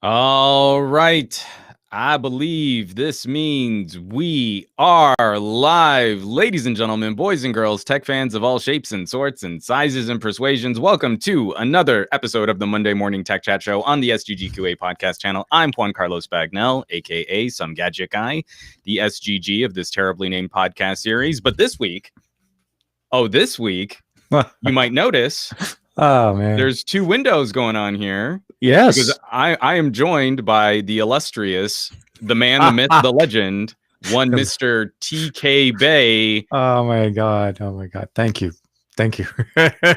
All right. I believe this means we are live. Ladies and gentlemen, boys and girls, tech fans of all shapes and sorts and sizes and persuasions, welcome to another episode of the Monday Morning Tech Chat Show on the SGGQA podcast channel. I'm Juan Carlos Bagnell, aka SomeGadgetGuy, the SGG of this terribly named podcast series. But this week, you might notice Oh man, there's two windows going on here. yes, Because I am joined by the illustrious, the man, the myth, the legend, one Mr. TK Bay. oh my god, thank you,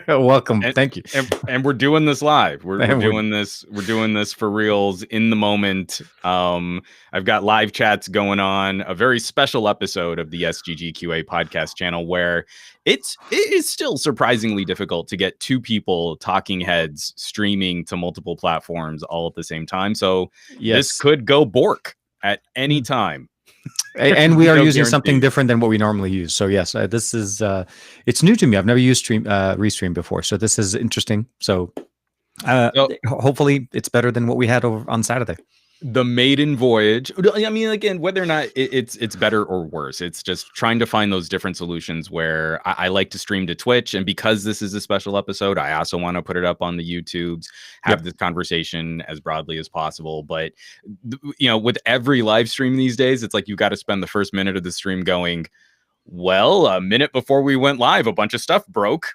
welcome, thank you. And we're doing this live. We're doing this for reals in the moment. I've got live chats going on, a very special episode of the SGGQA podcast channel where it is still surprisingly difficult to get two people talking heads streaming to multiple platforms all at the same time. So this could go bork at any time. And we are using something different than what we normally use. So yes, this is it's new to me. I've never used Restream before, so this is interesting. So hopefully it's better than what we had over on Saturday. The maiden voyage. I mean, again, whether or not it's better or worse, it's just trying to find those different solutions where I like to stream to Twitch. And because this is a special episode, I also want to put it up on the YouTubes, have this conversation as broadly as possible. But, with every live stream these days, it's like you got to spend the first minute of the stream going, well, a minute before we went live, a bunch of stuff broke.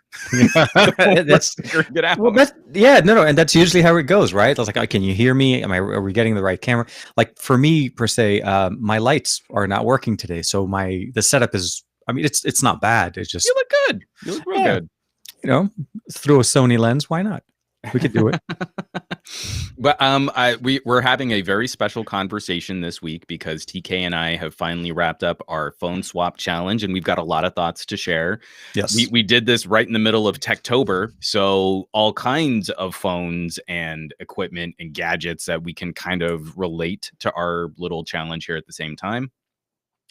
That's and that's usually how it goes, right? I was like, can you hear me? Are we getting the right camera? Like for me per se, my lights are not working today, so the setup is. I mean, it's not bad. It's just you look good. You look real good. Through a Sony lens, why not? We could do it. But we're having a very special conversation this week because TK and I have finally wrapped up our phone swap challenge, and we've got a lot of thoughts to share. Yes, we did this right in the middle of Techtober, so all kinds of phones and equipment and gadgets that we can kind of relate to our little challenge here at the same time.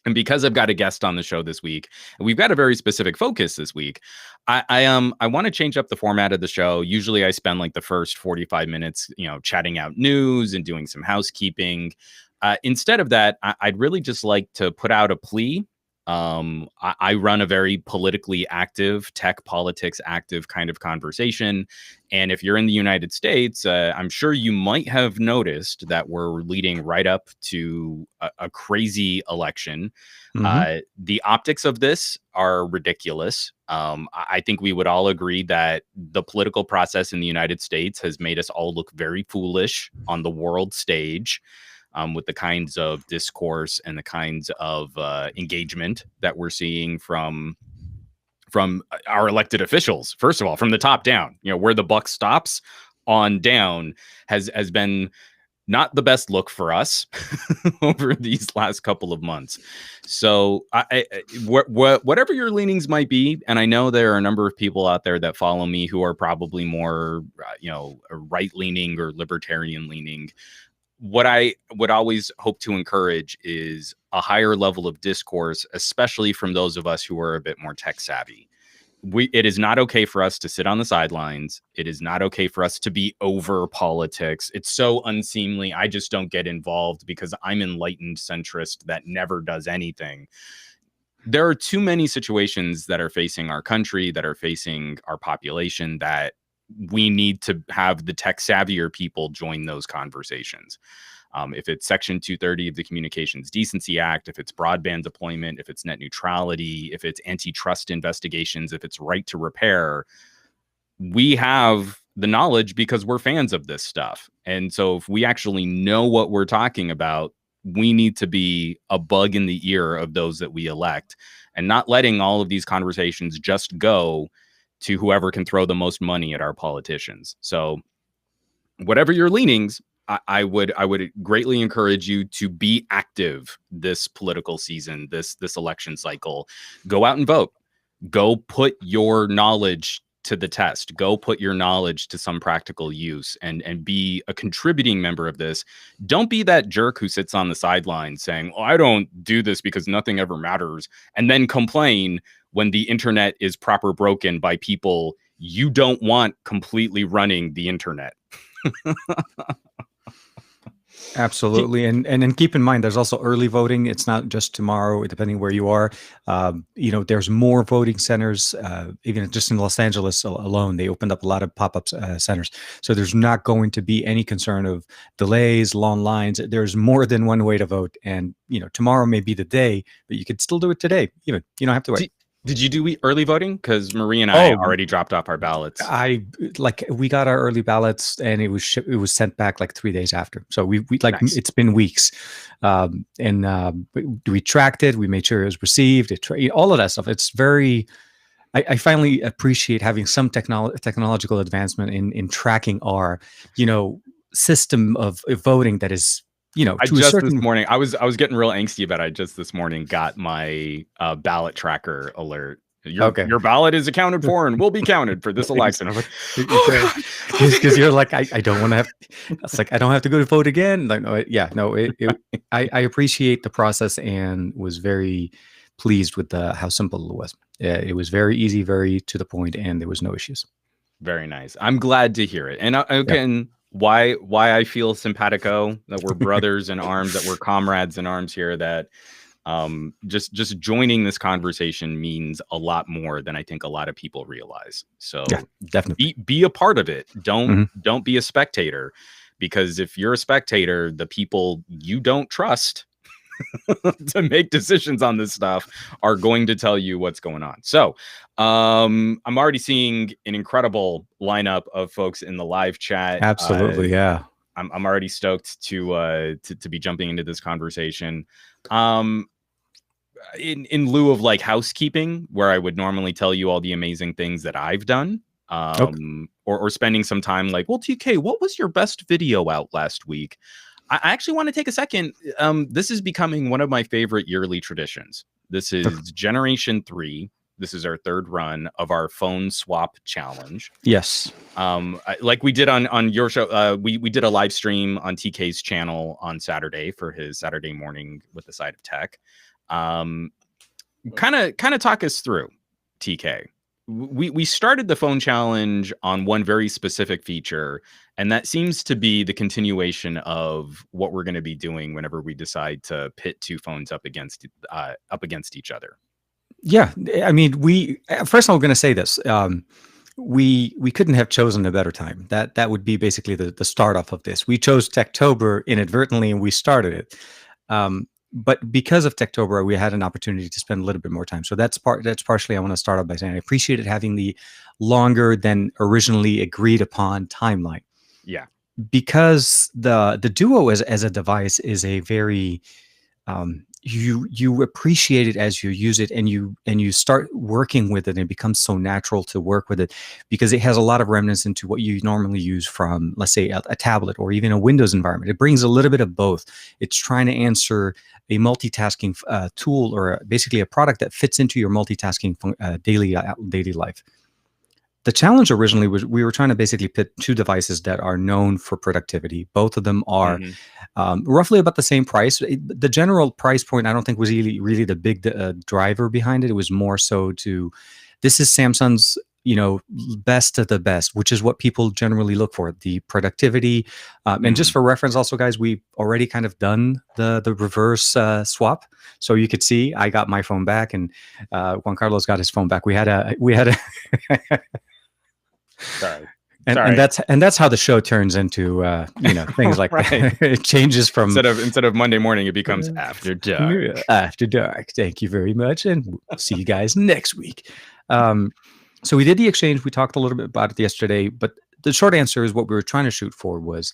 And because I've got a guest on the show this week, and we've got a very specific focus this week, I want to change up the format of the show. Usually I spend like the first 45 minutes, chatting out news and doing some housekeeping. Instead of that, I'd really just like to put out a plea. I run a very politically active, tech politics active kind of conversation. And if you're in the United States, I'm sure you might have noticed that we're leading right up to a crazy election. Mm-hmm. The optics of this are ridiculous. I think we would all agree that the political process in the United States has made us all look very foolish on the world stage. With the kinds of discourse and the kinds of engagement that we're seeing from our elected officials. First of all, from the top down, where the buck stops on down has been not the best look for us over these last couple of months. So whatever your leanings might be, and I know there are a number of people out there that follow me who are probably more, right-leaning or libertarian-leaning. What I would always hope to encourage is a higher level of discourse, especially from those of us who are a bit more tech savvy. It is not okay for us to sit on the sidelines. It is not okay for us to be over politics. It's so unseemly. I just don't get involved because I'm enlightened centrist that never does anything. There are too many situations that are facing our country, that are facing our population, that we need to have the tech savvier people join those conversations. If it's Section 230 of the Communications Decency Act, if it's broadband deployment, if it's net neutrality, if it's antitrust investigations, if it's right to repair, we have the knowledge because we're fans of this stuff. And so if we actually know what we're talking about, we need to be a bug in the ear of those that we elect and not letting all of these conversations just go to whoever can throw the most money at our politicians. So whatever your leanings, I would greatly encourage you to be active this political season, this election cycle. Go out and vote. Go put your knowledge to the test. Go put your knowledge to some practical use and be a contributing member of this. Don't be that jerk who sits on the sidelines saying, "Oh, I don't do this because nothing ever matters," and then complain when the internet is proper broken by people you don't want completely running the internet. Absolutely, and then keep in mind, there's also early voting. It's not just tomorrow, depending where you are. There's more voting centers. Even just in Los Angeles alone, they opened up a lot of pop-up centers. So there's not going to be any concern of delays, long lines. There's more than one way to vote, and tomorrow may be the day, but you could still do it today. You don't have to wait. Did you do early voting? Because Marie and I already dropped off our ballots. We got our early ballots, and it was sent back like 3 days after. So we nice. It's been weeks, and we tracked it. We made sure it was received. All of that stuff. It's very. I finally appreciate having some technological advancement in tracking our system of voting that is. This morning, I was getting real angsty about it. I just this morning got my ballot tracker alert. Your ballot is accounted for and will be counted for this election. Because you're like, I don't want to have. It's like I don't have to go to vote again. Like, I appreciate the process and was very pleased with how simple it was. It was very easy, very to the point, and there was no issues. Very nice. I'm glad to hear it. And again. Why I feel simpatico, that we're brothers in arms, that we're comrades in arms here, that just joining this conversation means a lot more than I think a lot of people realize. So definitely be a part of it. Don't be a spectator, because if you're a spectator, the people you don't trust to make decisions on this stuff are going to tell you what's going on. So I'm already seeing an incredible lineup of folks in the live chat. Absolutely. Yeah. I'm already stoked to be jumping into this conversation. In lieu of like housekeeping, where I would normally tell you all the amazing things that I've done, or spending some time like, well, TK, what was your best video out last week? I actually want to take a second. This is becoming one of my favorite yearly traditions. This is Generation 3. This is our third run of our phone swap challenge. Yes. Like we did on your show. We did a live stream on TK's channel on Saturday for his Saturday morning with the side of tech. Kind of talk us through, TK. We started the phone challenge on one very specific feature, and that seems to be the continuation of what we're going to be doing whenever we decide to pit two phones up against each other. Yeah, I mean, first I'm going to say this: we couldn't have chosen a better time. That would be basically the start off of this. We chose Techtober inadvertently, and we started it. But because of Techtober, we had an opportunity to spend a little bit more time. So that's partially I want to start off by saying I appreciated having the longer than originally agreed upon timeline. Yeah. Because the Duo as a device is a very you appreciate it as you use it, and you start working with it, and it becomes so natural to work with it because it has a lot of remnants into what you normally use from, let's say, a tablet or even a Windows environment. It brings a little bit of both. It's trying to answer a multitasking tool, or basically a product that fits into your multitasking daily life. The challenge originally was we were trying to basically pit two devices that are known for productivity. Both of them are roughly about the same price. The general price point, I don't think, was really the big driver behind it. It was more so this is Samsung's, best of the best, which is what people generally look for, the productivity. And just for reference also, guys, we've already kind of done the reverse swap. So you could see I got my phone back, and Juan Carlos got his phone back. We had a Sorry. And that's how the show turns into things like that. It changes from instead of Monday morning, it becomes after dark. After dark. Thank you very much, and we'll see you guys next week. So we did the exchange. We talked a little bit about it yesterday, but the short answer is what we were trying to shoot for was: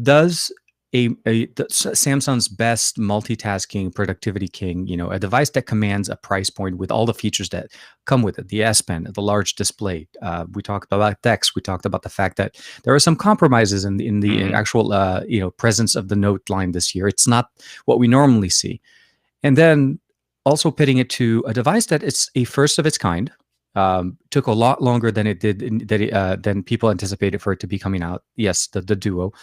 does Samsung's best multitasking productivity king, a device that commands a price point with all the features that come with it, the S Pen, the large display. We talked about DeX. We talked about the fact that there are some compromises in the actual presence of the Note line this year. It's not what we normally see. And then also pitting it to a device that it's a first of its kind. Took a lot longer than it did than people anticipated for it to be coming out. Yes, the Duo.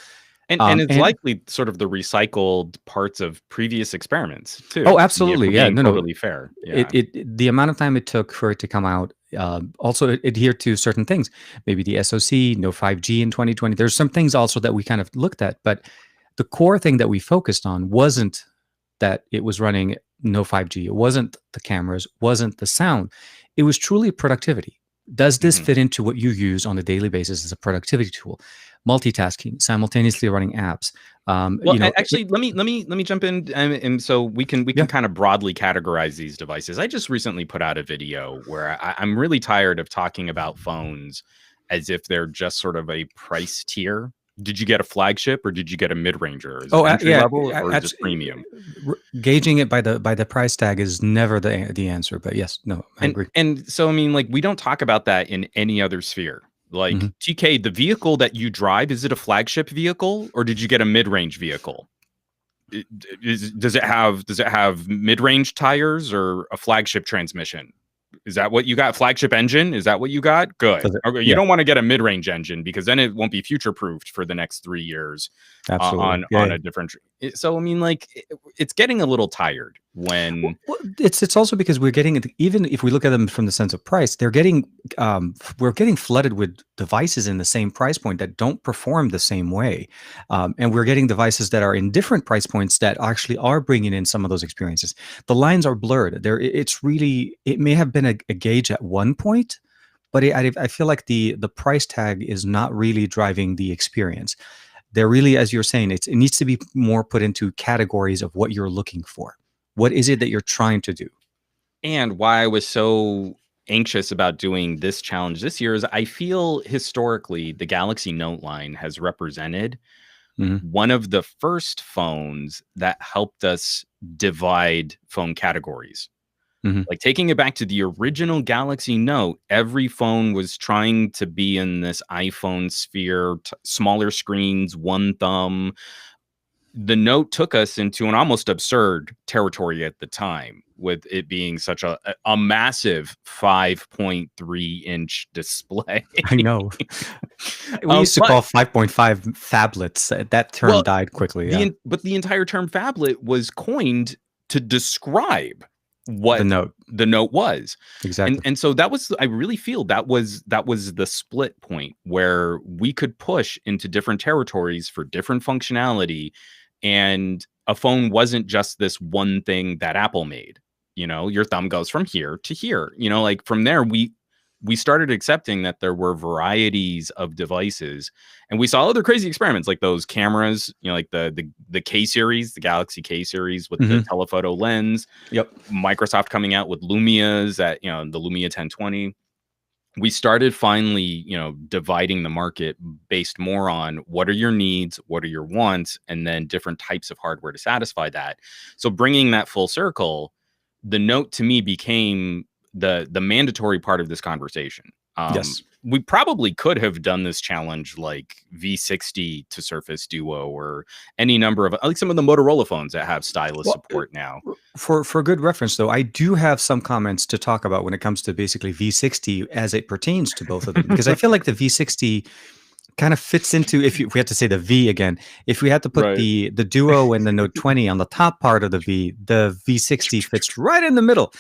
And it's likely sort of the recycled parts of previous experiments too. Oh, absolutely. Yeah, totally fair. Yeah. The amount of time it took for it to come out also adhered to certain things. Maybe the SoC, no 5G in 2020. There's some things also that we kind of looked at, but the core thing that we focused on wasn't that it was running no 5G. It wasn't the cameras, wasn't the sound. It was truly productivity. Does this fit into what you use on a daily basis as a productivity tool? Multitasking, simultaneously running apps. Actually, let me jump in, and so we can kind of broadly categorize these devices. I just recently put out a video where I'm really tired of talking about phones as if they're just sort of a price tier. Did you get a flagship or did you get a mid-ranger? Is it entry level or is it premium? Gauging it by the price tag is never the answer. But yes, no, I agree. And so I mean, like, we don't talk about that in any other sphere. Like, TK, the vehicle that you drive, is it a flagship vehicle or did you get a mid-range vehicle? Does it have mid-range tires or a flagship transmission? Is that what you got? Flagship engine? Is that what you got? Good. Okay, you don't want to get a mid-range engine because then it won't be future-proofed for the next 3 years. Absolutely. On a different. So I mean, like, it's getting a little tired when it's also because we're getting, even if we look at them from the sense of price, we're getting flooded with devices in the same price point that don't perform the same way, and we're getting devices that are in different price points that actually are bringing in some of those experiences. The lines are blurred. It may have been a gauge at one point, but I feel like the price tag is not really driving the experience. They're really, as you're saying, it needs to be more put into categories of what you're looking for. What is it that you're trying to do? And why I was so anxious about doing this challenge this year is I feel historically the Galaxy Note line has represented one of the first phones that helped us divide phone categories. Like, taking it back to the original Galaxy Note, every phone was trying to be in this iPhone sphere, smaller screens, one thumb. The Note took us into an almost absurd territory at the time, with it being such a massive 5.3-inch display. I know. We used to call 5.5 phablets. That term died quickly. But the entire term phablet was coined to describe what the Note was. Exactly. And so I really feel that was the split point where we could push into different territories for different functionality, and a phone wasn't just this one thing that Apple made. You know, your thumb goes from here to here. You know, like, from there we started accepting that there were varieties of devices, and we saw other crazy experiments like those cameras, you know, like the K series, the Galaxy K series with the telephoto lens. Yep. Microsoft coming out with Lumias at, you know, the Lumia 1020. We started finally, you know, dividing the market based more on what are your needs, what are your wants, and then different types of hardware to satisfy that. So bringing that full circle, the Note to me became the mandatory part of this conversation. Yes, we probably could have done this challenge like V60 to Surface Duo or any number of, like, some of the Motorola phones that have stylus support now. For good reference, though, I do have some comments to talk about when it comes to basically V60 as it pertains to both of them, because I feel like the V60 kind of fits into, if we had to say the V again, if we had to put the Duo and the Note 20 on the top part of the V60 fits right in the middle.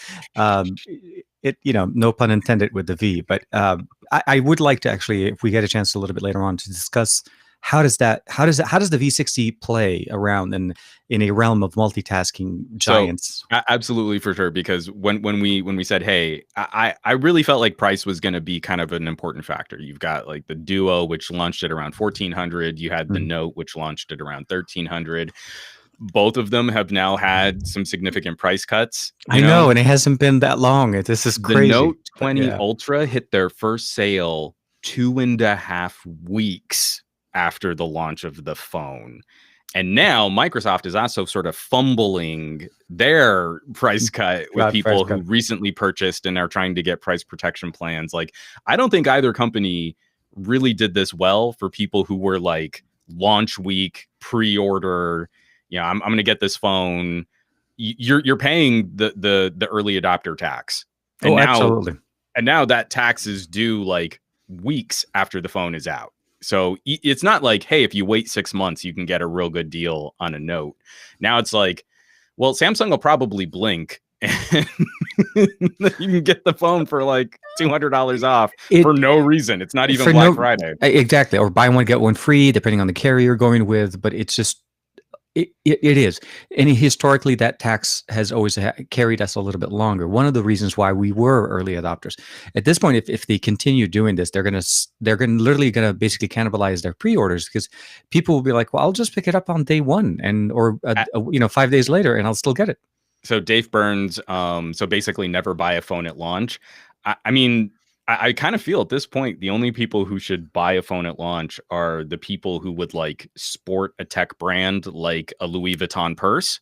It, you know, no pun intended with the V, but I would like to actually, if we get a chance a little bit later on, to discuss how does the V60 play around in a realm of multitasking giants. So, absolutely, for sure, because when we said, hey, I really felt like price was going to be kind of an important factor. You've got like the Duo, which launched at around $1,400. You had the Note, which launched at around $1,300. Both of them have now had some significant price cuts. I know, and it hasn't been that long. This is crazy. The Note 20 Ultra hit their first sale 2.5 weeks after the launch of the phone. And now Microsoft is also sort of fumbling their price cut with people who recently purchased and are trying to get price protection plans. Like, I don't think either company really did this well for people who were like launch week, pre-order, you know, I'm going to get this phone. You're paying the early adopter tax. And absolutely. And now that tax is due like weeks after the phone is out. So it's not like, hey, if you wait 6 months, you can get a real good deal on a Note. Now it's like, well, Samsung will probably blink and you can get the phone for like $200 off for no reason. It's not even Black Friday. Exactly. Or buy one, get one free, depending on the carrier you're going with. But it's just, It is. And historically, that tax has always carried us a little bit longer. One of the reasons why we were early adopters. At this point, if they continue doing this, they're literally going to basically cannibalize their pre-orders, because people will be like, well, I'll just pick it up on day one or 5 days later and I'll still get it. So Dave Burns, so basically never buy a phone at launch. I mean, I kind of feel at this point, the only people who should buy a phone at launch are the people who would like sport a tech brand like a Louis Vuitton purse,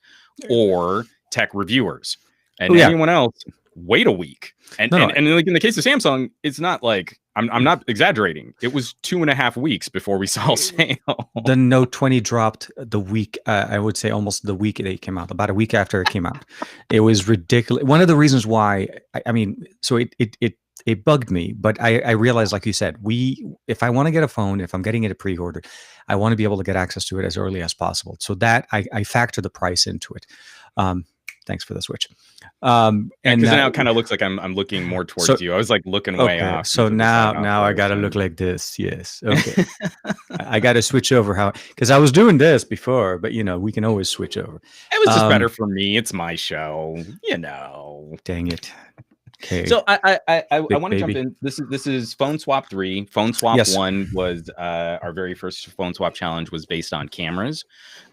or tech reviewers. And anyone else, wait a week. And like in the case of Samsung, it's not like I'm not exaggerating. It was 2.5 weeks before we saw a sale. The Note 20 dropped the week, I would say almost the week it came out, about a week after it came out. It was ridiculous. One of the reasons why, I mean, so it bugged me, but I realized, like you said, if I want to get a phone, if I'm getting it a pre-order, I want to be able to get access to it as early as possible. So that I factor the price into it. Thanks for the switch. And now it kind of looks like I'm looking more towards you. I was like looking way off. So now I got to look like this. Yes. Okay. I got to switch over because I was doing this before, but we can always switch over. It was just better for me. It's my show, Dang it. Okay. So I want to jump in. This is Phone Swap 3. Phone Swap 1 was our very first Phone Swap challenge, was based on cameras.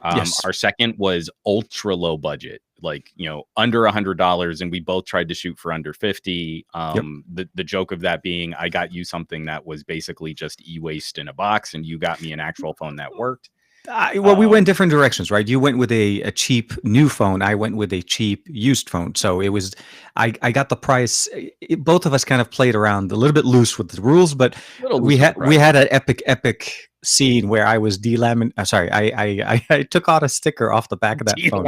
Our second was ultra low budget, like under $100, and we both tried to shoot for under 50. The joke of that being, I got you something that was basically just e-waste in a box, and you got me an actual phone that worked. Well, we went different directions, right? You went with a cheap new phone. I went with a cheap used phone. So it was, I got the price. Both of us kind of played around a little bit loose with the rules, but we had an epic scene where I was I took out a sticker off the back of that phone.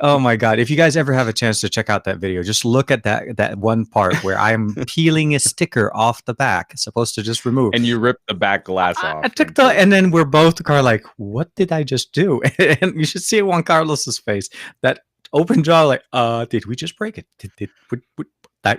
Oh my God. If you guys ever have a chance to check out that video, just look at that one part where I'm peeling a sticker off the back. It's supposed to just remove. And you ripped the back glass off. I took and then we're both like, what did I just do? And you should see Juan Carlos's face. That open jaw, like, did we just break it?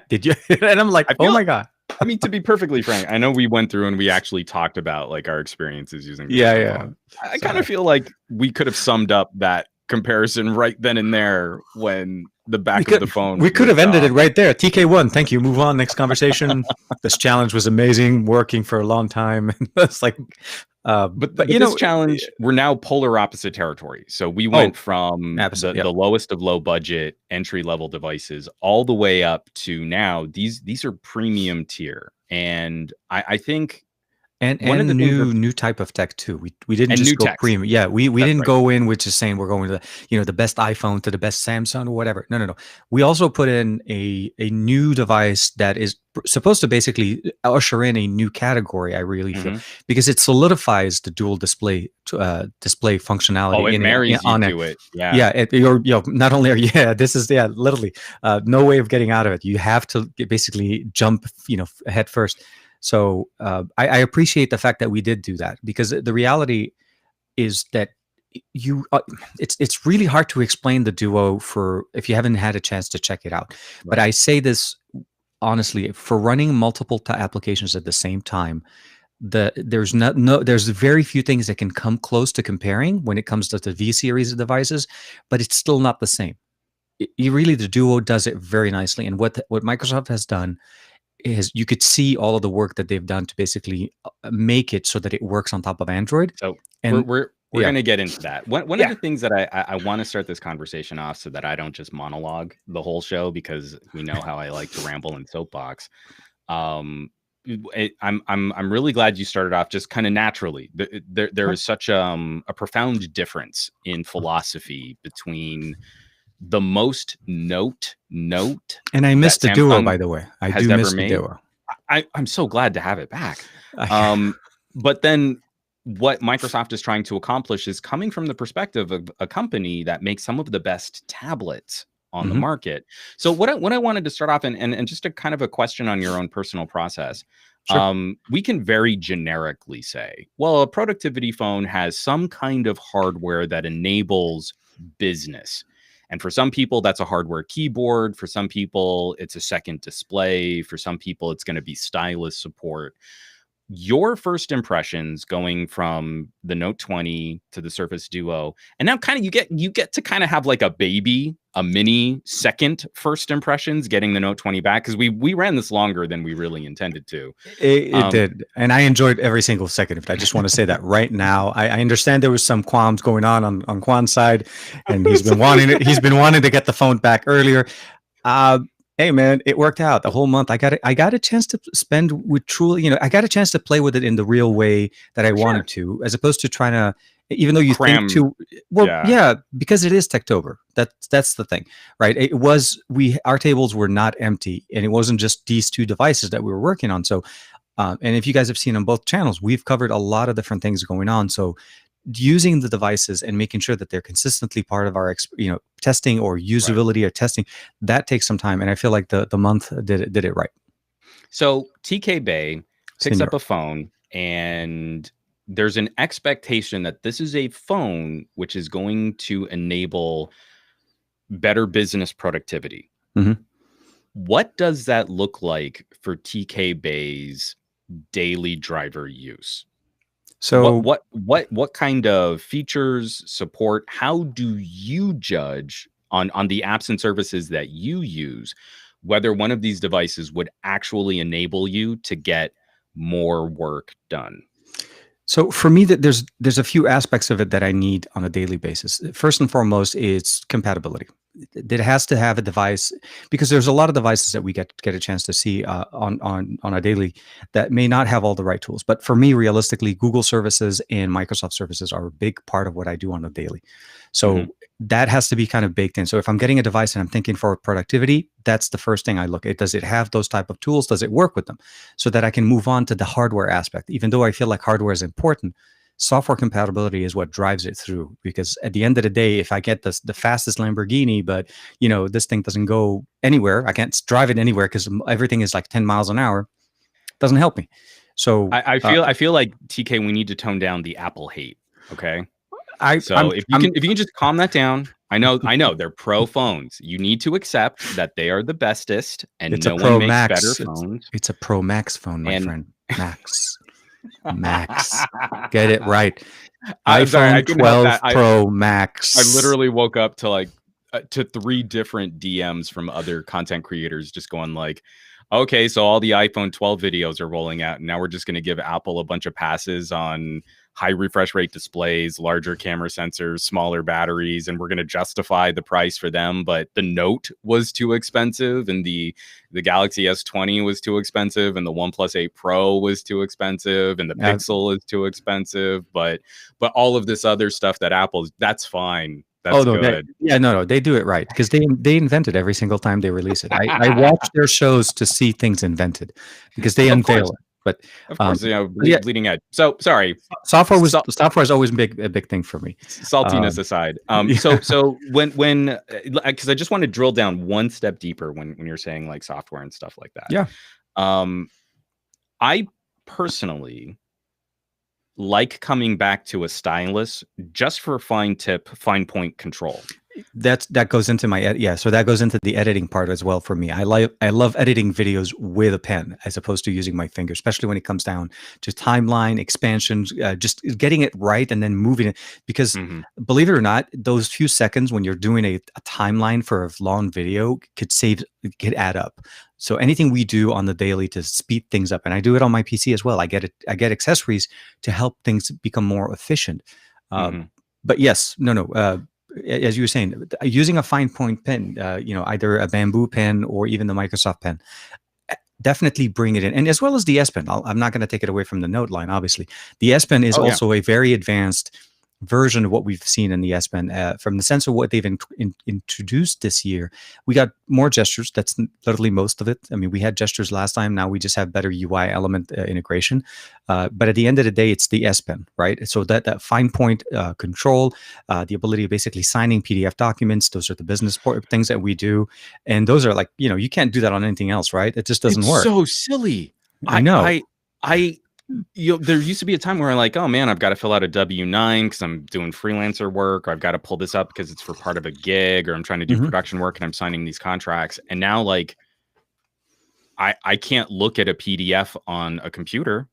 Did you? And I'm like, oh my God. I mean, to be perfectly frank, I know we went through and we actually talked about like our experiences using the phone. I kind of feel like we could have summed up that comparison right then and there when the back of the phone. We could have ended it right there. TK1, thank you. Move on. Next conversation. This challenge was amazing, working for a long time. It's like, but this challenge, we're now polar opposite territory. So we went from the lowest of low budget entry level devices all the way up to now these are premium tier, and I think and a new type of tech too. We didn't just go premium. Yeah, we didn't go in with just saying we're going to the best iPhone to the best Samsung or whatever. No. We also put in a new device that is supposed to basically usher in a new category. I really feel, because it solidifies the dual display functionality. Oh, it marries you to it. Yeah. You're not only this is literally no way of getting out of it. You have to basically jump head first. So I appreciate the fact that we did do that, because the reality is that it's really hard to explain the Duo if you haven't had a chance to check it out. Right. But I say this honestly, for running multiple applications at the same time, there's very few things that can come close to comparing when it comes to the V series of devices, but it's still not the same. The Duo does it very nicely, and what Microsoft has done is you could see all of the work that they've done to basically make it so that it works on top of Android. So we're going to get into that. One of the things that I want to start this conversation off, so that I don't just monologue the whole show, because we know how I like to ramble and soapbox. I'm really glad you started off just kind of naturally. There is such a profound difference in philosophy between the most note, and I missed the Duo, by the way. I do miss the Duo. I'm so glad to have it back. But then what Microsoft is trying to accomplish is coming from the perspective of a company that makes some of the best tablets on the market. So what I wanted to start off and just a kind of a question on your own personal process. Sure. We can very generically say, well, a productivity phone has some kind of hardware that enables business. And for some people, that's a hardware keyboard. For some people, it's a second display. For some people, it's going to be stylist support. your first impressions going from the Note 20 to the Surface Duo, and now kind of you get to kind of have like a mini second first impressions getting the Note 20 back, because we ran this longer than we really intended to. It did, and I enjoyed every single second of it. I just want to say that right now. I understand there was some qualms going on Quan's side, and he's been wanting to get the phone back earlier. Hey man, it worked out the whole month. I got a chance to spend with truly, I got a chance to play with it in the real way that I wanted to, as opposed to trying to, even though you think too well, yeah, because it is Techtober. That's the thing, right? It was, our tables were not empty, and it wasn't just these two devices that we were working on. So, and if you guys have seen on both channels, we've covered a lot of different things going on. So using the devices and making sure that they're consistently part of our testing or usability or testing, that takes some time, and I feel like the month did it right. So TK Bay picks up a phone, and there's an expectation that this is a phone which is going to enable better business productivity. What does that look like for TK Bay's daily driver use? So what kind of features, support, how do you judge on the apps and services that you use whether one of these devices would actually enable you to get more work done? So for me, there's a few aspects of it that I need on a daily basis. First and foremost, it's compatibility. It has to have a device, because there's a lot of devices that we get a chance to see on a daily that may not have all the right tools. But for me, realistically, Google services and Microsoft services are a big part of what I do on a daily. So that has to be kind of baked in. So if I'm getting a device and I'm thinking for productivity, that's the first thing I look at. Does it have those type of tools? Does it work with them? So that I can move on to the hardware aspect. Even though I feel like hardware is important, software compatibility is what drives it through. Because at the end of the day, if I get the fastest Lamborghini, but this thing doesn't go anywhere, I can't drive it anywhere because everything is like 10 miles an hour, doesn't help me. So I feel like, TK, we need to tone down the Apple hate. Okay. If you can just calm that down. I know they're pro phones. You need to accept that they are the bestest, and no one makes better phones. It's a Pro Max phone, my friend. Max. Get it right. iPhone 12 Pro Max. I literally woke up to to 3 different DMs from other content creators just going like, okay, so all the iPhone 12 videos are rolling out, and now we're just going to give Apple a bunch of passes on high refresh rate displays, larger camera sensors, smaller batteries, and we're going to justify the price for them. But the Note was too expensive, and the Galaxy S20 was too expensive, and the OnePlus 8 Pro was too expensive, and the Pixel is too expensive. But all of this other stuff that Apple's, that's fine. That's good. They do it right, because they invent it every single time they release it. I watch their shows to see things invented, because they unveil it. But of course, bleeding edge. So sorry, software is always a big thing for me. Saltiness aside, so when because I just want to drill down one step deeper when you're saying like software and stuff like that. Yeah. I personally like coming back to a stylus just for fine point control. That goes into my so that goes into the editing part as well for me. I love editing videos with a pen as opposed to using my finger, especially when it comes down to timeline expansions, just getting it right and then moving it. Because believe it or not, those few seconds when you're doing a timeline for a long video could add up. So anything we do on the daily to speed things up, and I do it on my PC as well. I get accessories to help things become more efficient. But yes, as you were saying, using a fine point pen, either a bamboo pen or even the Microsoft pen, definitely bring it in. And as well as the S Pen. I'm not going to take it away from the Note line, obviously. The S Pen is also a very advanced version of what we've seen in the S Pen. From the sense of what they've introduced this year, we got more gestures. That's literally most of it. I mean, we had gestures last time. Now we just have better UI element integration. But at the end of the day, it's the S Pen, right? So that fine point control, the ability of basically signing PDF documents, those are the business things that we do. And those are like, you can't do that on anything else, right? It just doesn't work. So silly. I know. There used to be a time where I'm like, oh man, I've got to fill out a W-9 because I'm doing freelancer work, or I've got to pull this up because it's for part of a gig, or I'm trying to do production work and I'm signing these contracts. And now, like, I can't look at a PDF on a computer.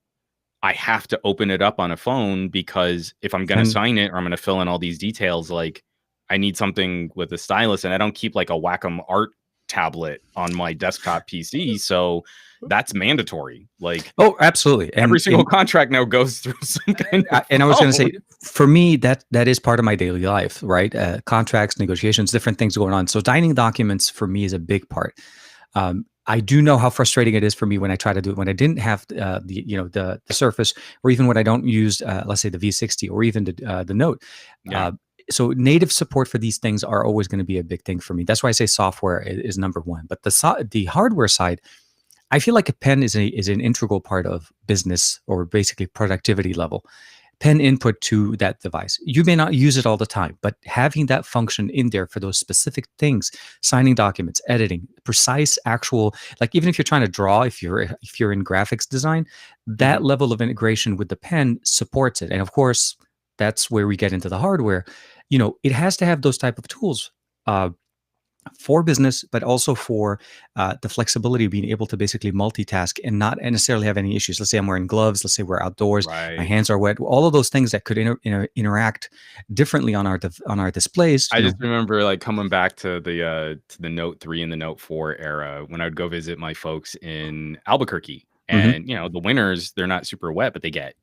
I have to open it up on a phone because if I'm going to sign it or I'm going to fill in all these details, like I need something with a stylus, and I don't keep like a Wacom art tablet on my desktop PC. So that's mandatory. Like, oh, absolutely. And every single contract now goes through some kind of and I was going to say, for me, that is part of my daily life, right? Contracts, negotiations, different things going on. So signing documents for me is a big part. I do know how frustrating it is for me when I try to do it when I didn't have the Surface, or even when I don't use let's say the V60 or even the Note. Yeah. So native support for these things are always going to be a big thing for me. That's why I say software is number one. But the hardware side, I feel like a pen is an integral part of business, or basically productivity level. Pen input to that device. You may not use it all the time, but having that function in there for those specific things, signing documents, editing, precise, actual, like even if you're trying to draw, if you're in graphics design, that level of integration with the pen supports it. And of course, that's where we get into the hardware. It has to have those type of tools. For business, but also for the flexibility of being able to basically multitask and not necessarily have any issues. Let's say I'm wearing gloves. Let's say we're outdoors. Right. My hands are wet. All of those things that could interact differently on our displays. I just remember like coming back to the Note 3 and the Note 4 era when I would go visit my folks in Albuquerque, and the winters, they're not super wet, but they get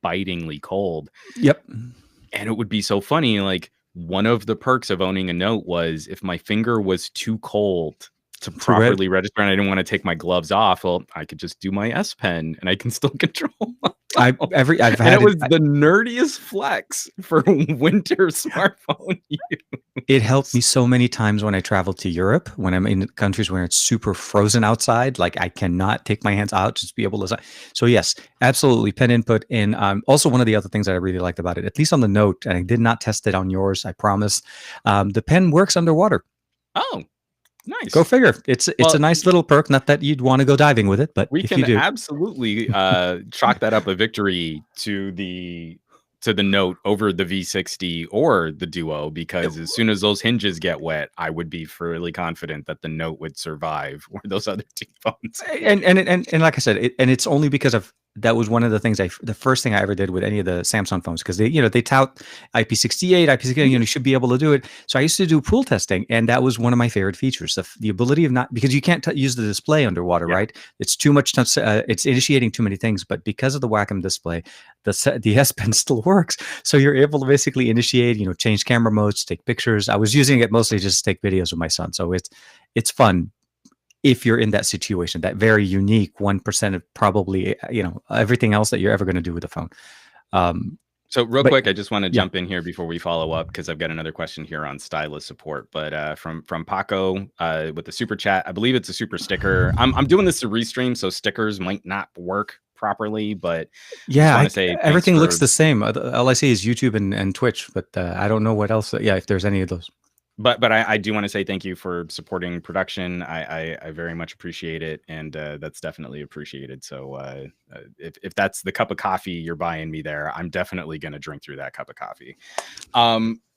bitingly cold. Yep. And it would be so funny, like, one of the perks of owning a Note was if my finger was too cold to properly register and I didn't want to take my gloves off, well, I could just do my S Pen and I can still control. I've had it was the nerdiest flex for winter smartphone use. It helped me so many times when I travel to Europe, when I'm in countries where it's super frozen outside, like I cannot take my hands out, just be able to. So yes, absolutely, pen input. And also one of the other things that I really liked about it, at least on the Note, and I did not test it on yours, I promise, the pen works underwater. Oh, nice. Go figure. It's a nice little perk. Not that you'd want to go diving with it, but we if can you do, absolutely chalk that up a victory to the Note over the V60 or the Duo, because as soon as those hinges get wet, I would be fairly confident that the Note would survive or those other two phones. And like I said, it's only because that was one of the things the first thing I ever did with any of the Samsung phones, because they tout IP68, IP68, you should be able to do it. So I used to do pool testing, and that was one of my favorite features, the ability of not, because you can't use the display underwater, right? It's too much, it's initiating too many things, but because of the Wacom display, the S Pen still works. So you're able to basically initiate, change camera modes, take pictures. I was using it mostly just to take videos with my son. So it's fun. If you're in that situation, that very unique 1% of probably, everything else that you're ever going to do with a phone. So real quick, I just want to jump in here before we follow up, because I've got another question here on Stylist Support. But from Paco with the super chat, I believe it's a super sticker. I'm doing this to restream, so stickers might not work properly, but yeah, I say everything looks the same. All I see is YouTube and Twitch, but I don't know what else. If there's any of those. But I do want to say thank you for supporting production. I very much appreciate it, and that's definitely appreciated. So if that's the cup of coffee you're buying me there, I'm definitely going to drink through that cup of coffee.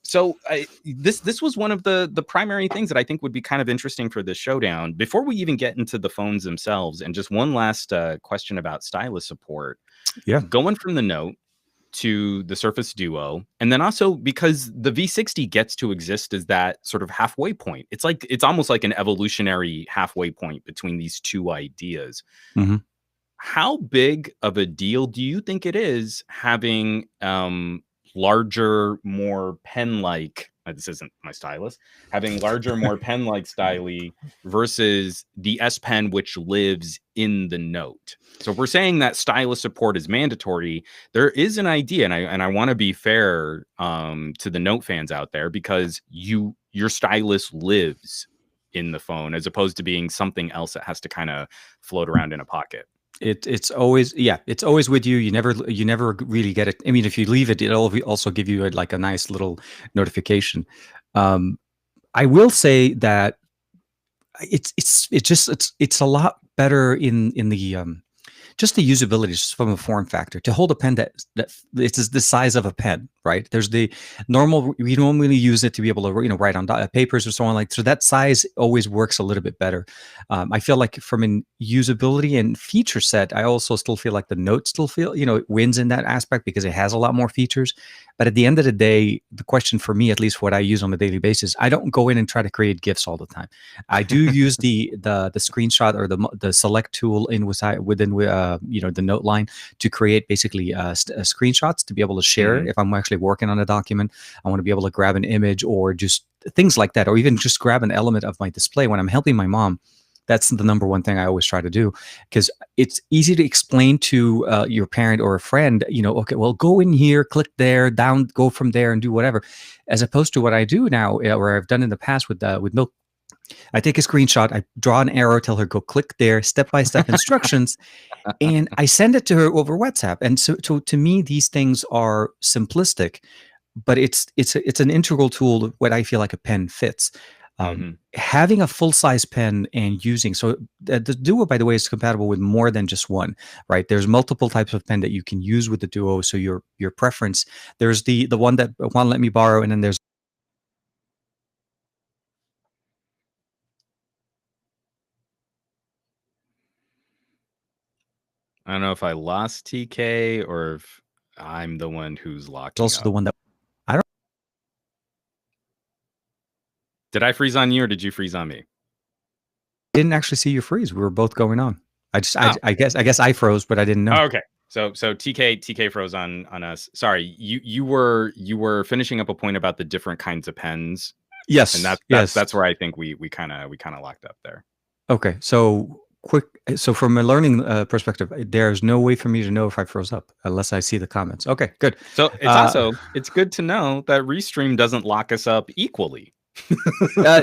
So this was one of the primary things that I think would be kind of interesting for this showdown. Before we even get into the phones themselves, and just one last question about Stylist Support. Yeah, going from the Note to the Surface Duo, and then also because the V60 gets to exist as that sort of halfway point. It's almost like an evolutionary halfway point between these two ideas. How big of a deal do you think it is having larger, more pen-like, this isn't my stylus, having larger, more pen-like styly versus the S Pen, which lives in the Note? So if we're saying that Stylist Support is mandatory, there is an idea, and I want to be fair to the Note fans out there, because your stylus lives in the phone as opposed to being something else that has to kind of float around in a pocket. It's always with you. You never really get it. I mean, if you leave it, it'll also give you a nice little notification. I will say that it's a lot better in the just the usability, just from a form factor, to hold a pen that it's the size of a pen, right? There's the normal, we normally use it to be able to, write on papers or so on. Like, so that size always works a little bit better. I feel like from an usability and feature set, I also still feel like the Note still it wins in that aspect because it has a lot more features. But at the end of the day, the question for me, at least what I use on a daily basis, I don't go in and try to create GIFs all the time. I do use the screenshot or the select tool within the Note line to create basically screenshots to be able to share if I'm actually working on a document. I want to be able to grab an image or just things like that, or even just grab an element of my display when I'm helping my mom. That's the number one thing I always try to do, because it's easy to explain to your parent or a friend, okay, well, go in here, click there, down, go from there and do whatever, as opposed to what I do now, or I've done in the past with Milk. I take a screenshot, I draw an arrow, tell her, go click there, step-by-step instructions, and I send it to her over WhatsApp. And so to me, these things are simplistic, but it's an integral tool to what I feel like a pen fits. Having a full-size pen and using, so the Duo, by the way, is compatible with more than just one, right? There's multiple types of pen that you can use with the Duo. So your preference, there's the one that Juan let me borrow, and then there's I don't know if I lost TK or if I'm the one who's locking also up. the one that I don't. Did I freeze on you or did you freeze on me? Didn't actually see you freeze. We were both going on. I guess I froze, but I didn't know. Oh, okay. So TK froze on us. Sorry, you were finishing up a point about the different kinds of pens. Yes, and that's where I think we kind of locked up there. Okay, so from a learning perspective, there's no way for me to know if I froze up unless I see the comments. Okay, good. So it's good to know that Restream doesn't lock us up equally.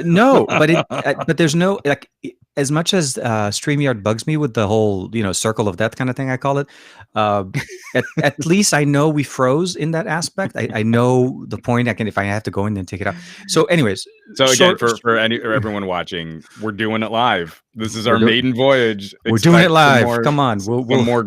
No, but there's no, like, as much as StreamYard bugs me with the whole circle of death kind of thing, I call it. At least I know we froze in that aspect. I know the point. If I have to go in and take it out. So, anyways, again, for everyone watching, we're doing it live. This is our maiden voyage. We're doing it live. Come on, we'll more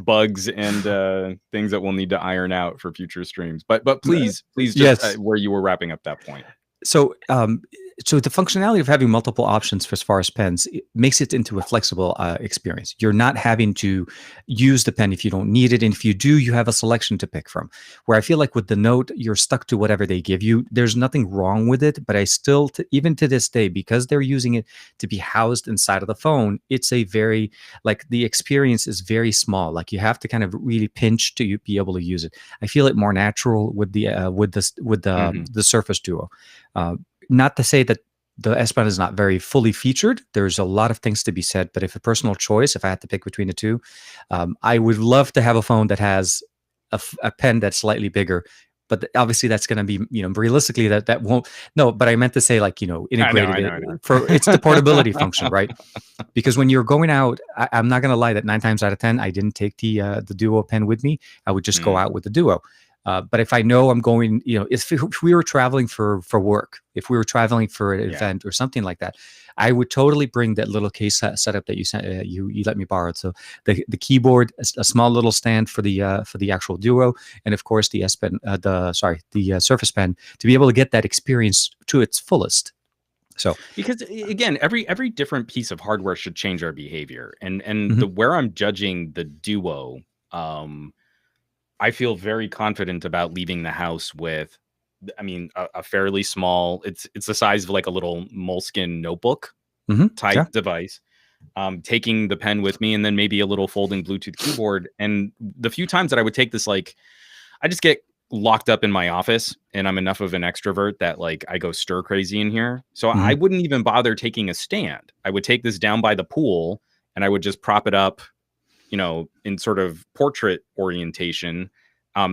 bugs and things that we'll need to iron out for future streams. But please, just where you were wrapping up that point. So the functionality of having multiple options as far as pens, it makes it into a flexible experience. You're not having to use the pen if you don't need it. And if you do, you have a selection to pick from. Where I feel like with the Note, you're stuck to whatever they give you. There's nothing wrong with it, but I still, even to this day, because they're using it to be housed inside of the phone, it's a very, like, the experience is very small. Like, you have to kind of really pinch to be able to use it. I feel it more natural with the Surface Duo. Not to say that the S Pen is not very fully featured. There's a lot of things to be said, but if a personal choice, if I had to pick between the two, I would love to have a phone that has a pen that's slightly bigger. But obviously, that's going to be, realistically, that won't. No, but I meant to say, like, integrated. I know. It's the portability function, right? Because when you're going out, I'm not going to lie that 9 times out of 10, I didn't take the Duo pen with me. I would just go out with the Duo. But if I know I'm going, if we were traveling for work, if we were traveling for an event or something like that, I would totally bring that little case setup that you sent. You let me borrow it. So the keyboard, a small little stand for the actual Duo, and of course the S Pen, the Surface Pen, to be able to get that experience to its fullest. So, because again, every different piece of hardware should change our behavior, and where I'm judging the Duo, I feel very confident about leaving the house with, a fairly small, it's the size of like a little Moleskine notebook type device, taking the pen with me, and then maybe a little folding Bluetooth keyboard. And the few times that I would take this, like, I just get locked up in my office and I'm enough of an extrovert that, like, I go stir crazy in here. So I wouldn't even bother taking a stand. I would take this down by the pool and I would just prop it up, in sort of portrait orientation,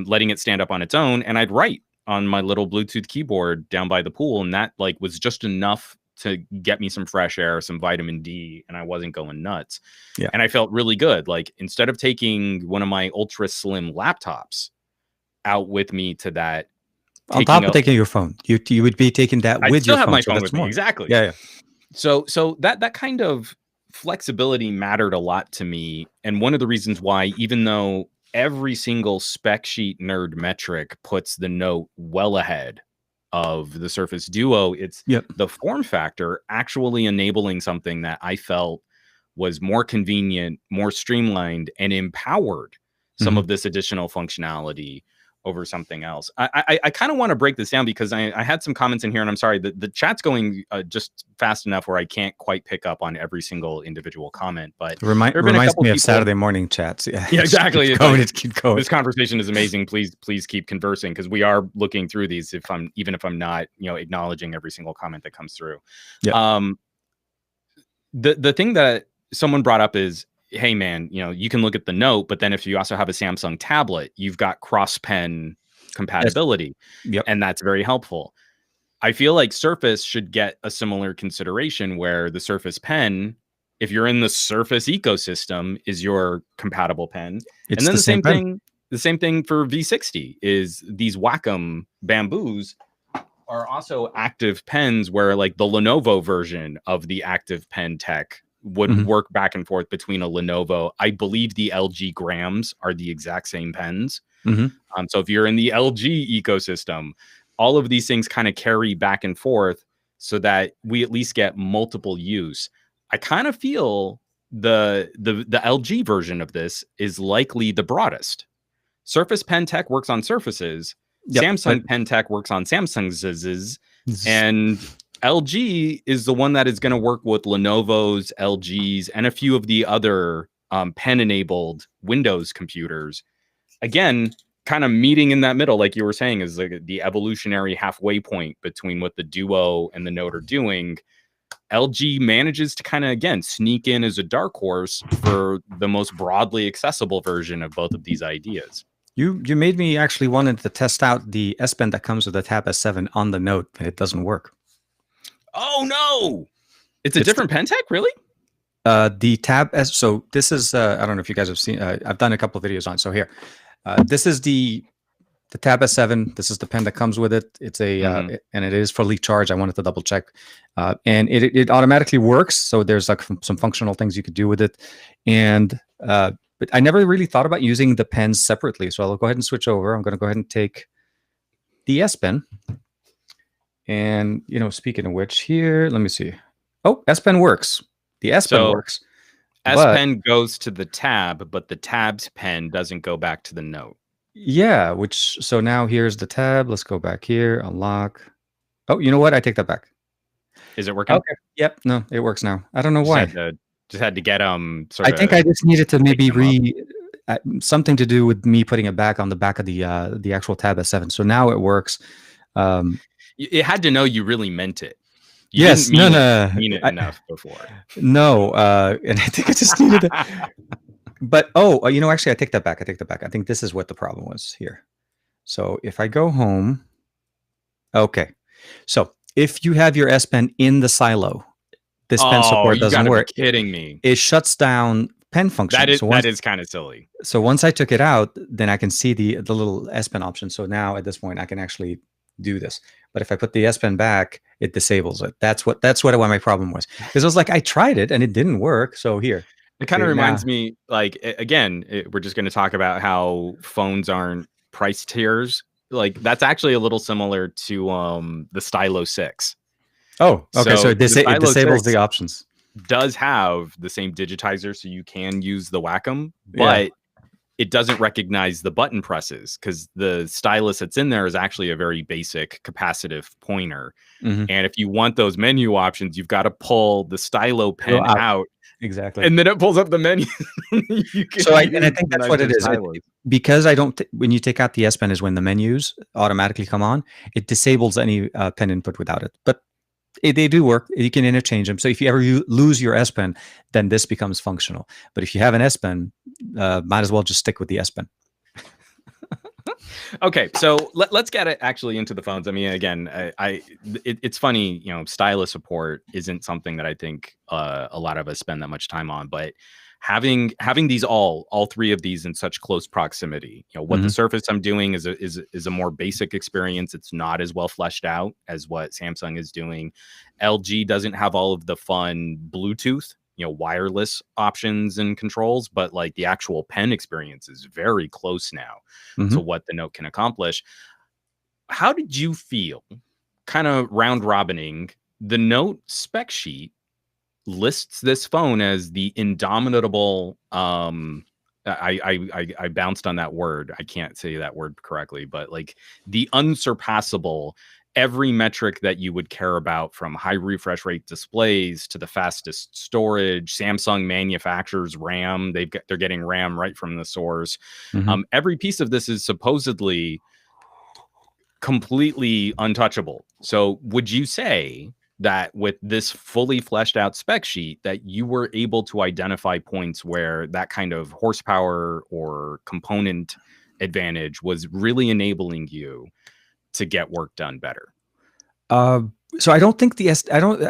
letting it stand up on its own. And I'd write on my little Bluetooth keyboard down by the pool. And that, like, was just enough to get me some fresh air, some vitamin D, and I wasn't going nuts. Yeah. And I felt really good. Like, instead of taking one of my ultra slim laptops out with me to that, on top of taking your phone, you would be taking that with your phone. I still have my phone with me. Exactly. Yeah. So that kind of flexibility mattered a lot to me. And one of the reasons why, even though every single spec sheet nerd metric puts the Note well ahead of the Surface Duo. It's the form factor actually enabling something that I felt was more convenient, more streamlined, and empowered some of this additional functionality over something else. I kind of want to break this down because I had some comments in here, and I'm sorry, the chat's going just fast enough where I can't quite pick up on every single individual comment. But reminds me of Saturday morning chats. Yeah, exactly. Keep going. This conversation is amazing. Please keep conversing, because we are looking through these. Even if I'm not, acknowledging every single comment that comes through. The thing that someone brought up is, hey man, you can look at the Note, but then if you also have a Samsung tablet, you've got cross pen compatibility. And that's very helpful. I feel like Surface should get a similar consideration, where the Surface Pen, if you're in the Surface ecosystem, is your compatible pen. And then the same thing for V60 is these Wacom Bamboos are also active pens, where like the Lenovo version of the active pen tech would work back and forth between a Lenovo. I believe the LG Grams are the exact same pens. So if you're in the LG ecosystem, all of these things kind of carry back and forth so that we at least get multiple use. I kind of feel the LG version of this is likely the broadest. Surface Pen Tech works on Surfaces. Samsung Pen Tech works on Samsung's, and LG is the one that is going to work with Lenovo's, LG's, and a few of the other pen-enabled Windows computers. Again, kind of meeting in that middle, like you were saying, is like the evolutionary halfway point between what the Duo and the Note are doing. LG manages to kind of, again, sneak in as a dark horse for the most broadly accessible version of both of these ideas. You made me actually wanted to test out the S Pen that comes with the Tab S7 on the Note, and it doesn't work. Oh no! It's a different pen tech, really? The Tab S. So this is I don't know if you guys have seen. I've done a couple of videos on. So here, this is the Tab S7. This is the pen that comes with it. It's a and it is fully charged. I wanted to double check, and it automatically works. So there's like some functional things you could do with it, and but I never really thought about using the pens separately. So I'll go ahead and switch over. I'm going to go ahead and take the S Pen. And, speaking of which, here, let me see. Oh, S Pen works. The S Pen works. S Pen goes to the Tab, but the Tab's pen doesn't go back to the Note. Yeah, so now here's the Tab. Let's go back here, unlock. Oh, you know what? I take that back. Is it working? Okay. Yep. No, it works now. I don't know why. Just had to get I think I just needed to maybe something to do with me putting it back on the back of the actual Tab S7. So now it works. It had to know you really meant it. You yes, didn't mean it enough before. No, and I think I just needed it. But actually, I take that back. I think this is what the problem was here. So if I go home, okay. So if you have your S Pen in the silo, this pen support doesn't work. Be kidding me! It shuts down pen function. That is kind of silly. So once I took it out, then I can see the little S Pen option. So now at this point, I can actually do this. But if I put the S Pen back, it disables it. That's what my problem was. Because I was like, I tried it and it didn't work. So here. It kind of reminds me, like, again, we're just going to talk about how phones aren't price tiers. Like, that's actually a little similar to the Stylo 6. Oh, okay. So it disables the options. Does have the same digitizer, so you can use the Wacom, but it doesn't recognize the button presses, because the stylus that's in there is actually a very basic capacitive pointer. And if you want those menu options, you've got to pull the stylo pen out. Exactly. And then it pulls up the menu. I think that's what it is. Because I don't, when you take out the S Pen is when the menus automatically come on. It disables any pen input without it. But they do work. You can interchange them. So if you ever lose your S Pen, then this becomes functional. But if you have an S Pen, might as well just stick with the S Pen. Okay, so let's get it actually into the phones. I mean, again, it's funny, Stylist Support isn't something that I think a lot of us spend that much time on, but having these all three of these in such close proximity, what the Surface I'm doing is a more basic experience. It's not as well fleshed out as what Samsung is doing. LG doesn't have all of the fun Bluetooth wireless options and controls, but like the actual pen experience is very close now to what the Note can accomplish. How did you feel kind of round robining? The Note spec sheet lists this phone as the indomitable I bounced on that word. I can't say that word correctly, but like the unsurpassable, every metric that you would care about, from high refresh rate displays to the fastest storage. Samsung manufactures RAM. They're getting RAM right from the source. Every piece of this is supposedly completely untouchable. So would you say that with this fully fleshed out spec sheet that you were able to identify points where that kind of horsepower or component advantage was really enabling you to get work done better? So I don't think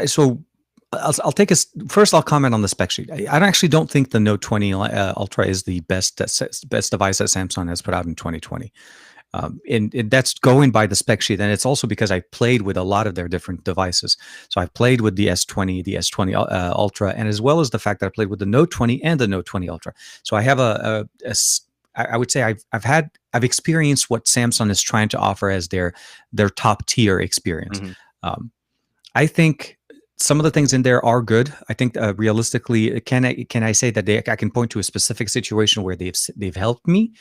so I'll take us first. I'll comment on the spec sheet. I actually don't think the Note 20 Ultra is the best device that Samsung has put out in 2020. And that's going by the spec sheet. And it's also because I played with a lot of their different devices. So I've played with the S20, the S20 Ultra, and as well as the fact that I played with the Note 20 and the Note 20 Ultra. So I have I would say I've experienced what Samsung is trying to offer as their top tier experience. I think some of the things in there are good. I think realistically, can I say that I can point to a specific situation where they've helped me?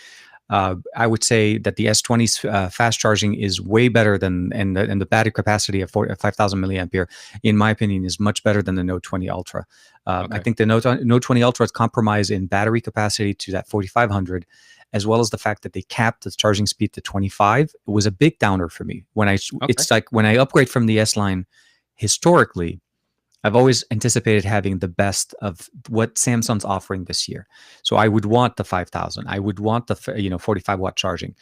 I would say that the S20's fast charging is way better than, and the battery capacity of 5,000 milliampere, in my opinion, is much better than the Note 20 Ultra. I think the Note 20 Ultra's compromise in battery capacity to that 4,500, as well as the fact that they capped the charging speed to 25, it was a big downer for me. It's like when I upgrade from the S line, historically, I've always anticipated having the best of what Samsung's offering this year. So I would want the 5,000. I would want the 45-watt charging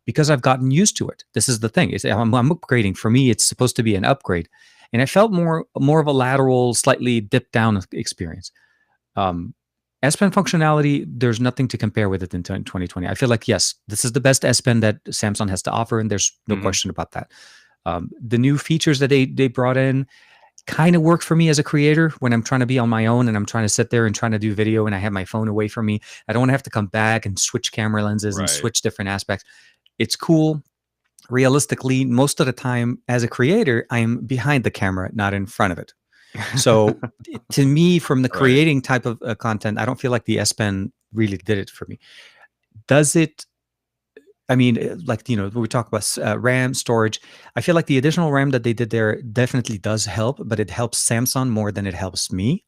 because I've gotten used to it. This is the thing. I'm upgrading. For me, it's supposed to be an upgrade. And I felt more of a lateral, slightly dipped down experience. S Pen functionality, there's nothing to compare with it in 2020. I feel like, yes, this is the best S Pen that Samsung has to offer, and there's no question about that. The new features that they brought in kind of work for me as a creator when I'm trying to be on my own and I'm trying to sit there and trying to do video and I have my phone away from me. I don't want to have to come back and switch camera lenses and switch different aspects. It's cool. Realistically, most of the time as a creator, I'm behind the camera, not in front of it. So to me, from the creating type of content, I don't feel like the S Pen really did it for me. Does it? I mean, like, we talk about RAM storage. I feel like the additional RAM that they did there definitely does help, but it helps Samsung more than it helps me,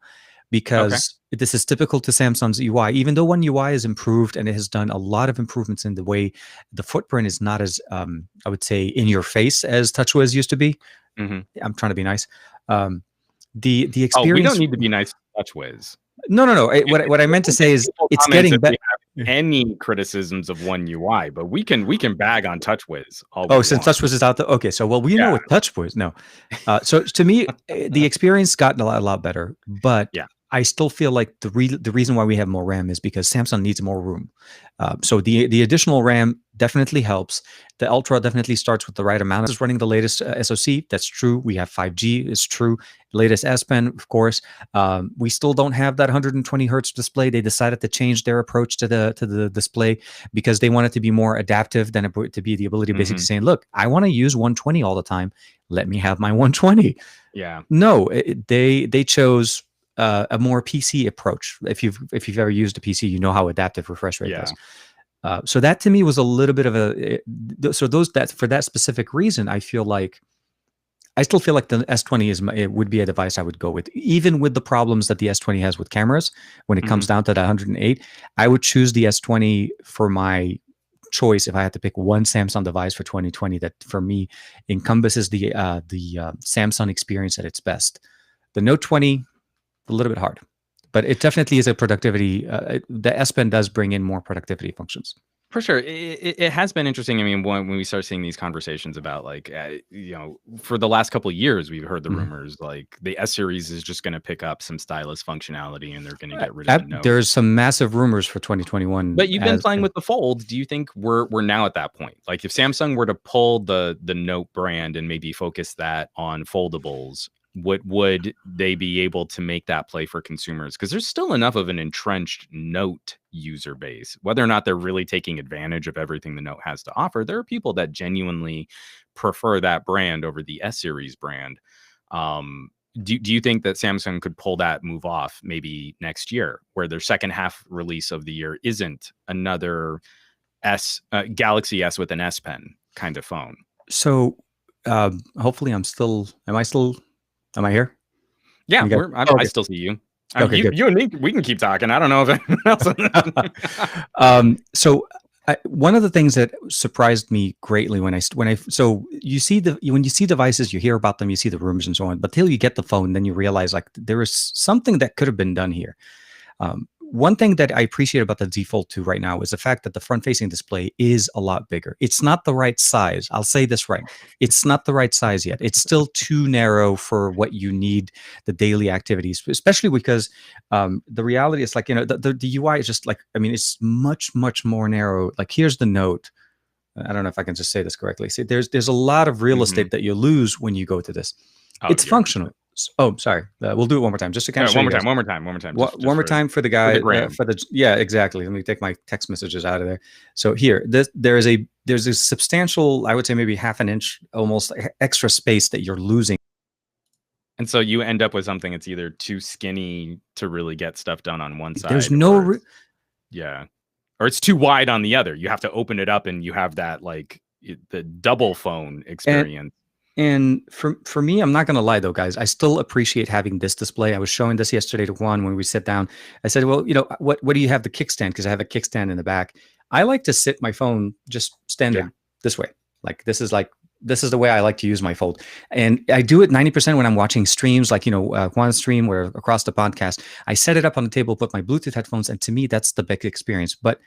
because this is typical to Samsung's UI. Even though One UI is improved and it has done a lot of improvements in the way the footprint is not as, I would say, in your face as TouchWiz used to be. I'm trying to be nice. The experience. Oh, we don't need to be nice to TouchWiz. No. What I meant to say is it's getting better. Any criticisms of One UI, but we can bag on TouchWiz. Since TouchWiz is out there, okay. So we know what TouchWiz. No, so to me, the experience got a lot better, but I still feel like the reason why we have more RAM is because Samsung needs more room. So the additional RAM definitely helps. The Ultra definitely starts with the right amount. It's running the latest SoC. That's true. We have 5G. It's true. Latest S Pen, of course. We still don't have that 120 hertz display. They decided to change their approach to the display because they want it to be more adaptive than to be the ability of basically saying, look, I want to use 120 all the time. Let me have my 120. Yeah. No, they chose a more PC approach. If you've ever used a PC, you know how adaptive refresh rate is. So that to me was a little bit of for that specific reason, I still feel like the S20 would be a device I would go with, even with the problems that the S20 has with cameras. When it comes down to that 108, I would choose the S20 for my choice if I had to pick one Samsung device for 2020 that for me encompasses the Samsung experience at its best. The Note 20, a little bit hard, but it definitely is a productivity. The S Pen does bring in more productivity functions. For sure. It has been interesting. I mean, when we start seeing these conversations about for the last couple of years, we've heard the rumors like the S series is just going to pick up some stylus functionality and they're going to get rid of the Note. There's some massive rumors for 2021. But you've been playing with the Fold. Do you think we're now at that point? Like if Samsung were to pull the Note brand and maybe focus that on foldables, would they be able to make that play for consumers? Because there's still enough of an entrenched Note user base. Whether or not they're really taking advantage of everything the Note has to offer, there are people that genuinely prefer that brand over the S series brand. Do you think that Samsung could pull that move off maybe next year, where their second half release of the year isn't another Galaxy S with an S Pen kind of phone? So hopefully am I here? Yeah, Okay. I still see you. Okay, good. You and me, we can keep talking. I don't know if anyone else. So one of the things that surprised me greatly when you see devices, you hear about them, you see the rumors and so on, but till you get the phone, then you realize like there is something that could have been done here. One thing that I appreciate about the Z Fold 2 right now is the fact that the front-facing display is a lot bigger. It's not the right size. I'll say this right. It's not the right size yet. It's still too narrow for what you need the daily activities, especially because the reality is like, the UI is just like, I mean, it's much, much more narrow. Like here's the Note. I don't know if I can just say this correctly. See, there's a lot of real estate that you lose when you go to this. It's functional. Oh, sorry. We'll do it one more time, just to kind of one more time for the guy. Yeah, exactly. Let me take my text messages out of there. So here, there's a substantial, I would say maybe half an inch, almost extra space that you're losing. And so you end up with something that's either too skinny to really get stuff done on one side. There's no, or it's too wide on the other. You have to open it up, and you have that like the double phone experience. And for me, I'm not going to lie, though, guys, I still appreciate having this display. I was showing this yesterday to Juan when we sat down. I said, well, what do you have the kickstand? Because I have a kickstand in the back. I like to sit my phone just standing this way. Like this is the way I like to use my Fold. And I do it 90% when I'm watching streams, like, Juan's stream where across the podcast, I set it up on the table, put my Bluetooth headphones. And to me, that's the big experience. But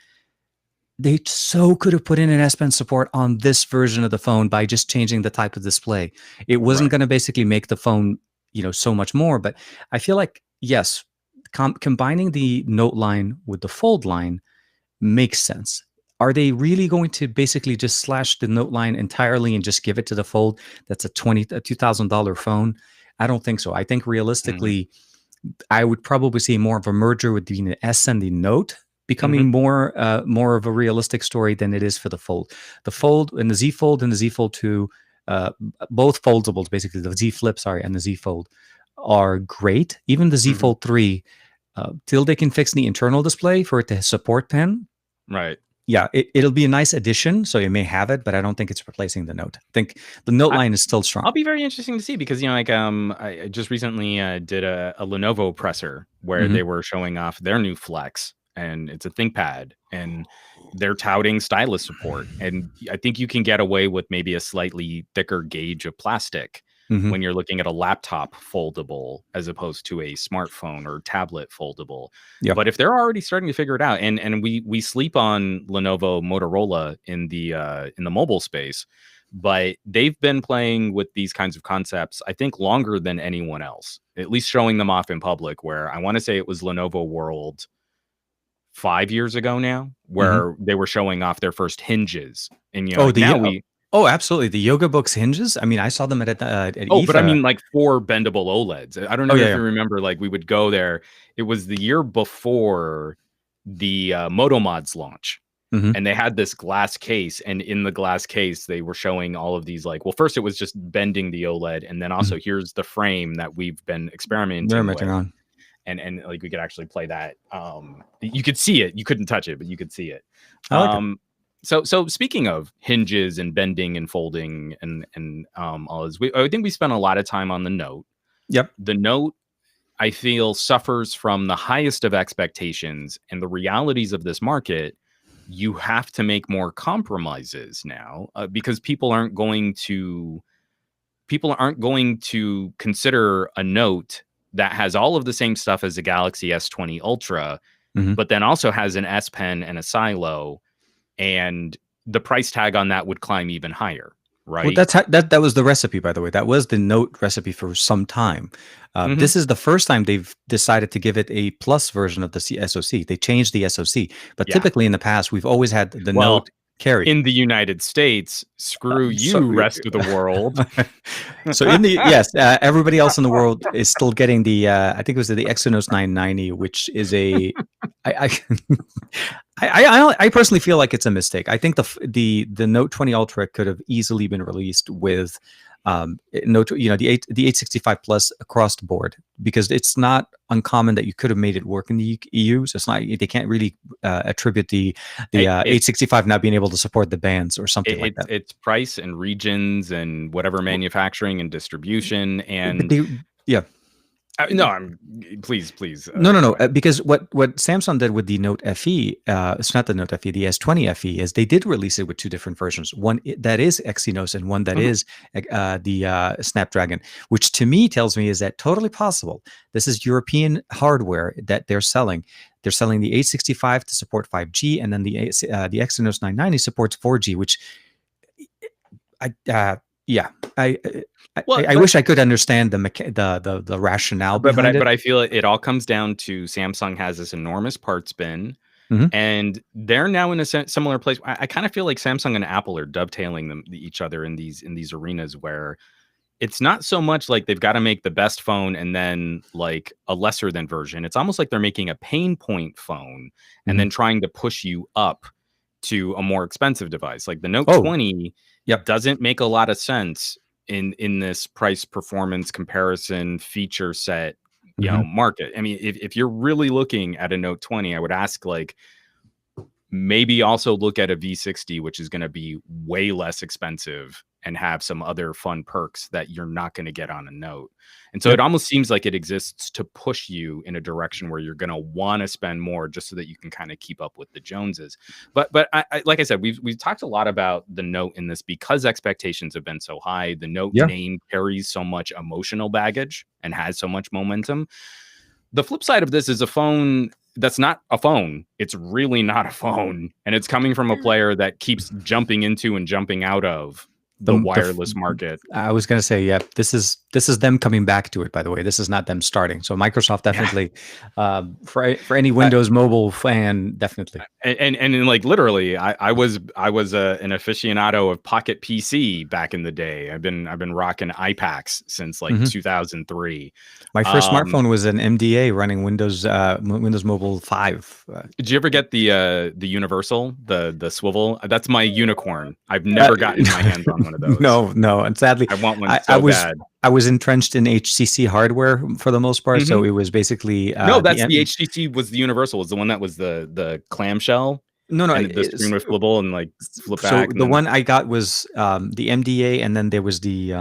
they so could have put in an S Pen support on this version of the phone by just changing the type of display. It wasn't going to basically make the phone, so much more. But I feel like, yes, combining the Note line with the Fold line makes sense. Are they really going to basically just slash the Note line entirely and just give it to the Fold? That's a $2,000 phone. I don't think so. I think realistically, I would probably see more of a merger between the S and the Note, becoming more of a realistic story than it is for the Fold. The Fold and the Z Fold and the Z Fold 2, both foldables, basically the Z Flip, and the Z Fold are great. Even the Z Fold 3, till they can fix the internal display for it to support pen. Right. Yeah, it'll be a nice addition. So you may have it, but I don't think it's replacing the Note. I think the Note line is still strong. I'll be very interesting to see because, I just recently did a Lenovo presser where they were showing off their new Flex. And it's a ThinkPad, and they're touting Stylist Support. And I think you can get away with maybe a slightly thicker gauge of plastic when you're looking at a laptop foldable as opposed to a smartphone or tablet foldable. Yep. But if they're already starting to figure it out, and we sleep on Lenovo, Motorola in the mobile space, but they've been playing with these kinds of concepts, I think, longer than anyone else, at least showing them off in public, where I want to say it was Lenovo World 5 years ago now, where they were showing off their first hinges. And absolutely, the Yoga Books hinges. I mean, I saw them at IFA. But I mean, like 4 bendable OLEDs. I don't know if you remember, like we would go there. It was the year before the MotoMods launch, and they had this glass case, and in the glass case they were showing all of these, like, well, first it was just bending the OLED, and then also here's the frame that we've been experimenting with. And like we could actually play that. You could see it. You couldn't touch it, but you could see it. So speaking of hinges and bending and folding and all this, I think we spent a lot of time on the Note. Yep. The Note, I feel, suffers from the highest of expectations and the realities of this market. You have to make more compromises now because people aren't going to consider a Note that has all of the same stuff as a Galaxy S20 Ultra, but then also has an S Pen and a Silo, and the price tag on that would climb even higher, right? Well, that was the recipe, by the way. That was the Note recipe for some time. This is the first time they've decided to give it a plus version of the SoC. They changed the SoC, but typically in the past, we've always had the Note carry in the United States. Screw you, rest of the world. So yes, everybody else in the world is still getting the I think it was the Exynos 990, which is a I I personally feel like it's a mistake. I think the Note 20 Ultra could have easily been released with Note, the 865 Plus across the board, because it's not uncommon that you could have made it work in the EU. So it's not, they can't really attribute the 865 not being able to support the bands or something like that. It's price and regions and whatever manufacturing and distribution and yeah. No, please. No. Because what Samsung did with the Note FE, it's not the Note FE, the S20 FE, is they did release it with two different versions. One that is Exynos and one that is the Snapdragon, which to me tells me is that totally possible. This is European hardware that they're selling. They're selling the 865 to support 5G, and then the Exynos 990 supports 4G, which I wish I could understand the rationale, but I feel it all comes down to Samsung has this enormous parts bin, and they're now in a similar place. I kind of feel like Samsung and Apple are dovetailing each other in these arenas where it's not so much like they've got to make the best phone and then like a lesser than version. It's almost like they're making a pain point phone and then trying to push you up to a more expensive device. Like the Note 20 doesn't make a lot of sense in this price performance comparison feature set, market. I mean, if you're really looking at a Note 20, I would ask, like, maybe also look at a V60, which is going to be way less expensive and have some other fun perks that you're not going to get on a Note. And so it almost seems like it exists to push you in a direction where you're going to want to spend more just so that you can kind of keep up with the Joneses. But I like I said, we've talked a lot about the Note in this because expectations have been so high. The Note name carries so much emotional baggage and has so much momentum. The flip side of this is a phone that's not a phone. It's really not a phone. And it's coming from a player that keeps jumping into and jumping out of the wireless market. I was going to say, this is them coming back to it, by the way. This is not them starting. So Microsoft definitely, for any Windows mobile fan, definitely. And like literally, I was an aficionado of Pocket PC back in the day. I've been rocking iPacs since like 2003. My first smartphone was an MDA running Windows Mobile 5. Did you ever get the Universal, the swivel? That's my unicorn. I've never gotten my hands on one of those. No, and sadly, I want one so bad. I was entrenched in HTC hardware for the most part, so it was basically no. That's the HTC was the Universal. Was the one that was the clamshell. No, and the screen was flippable and like flip back. So the one I got was the MDA, and then there was the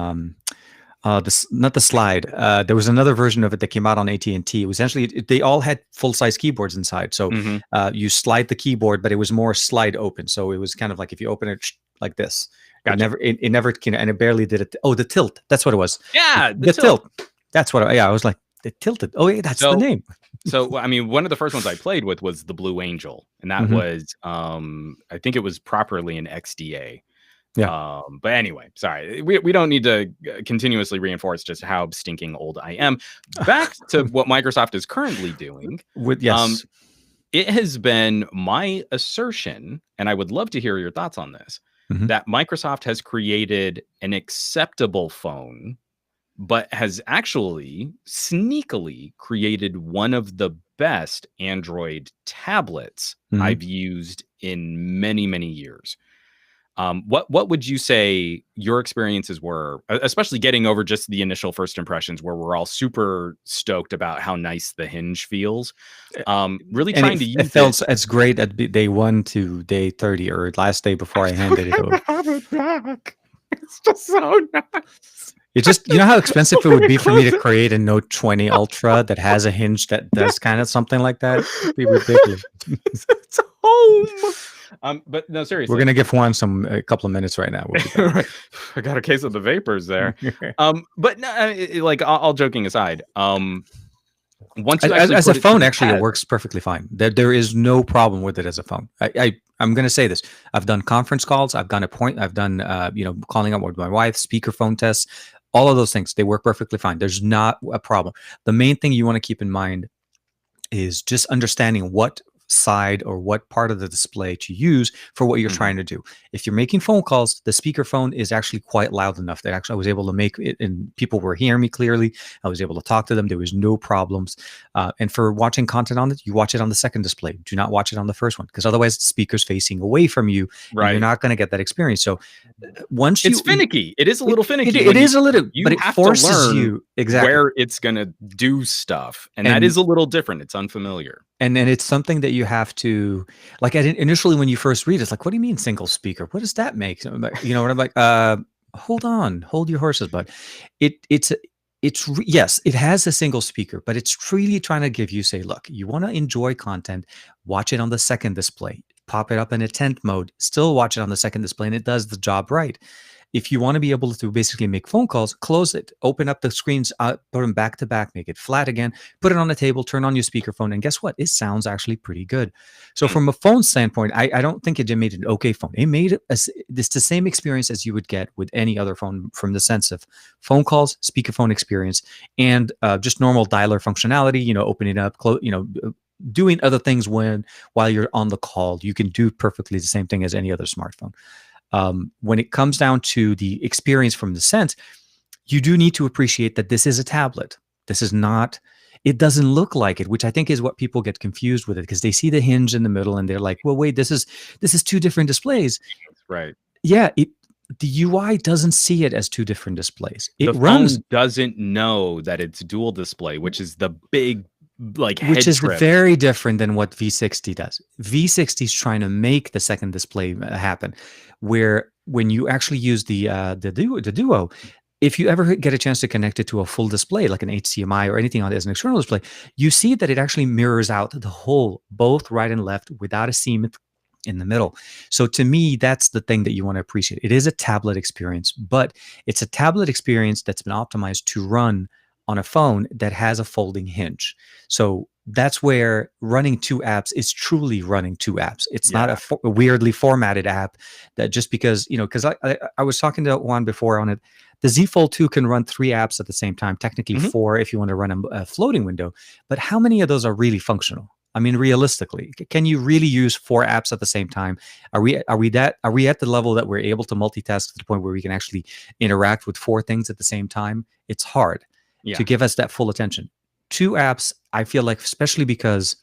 not the slide. There was another version of it that came out on AT&T. It was essentially they all had full-size keyboards inside. So you slide the keyboard, but it was more slide open. So it was kind of like if you open it like this. Gotcha. It never and it barely did it. Oh, the tilt. That's what it was. Yeah, the tilt. That's what. I was like, it tilted. Oh, yeah, that's the name. So I mean, one of the first ones I played with was the Blue Angel, and that was I think it was properly an XDA. Yeah. But anyway, sorry, we don't need to continuously reinforce just how stinking old I am. Back to what Microsoft is currently doing. It has been my assertion, and I would love to hear your thoughts on this. That Microsoft has created an acceptable phone, but has actually sneakily created one of the best Android tablets I've used in many, many years. What would you say your experiences were, especially getting over just the initial first impressions where we're all super stoked about how nice the hinge feels? Really and trying to use it. Felt as great at day 1 to day 30 or last day before I handed it over. It's just so nice. It just, you know how expensive it would be for me to create a Note 20 Ultra that has a hinge that does kind of something like that? It'd be ridiculous. It's home. But no, seriously, we're gonna give Juan a couple of minutes right now. We'll right. I got a case of the vapors there. But no, like all joking aside, once you as a phone, actually, it works perfectly fine. There is no problem with it as a phone. I'm gonna say this. I've done conference calls. I've done calling up with my wife, speakerphone tests, all of those things. They work perfectly fine. There's not a problem. The main thing you want to keep in mind is just understanding what side or what part of the display to use for what you're trying to do. If you're making phone calls, the speakerphone is actually quite loud enough that actually I was able to make it, and people were hearing me clearly. I was able to talk to them. There was no problems. And for watching content on it, you watch it on the second display. Do not watch it on the first one, because otherwise the speaker's facing away from you, and you're not going to get that experience. So once it's finicky. It is a little finicky. It is a little, but it forces you where it's going to do stuff, and that is a little different. It's unfamiliar. And then it's something that you have to, like, initially when you first read, it's like, what do you mean single speaker? What does that make? You know, and I'm like, hold your horses, bud. Yes, it has a single speaker, but it's really trying to give you, say, look, you want to enjoy content, watch it on the second display, pop it up in a tent mode, still watch it on the second display, and it does the job right. If you want to be able to basically make phone calls, close it, open up the screens, put them back to back, make it flat again, put it on the table, turn on your speakerphone, and guess what? It sounds actually pretty good. So from a phone standpoint, I don't think it made an okay phone. It made it's the same experience as you would get with any other phone, from the sense of phone calls, speakerphone experience, and just normal dialer functionality, you know, opening up, doing other things while you're on the call. You can do perfectly the same thing as any other smartphone. When it comes down to the experience from the Sense, you do need to appreciate that this is a tablet. This is not, it doesn't look like it, which I think is what people get confused with it, because they see the hinge in the middle and they're like, well, wait, this is two different displays. Right. Yeah. The UI doesn't see it as two different displays. The phone doesn't know that it's dual display, which is the big, which is very different than what V60 does. V60 is trying to make the second display happen, where when you actually use the Duo, if you ever get a chance to connect it to a full display, like an HDMI or anything on it as an external display, you see that it actually mirrors out the whole, both right and left, without a seam in the middle. So to me, that's the thing that you want to appreciate. It is a tablet experience, but it's a tablet experience that's been optimized to run on a phone that has a folding hinge. So that's where running two apps is truly running two apps. It's not a weirdly formatted app that just because, you know, because I was talking to Juan before on it. The Z Fold 2 can run 3 apps at the same time, technically 4 if you want to run a floating window. But how many of those are really functional? I mean, realistically, can you really use 4 apps at the same time? Are we at the level that we're able to multitask to the point where we can actually interact with 4 things at the same time? It's hard to give us that full attention. 2 apps, I feel like, especially because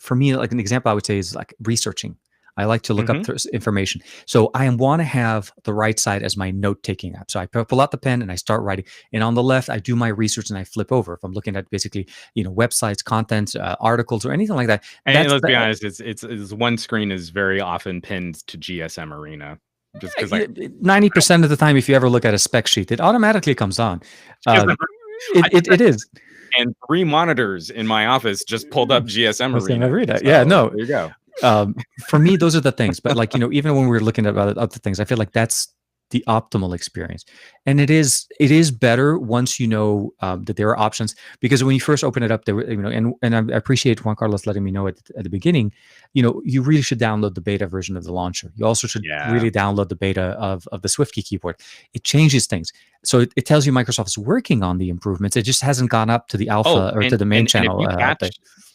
for me, like an example I would say is like researching. I like to look up information. So I want to have the right side as my note-taking app. So I pull out the pen and I start writing. And on the left, I do my research and I flip over. If I'm looking at basically, you know, websites, content, articles, or anything like that. And let's be honest, it's one screen is very often pinned to GSM Arena. Just because 90% of the time, if you ever look at a spec sheet, it automatically comes on. It is. And 3 monitors in my office just pulled up GSM Arena. So, yeah, no. There you go. For me, those are the things. But like, you know, even when we're looking at other things, I feel like that's the optimal experience. And it is better once you know that there are options, because when you first open it up, there were, you know, and I appreciate Juan Carlos letting me know at the beginning, you know, you really should download the beta version of the launcher. You also should really download the beta of the SwiftKey keyboard. It changes things. So it tells you Microsoft is working on the improvements. It just hasn't gone up to the alpha or to the main channel.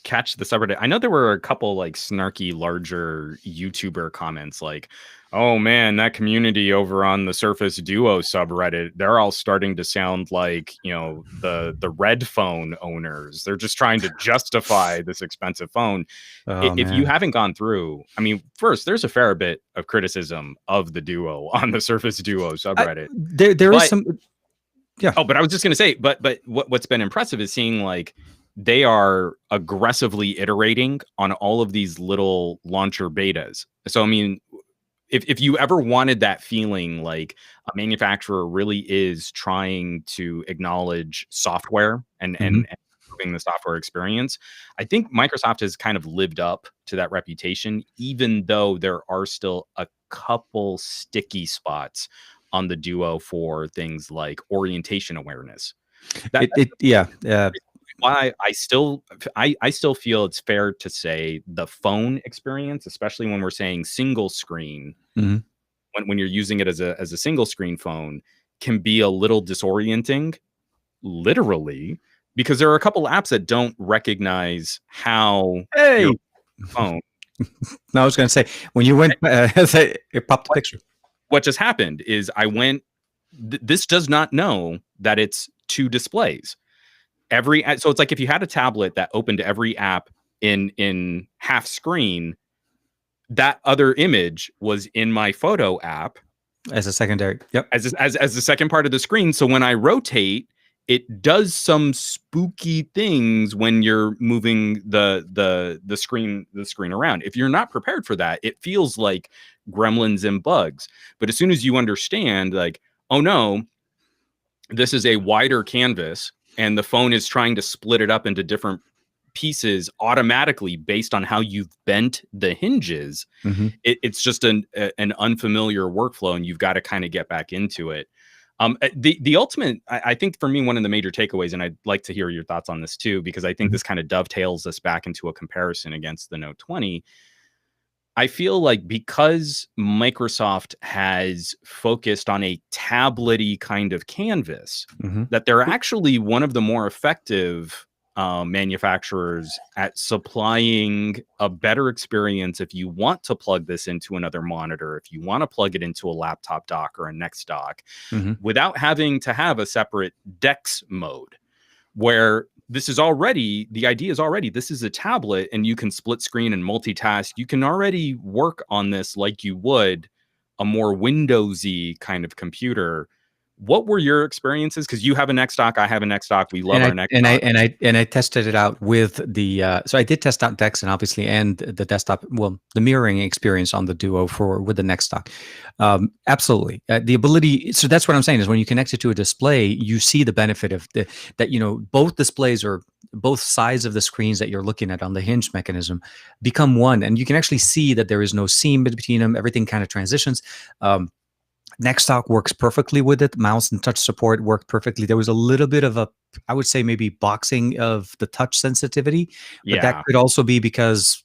Catch the subreddit. I know there were a couple like snarky larger YouTuber comments like, oh man, that community over on the Surface Duo subreddit, they're all starting to sound like, you know, the Red phone owners. They're just trying to justify this expensive phone. If you haven't gone through, I mean, first, there's a fair bit of criticism of the Duo on the Surface Duo subreddit. There is some. Yeah. Oh, but I was just going to say, but what's been impressive is seeing like they are aggressively iterating on all of these little launcher betas. So, I mean, if you ever wanted that feeling like a manufacturer really is trying to acknowledge software and improving the software experience, I think Microsoft has kind of lived up to that reputation, even though there are still a couple sticky spots on the Duo for things like orientation awareness. Why I still feel it's fair to say the phone experience, especially when we're saying single screen, when you're using it as a single screen phone, can be a little disorienting, literally, because there are a couple apps that don't recognize how phone. No, I was going to say, when you went, it popped a picture. What just happened is I went, this does not know that it's two displays. So it's like if you had a tablet that opened every app in half screen, that other image was in my photo app as a secondary. Yep. As the second part of the screen. So when I rotate, it does some spooky things when you're moving the screen around. If you're not prepared for that, it feels like gremlins and bugs. But as soon as you understand, like, oh no, this is a wider canvas and the phone is trying to split it up into different pieces automatically based on how you've bent the hinges, it's just an unfamiliar workflow, and you've got to kind of get back into it. The ultimate, I think for me, one of the major takeaways, and I'd like to hear your thoughts on this too, because I think this kind of dovetails us back into a comparison against the Note 20. I feel like because Microsoft has focused on a tablet-y kind of canvas, that they're actually one of the more effective manufacturers at supplying a better experience if you want to plug this into another monitor, if you want to plug it into a laptop dock or a next dock, without having to have a separate DeX mode, where this is already, the idea is already, this is a tablet and you can split screen and multitask. You can already work on this like you would a more Windowsy kind of computer. What were your experiences? Because you have a next dock, I have a next dock. We love our next dock. And I tested it out with the so I did test out DeX and obviously and the desktop, well, the mirroring experience on the Duo with the next dock. Absolutely, the ability. So that's what I'm saying is when you connect it to a display, you see the benefit of that. You know, both displays or both sides of the screens that you're looking at on the hinge mechanism become one, and you can actually see that there is no seam between them. Everything kind of transitions. Next dock works perfectly with it. Mouse and touch support worked perfectly. There was a little bit of I would say maybe boxing of the touch sensitivity, but that could also be because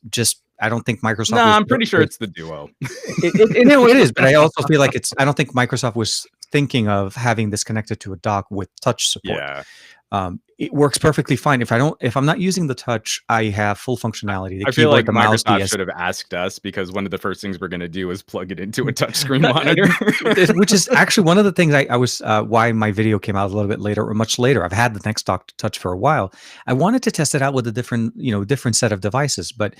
I don't think Microsoft. No, I'm pretty sure it's the Duo. It is, but I also feel like I don't think Microsoft was thinking of having this connected to a dock with touch support. Yeah. It works perfectly fine. If I'm not using the touch, I have full functionality. I feel like Microsoft should have asked us, because one of the first things we're going to do is plug it into a touchscreen monitor, which is actually one of the things I was why my video came out a little bit later or much later. I've had the next dock touch for a while. I wanted to test it out with a different set of devices, but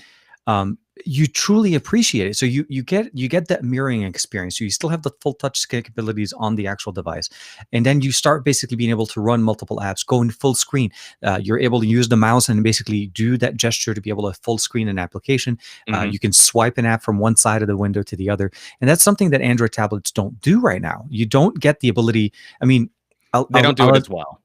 you truly appreciate it. So you get that mirroring experience. So you still have the full touch capabilities on the actual device, and then you start basically being able to run multiple apps, go in full screen. You're able to use the mouse and basically do that gesture to be able to full screen an application. You can swipe an app from one side of the window to the other, and that's something that Android tablets don't do right now. You don't get the ability. I mean, they don't do it as well.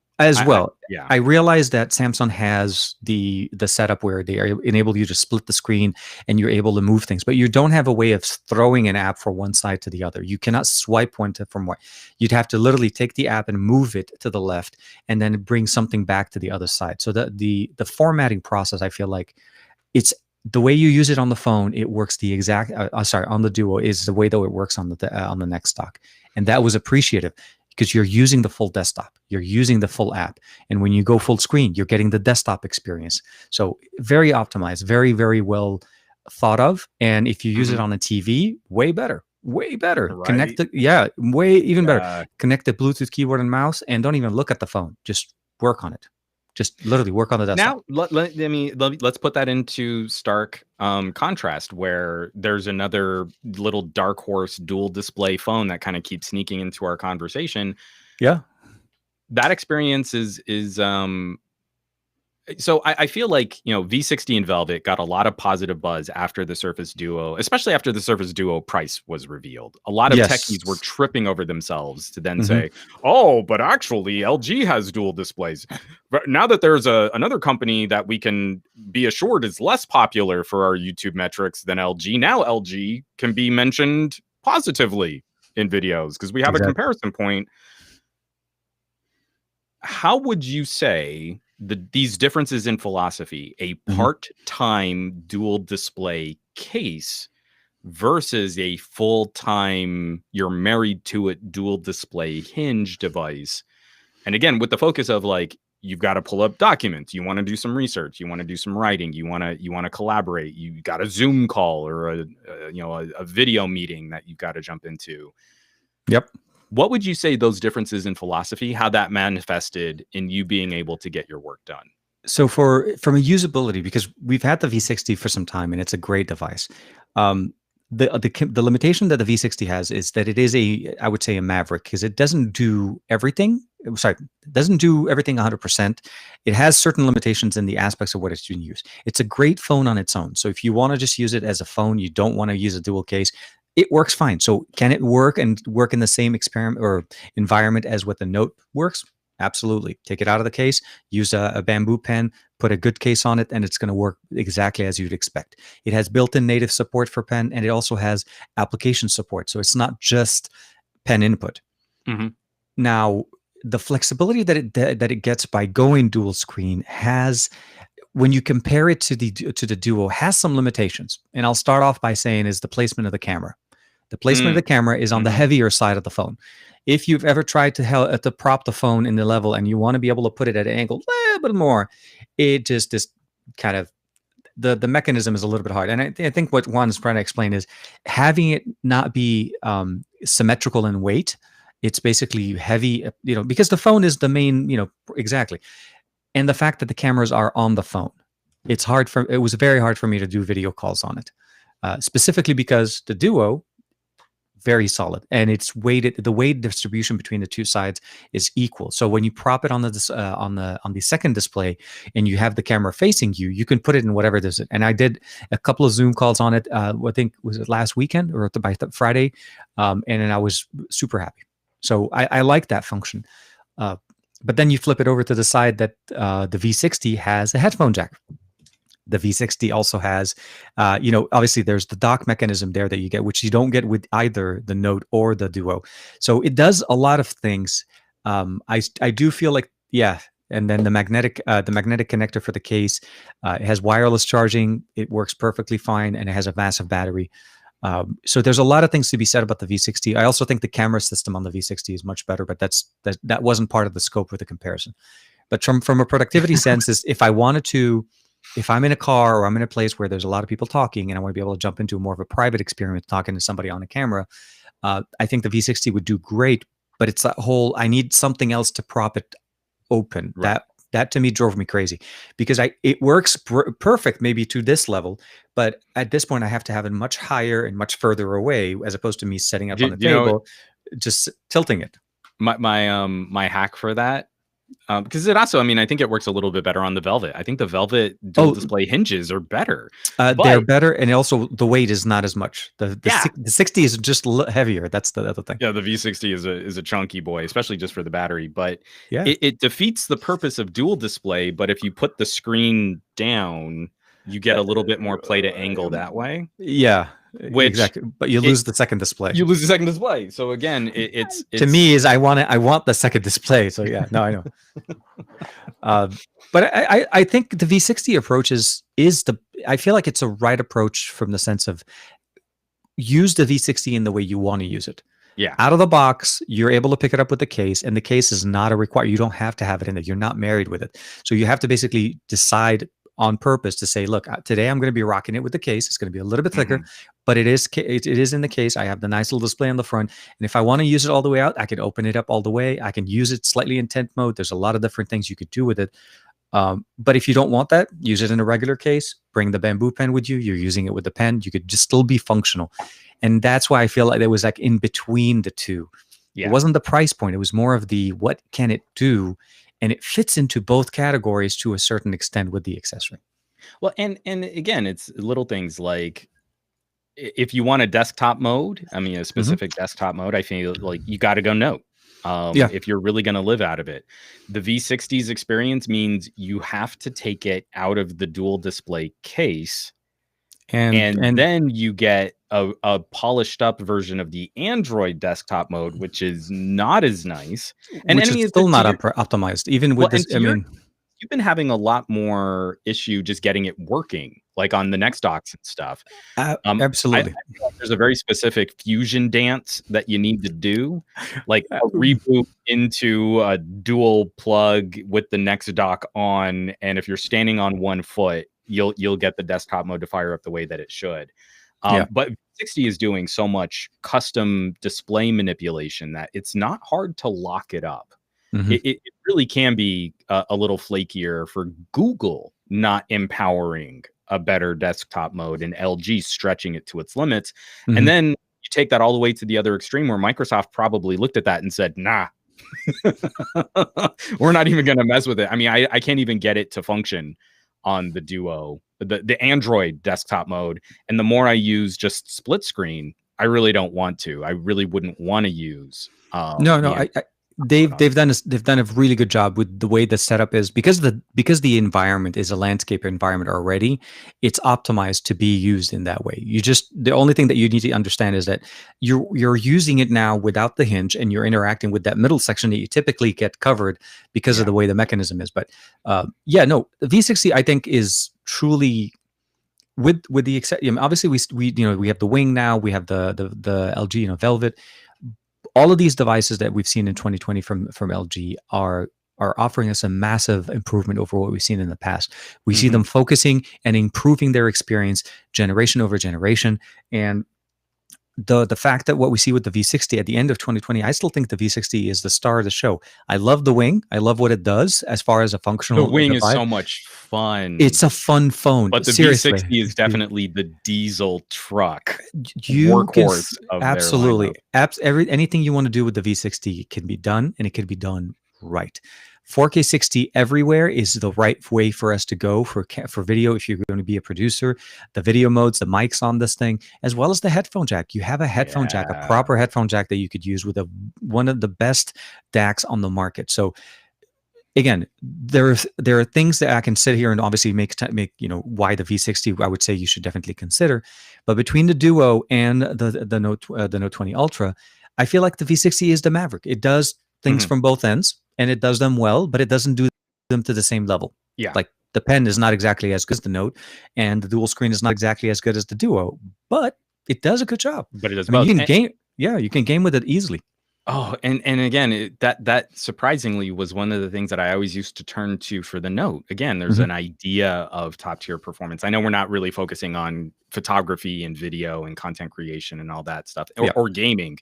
I realize that Samsung has the setup where they enable you to split the screen and you're able to move things, but you don't have a way of throwing an app from one side to the other. You cannot swipe from one. You'd have to literally take the app and move it to the left and then bring something back to the other side. So the formatting process, I feel like it's the way you use it on the phone. It works the exact on the Duo is the way though it works on the next dock, and that was appreciative. Because you're using the full desktop, you're using the full app. And when you go full screen, you're getting the desktop experience. So very optimized, very, very well thought of. And if you use it on a TV, way better. Right. Better. Connect the Bluetooth keyboard and mouse and don't even look at the phone. Just work on it. Just literally work on the desktop. Now, let's put that into stark contrast, where there's another little dark horse dual display phone that kind of keeps sneaking into our conversation. Yeah, that experience is so I feel like, V60 and Velvet got a lot of positive buzz after the Surface Duo, especially after the Surface Duo price was revealed. A lot of techies were tripping over themselves to then say, oh, but actually LG has dual displays. But now that there's another company that we can be assured is less popular for our YouTube metrics than LG, now LG can be mentioned positively in videos because we have a comparison point. How would you say these differences in philosophy, a part-time dual display case versus a full-time, you're married to it dual display hinge device? And again, with the focus of like, you've got to pull up documents. You want to do some research. You want to do some writing. You want to collaborate. You got a Zoom call or a video meeting that you've got to jump into. Yep. What would you say those differences in philosophy, how that manifested in you being able to get your work done? So from a usability, because we've had the V60 for some time and it's a great device. The limitation that the V60 has is that it is I would say a maverick, because it doesn't do everything. Sorry, it doesn't do everything 100%. It has certain limitations in the aspects of what it's being used. It's a great phone on its own. So if you want to just use it as a phone, you don't want to use a dual case, it works fine. So can it work in the same experiment or environment as what the Note works? Absolutely. Take it out of the case, use a bamboo pen, put a good case on it, and it's going to work exactly as you'd expect. It has built-in native support for pen, and it also has application support. So it's not just pen input. Mm-hmm. Now, the flexibility that it gets by going dual screen has, when you compare it to the Duo, has some limitations. And I'll start off by saying is the placement of the camera. The placement of the camera is on the heavier side of the phone. If you've ever tried to prop the phone in the level and you want to be able to put it at an angle a little bit more, it just kind of, the mechanism is a little bit hard. And I think what Juan's trying to explain is having it not be symmetrical in weight. It's basically heavy, because the phone is the main, exactly. And the fact that the cameras are on the phone, it was very hard for me to do video calls on it, specifically because the Duo, very solid, and it's weighted. The weight distribution between the two sides is equal. So when you prop it on the second display and you have the camera facing you, you can put it in whatever it is. And I did a couple of Zoom calls on it. I think was it last weekend or by Friday, and then I was super happy. So I like that function. But then you flip it over to the side that the V60 has a headphone jack. The V60 also has, obviously there's the dock mechanism there that you get, which you don't get with either the Note or the Duo. So it does a lot of things. I do feel like, yeah. And then the magnetic connector for the case, it has wireless charging. It works perfectly fine, and it has a massive battery. So there's a lot of things to be said about the V60. I also think the camera system on the V60 is much better, but that wasn't part of the scope of the comparison. But from a productivity sense, is if I'm in a car or I'm in a place where there's a lot of people talking and I want to be able to jump into more of a private experience talking to somebody on a camera, I think the V60 would do great. But it's that whole, I need something else to prop it open. Right. That to me drove me crazy, because it works perfect maybe to this level, but at this point I have to have it much higher and much further away, as opposed to me setting up on the table, just tilting it. My hack for that, because it also, I think it works a little bit better on the Velvet. I think the Velvet dual display hinges are better. They're better, and also the weight is not as much. The 60 is just heavier. That's the other thing. Yeah, the V60 is a chunky boy, especially just for the battery. But it defeats the purpose of dual display. But if you put the screen down, you get a little bit more play to angle that way. Yeah. Exactly, but you lose the second display. You lose the second display. So again, it's to me is I want the second display. So yeah, no, I know. But I think the V60 approach I feel like it's a right approach from the sense of use the V60 in the way you want to use it. Yeah. Out of the box, you're able to pick it up with the case, and the case is not a require. You don't have to have it in there. You're not married with it. So you have to basically decide on purpose to say, look, today I'm going to be rocking it with the case. It's going to be a little bit thicker, but it is in the case. I have the nice little display on the front. And if I want to use it all the way out, I can open it up all the way. I can use it slightly in tent mode. There's a lot of different things you could do with it. But if you don't want that, use it in a regular case, bring the bamboo pen with you. You're using it with the pen. You could just still be functional. And that's why I feel like it was like in between the two. Yeah. It wasn't the price point. It was more of the, what can it do? And it fits into both categories to a certain extent with the accessory. Well, and again, it's little things like, if you want a desktop mode, a specific desktop mode, I feel like you got to go Note. If you're really going to live out of it. The V60's experience means you have to take it out of the dual display case. And then you get a polished up version of the Android desktop mode, which is not as nice. And which is still not optimized, even with this. you've been having a lot more issue just getting it working, like on the Next docks and stuff. Absolutely. I feel like there's a very specific fusion dance that you need to do, like a reboot into a dual plug with the Next dock on, and if you're standing on one foot, you'll get the desktop mode to fire up the way that it should. But V60 is doing so much custom display manipulation that it's not hard to lock it up. It really can be a little flakier for Google not empowering a better desktop mode and LG stretching it to its limits. And then you take that all the way to the other extreme where Microsoft probably looked at that and said, nah, we're not even going to mess with it. I mean, I can't even get it to function on the Duo, the Android desktop mode. And the more I use just split screen, I really don't want to. I really wouldn't want to use. They've done a really good job with the way the setup is, because the environment is a landscape environment already. It's optimized to be used in that way. The only thing that you need to understand is that you're using it now without the hinge, and you're interacting with that middle section that you typically get covered because of the way the mechanism is. But the V60 I think is truly, with the exception, obviously we have the Wing now, we have the LG Velvet. All of these devices that we've seen in 2020 from LG are offering us a massive improvement over what we've seen in the past. We see them focusing and improving their experience generation over generation. And the fact that what we see with the V60 at the end of 2020, I still think the V60 is the star of the show. I love the Wing. I love what it does as far as a functional. The Wing is so much fun. It's a fun phone. But the V60 is definitely the diesel truck workhorse of absolutely. Anything you want to do with the V60 can be done, and it can be done right. 4K 60 everywhere is the right way for us to go for video. If you're going to be a producer, the video modes, the mics on this thing, as well as the headphone jack. You have a headphone jack, a proper headphone jack that you could use with one of the best DACs on the market. So again, there are things that I can sit here and obviously make why the V60 I would say you should definitely consider. But between the Duo and the Note 20 Ultra, I feel like the V60 is the Maverick. It does things from both ends, and it does them well, but it doesn't do them to the same level. Yeah. Like the pen is not exactly as good as the Note, and the dual screen is not exactly as good as the Duo, but it does a good job. But it does both. You can game with it easily. Oh, and again, that surprisingly was one of the things that I always used to turn to for the Note. Again, there's an idea of top tier performance. I know we're not really focusing on photography and video and content creation and all that stuff, or gaming,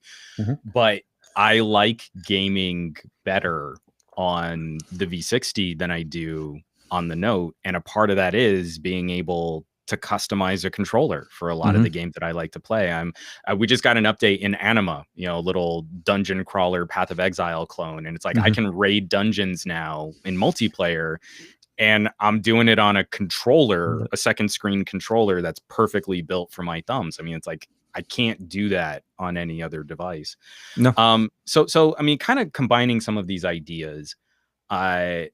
but I like gaming better on the V60 than I do on the Note. And a part of that is being able to customize a controller for a lot of the games that I like to play. We just got an update in Anima, a little dungeon crawler Path of Exile clone. And it's like, I can raid dungeons now in multiplayer, and I'm doing it on a controller, a second screen controller that's perfectly built for my thumbs. I mean, it's like, I can't do that on any other device. No. So I mean, kind of combining some of these ideas, and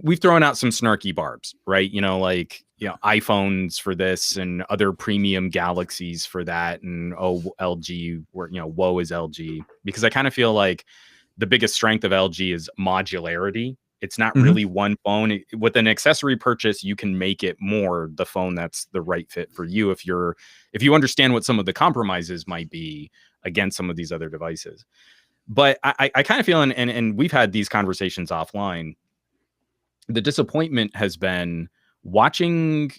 we've thrown out some snarky barbs, right? iPhones for this and other premium Galaxies for that, and LG, woe is LG, because I kind of feel like the biggest strength of LG is modularity. It's not really one phone. With an accessory purchase, you can make it more the phone that's the right fit for you if you understand what some of the compromises might be against some of these other devices. But I kind of feel, and we've had these conversations offline, the disappointment has been watching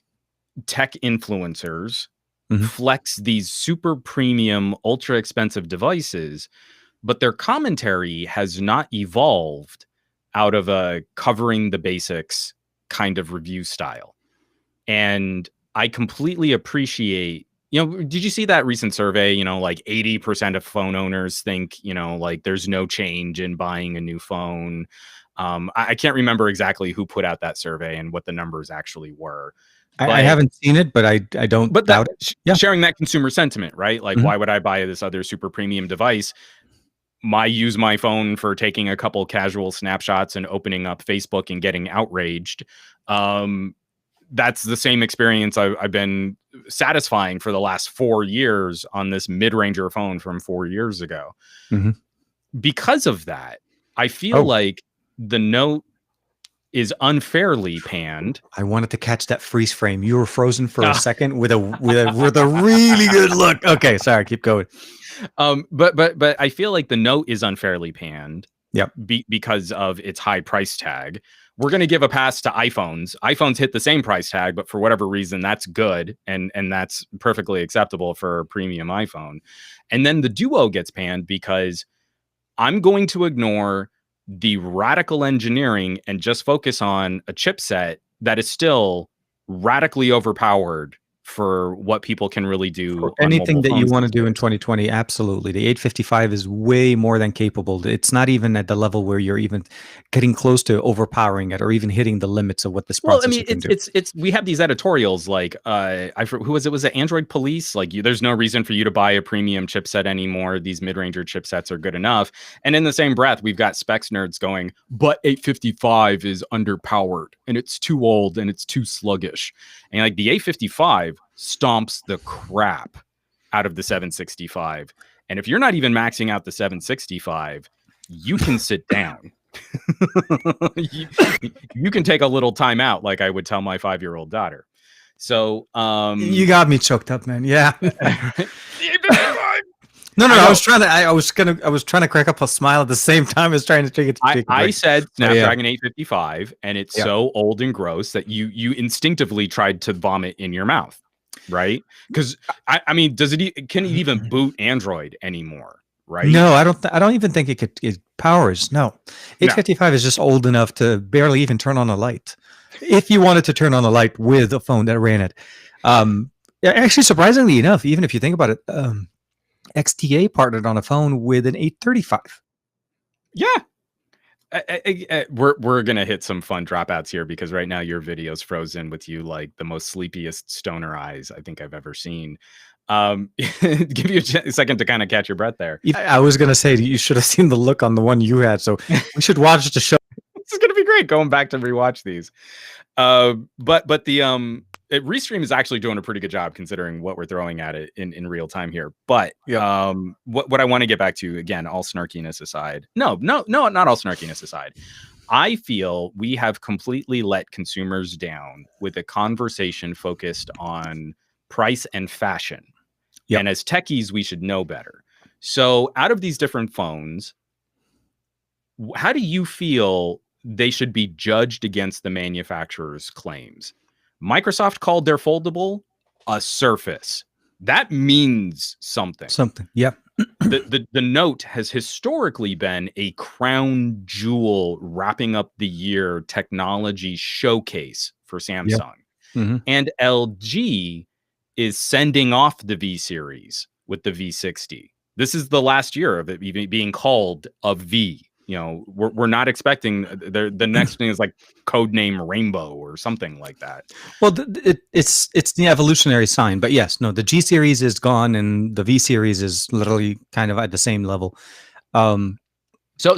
tech influencers flex these super premium, ultra expensive devices, but their commentary has not evolved out of a covering the basics kind of review style. And I completely appreciate, did you see that recent survey? Like 80% of phone owners think, like there's no change in buying a new phone. I can't remember exactly who put out that survey and what the numbers actually were. I haven't seen it, but I don't doubt it. Sharing that consumer sentiment, right? Like, why would I buy this other super premium device? Use my phone for taking a couple casual snapshots and opening up Facebook and getting outraged. That's the same experience I've been satisfying for the last 4 years on this mid-ranger phone from 4 years ago. Because of that, I feel like the Note is unfairly panned. I wanted to catch that freeze frame. You were frozen for a second with a really good look. Okay, sorry, keep going. But I feel like the Note is unfairly panned. Yep. Because of its high price tag. We're going to give a pass to iPhones. iPhones hit the same price tag, but for whatever reason, that's good. And that's perfectly acceptable for a premium iPhone. And then the Duo gets panned because I'm going to ignore the radical engineering and just focus on a chipset that is still radically overpowered for what people can really do. For anything that you want to do in 2020, absolutely. The 855 is way more than capable. It's not even at the level where you're even getting close to overpowering it or even hitting the limits of what this processor can do. It's we have these editorials like who was it? Was it Android Police? Like there's no reason for you to buy a premium chipset anymore. These mid-ranger chipsets are good enough. And in the same breath, we've got specs nerds going, but 855 is underpowered and it's too old and it's too sluggish. And like the 855 stomps the crap out of the 765. And if you're not even maxing out the 765, you can sit down. you can take a little time out, like I would tell my 5-year-old daughter. So you got me choked up, man. Yeah. No. I was trying to crack up a smile at the same time as trying to take it. I said Snapdragon 855, and it's so old and gross that you instinctively tried to vomit in your mouth, right? Because I mean, can it even boot Android anymore? Right? No, I don't even think it powers. No, 855 is just old enough to barely even turn on a light. If you wanted to turn on a light with a phone that ran it, actually, surprisingly enough, even if you think about it. XTA partnered on a phone with an 835. Yeah. We're gonna hit some fun dropouts here because right now your video's frozen with you like the most sleepiest stoner eyes I think I've ever seen. Give you a second to kind of catch your breath there. I was gonna say you should have seen the look on the one you had, so we should watch the show. This is gonna be great going back to rewatch these. But the Restream is actually doing a pretty good job considering what we're throwing at it in real time here. But what I want to get back to, again, all snarkiness aside. No, not all snarkiness aside. I feel we have completely let consumers down with a conversation focused on price and fashion. Yep. And as techies, we should know better. So out of these different phones, how do you feel they should be judged against the manufacturer's claims? Microsoft called their foldable a Surface. That means something. Yep. The Note has historically been a crown jewel wrapping up the year technology showcase for Samsung. Yep. Mm-hmm. And LG is sending off the V series with the V60. This is the last year of it being called a V. You know, we're not expecting the next thing is like codename Rainbow or something like that. Well, it's the evolutionary sign, but yes, no, the G series is gone and the V series is literally kind of at the same level. So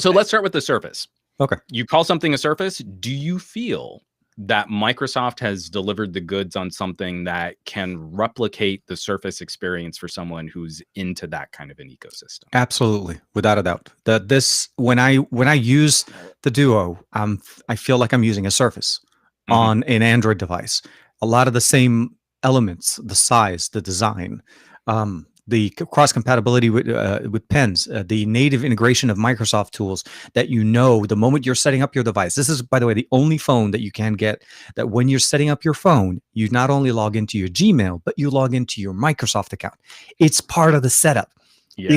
let's start with the Surface. Okay, you call something a Surface. Do you feel that Microsoft has delivered the goods on something that can replicate the Surface experience for someone who's into that kind of an ecosystem? Absolutely, without a doubt. When I use the Duo, I feel like I'm using a Surface on an Android device. A lot of the same elements, the size, the design, the cross compatibility with pens, the native integration of Microsoft tools that the moment you're setting up your device. This is, by the way, the only phone that you can get that when you're setting up your phone, you not only log into your Gmail, but you log into your Microsoft account. It's part of the setup. Yeah.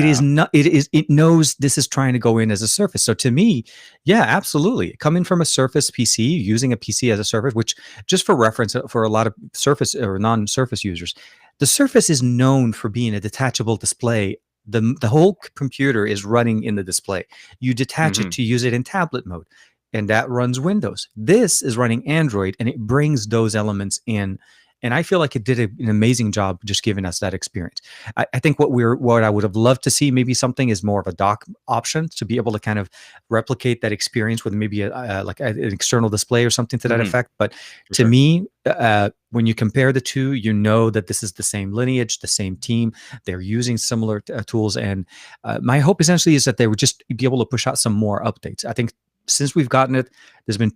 It knows this is trying to go in as a Surface. So to me, yeah, absolutely. Coming from a Surface PC, using a PC as a Surface, which just for reference, for a lot of Surface or non-Surface users, the Surface is known for being a detachable display. The whole computer is running in the display. You detach it to use it in tablet mode, and that runs Windows. This is running Android, and it brings those elements in. And I feel like it did an amazing job just giving us that experience. I think what I would have loved to see maybe something is more of a dock option to be able to kind of replicate that experience with maybe like an external display or something to that effect. But to me, when you compare the two, you know that this is the same lineage, the same team. They're using similar tools. And my hope essentially is that they would just be able to push out some more updates. I think since we've gotten it, there's been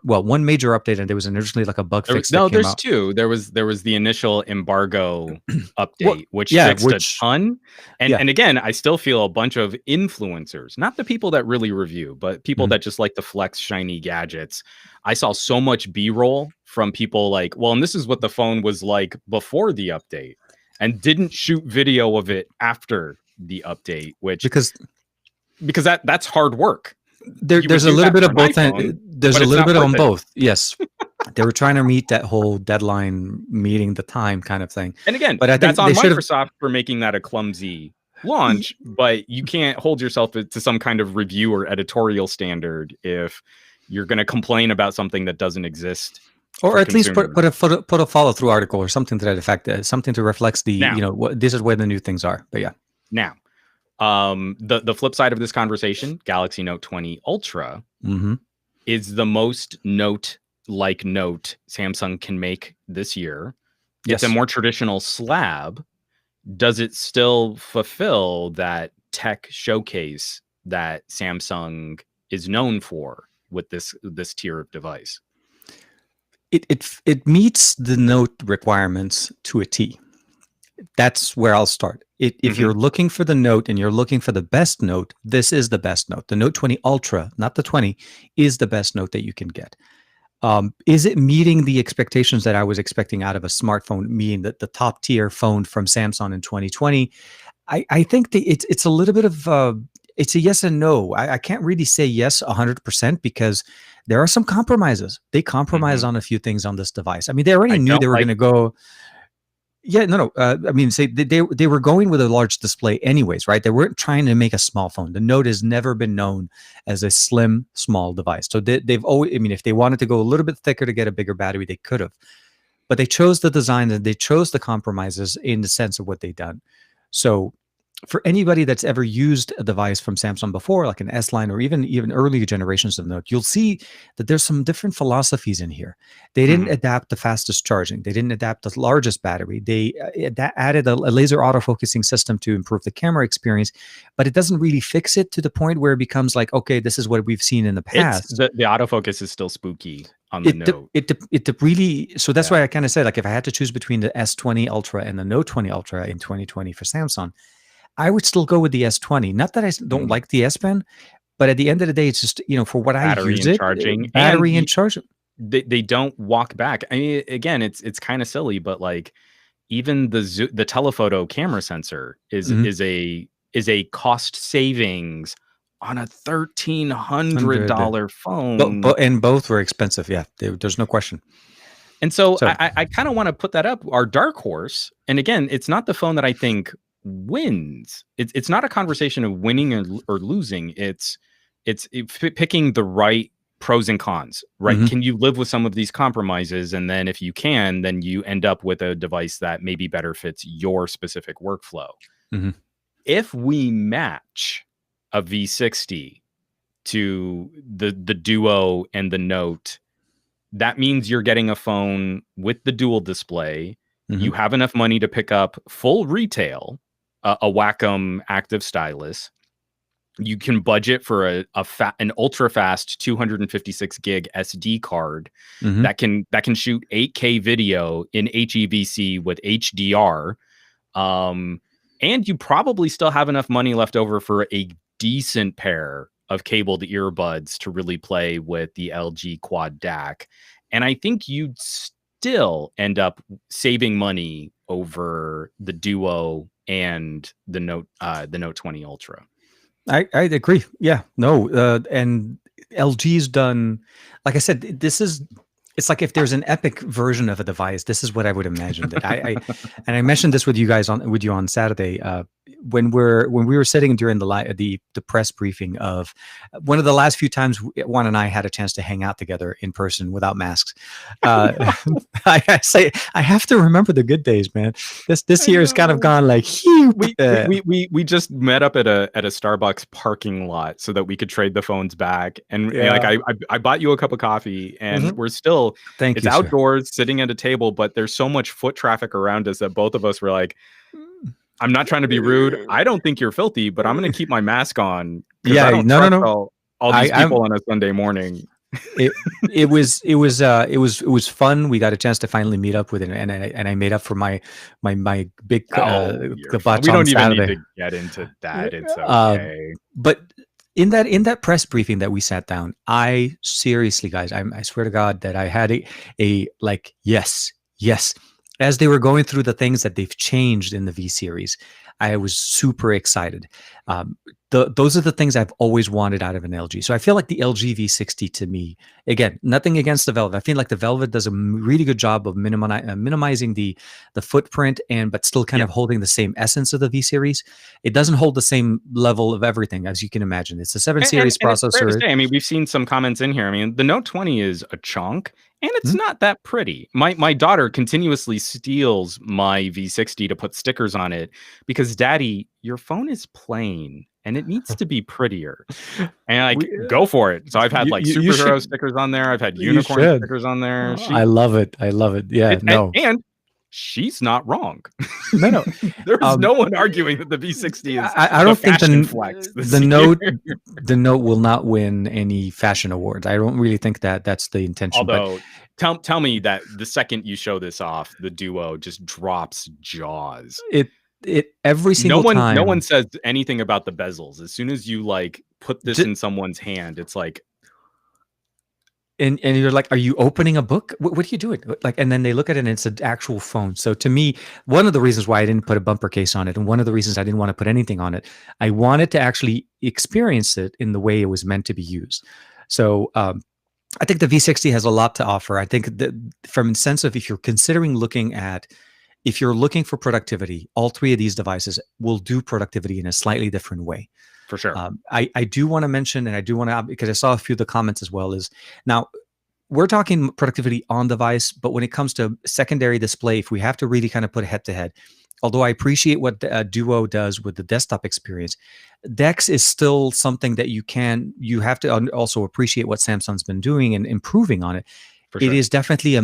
one major update, and there was originally like a bug fix. There's two. There was the initial embargo update, which fixed a ton. And again, I still feel a bunch of influencers, not the people that really review, but people that just like to flex shiny gadgets. I saw so much B-roll from people like, well, and this is what the phone was like before the update, and didn't shoot video of it after the update, which because that's hard work. There's a little bit of both. There's a little bit on both. Yes. They were trying to meet that whole deadline, meeting the time kind of thing. And again, but I think that's on Microsoft for making that a clumsy launch, but you can't hold yourself to some kind of review or editorial standard if you're going to complain about something that doesn't exist. Or at least put a follow-through article or something to that effect, something to reflect the, this is where the new things are. But yeah. Now, the flip side of this conversation, Galaxy Note 20 Ultra is the most Note-like Note Samsung can make this year. Yes. It's a more traditional slab. Does it still fulfill that tech showcase that Samsung is known for with this tier of device? It meets the Note requirements to a T. That's where I'll start. If you're looking for the Note and you're looking for the best Note, this is the best Note. The Note 20 Ultra, not the 20, is the best Note that you can get. Is it meeting the expectations that I was expecting out of a smartphone, meaning that the top tier phone from Samsung in 2020? I think it's a little bit of it's a yes and no. I can't really say yes 100% because there are some compromises. They compromised on a few things on this device. I mean, they already knew they were going to go. Yeah, no. I mean, say they were going with a large display anyways, right? They weren't trying to make a small phone. The Note has never been known as a slim, small device. So they've always, I mean, if they wanted to go a little bit thicker to get a bigger battery, they could have. But they chose the design and they chose the compromises in the sense of what they've done. So for anybody that's ever used a device from Samsung before, like an S line or even earlier generations of Note, you'll see that there's some different philosophies in here. They didn't adapt the fastest charging. They didn't adapt the largest battery. They added a laser autofocusing system to improve the camera experience, but it doesn't really fix it to the point where it becomes like, okay, this is what we've seen in the past. The autofocus is still spooky on the Note. It really, so that's why I kind of said, like, if I had to choose between the S20 Ultra and the Note 20 Ultra in 2020 for Samsung, I would still go with the S20. Not that I don't like the S Pen, but at the end of the day, it's just, for what I use it, battery and charging. They don't walk back. I mean, again, it's kind of silly, but like even the telephoto camera sensor is a cost savings on a $1,300 phone. And both were expensive. Yeah, there's no question. And so I kind of want to put that up, our dark horse. And again, it's not the phone that I think wins. It's not a conversation of winning or losing. It's picking the right pros and cons, right? Can you live with some of these compromises? And then if you can, then you end up with a device that maybe better fits your specific workflow. If we match a V60 to the Duo and the Note, that means you're getting a phone with the dual display. You have enough money to pick up full retail, a Wacom active stylus. You can budget for an ultra fast 256 gig SD card that can shoot 8K video in HEVC with HDR. And you probably still have enough money left over for a decent pair of cabled earbuds to really play with the LG Quad DAC. And I think you'd still end up saving money over the Duo and the Note 20 Ultra. I agree. Yeah, no. And LG's done, like I said, it's like if there's an epic version of a device, this is what I would imagine. That and I mentioned this with you guys on Saturday when we were sitting during the press briefing of one of the last few times Juan and I had a chance to hang out together in person without masks. I say I have to remember the good days, man. This year has kind of gone like we just met up at a Starbucks parking lot so that we could trade the phones back, and like I bought you a cup of coffee, and we're still it's outdoors sitting at a table, but there's so much foot traffic around us that both of us were like, I'm not trying to be rude. I don't think you're filthy, but I'm going to keep my mask on. Yeah, no. all these people on a Sunday morning. It was fun. We got a chance to finally meet up with it, and I made up for my big butts we on don't even Saturday. need to get into that. It's okay. But in that press briefing that we sat down, I seriously, guys, I swear to God that I had a like yes, as they were going through the things that they've changed in the V series. I was super excited. Those are the things I've always wanted out of an LG. So I feel like the LG V60 to me, again, nothing against the Velvet. I feel like the Velvet does a really good job of minimizing the footprint but still kind of holding the same essence of the V series. It doesn't hold the same level of everything, as you can imagine. It's a 7 series processor. It's fair to say, I mean, we've seen some comments in here. I mean, the Note 20 is a chunk. And it's not that pretty. My daughter continuously steals my V60 to put stickers on it because, Daddy, your phone is plain and it needs to be prettier. And go for it. So I've had superhero stickers on there. I've had unicorn stickers on there. I love it. Yeah. And she's not wrong. No. There's no one arguing that the V60 is. I don't think the Note will not win any fashion awards. I don't really think that's the intention. Although, tell me that the second you show this off, the Duo just drops jaws. It every single time. No one says anything about the bezels. As soon as you put this in someone's hand, it's like. And you're like, are you opening a book? What are you doing? And then they look at it and it's an actual phone. So to me, one of the reasons why I didn't put a bumper case on it, and one of the reasons I didn't want to put anything on it, I wanted to actually experience it in the way it was meant to be used. So I think the V60 has a lot to offer. I think that from a sense of if you're looking for productivity, all three of these devices will do productivity in a slightly different way. For sure. I do want to mention, and I do want to, because I saw a few of the comments as well, is now we're talking productivity on device, but when it comes to secondary display, if we have to really kind of put head to head, although I appreciate what Duo does with the desktop experience, DeX is still something that you have to also appreciate what Samsung's been doing and improving on it. For sure. It is definitely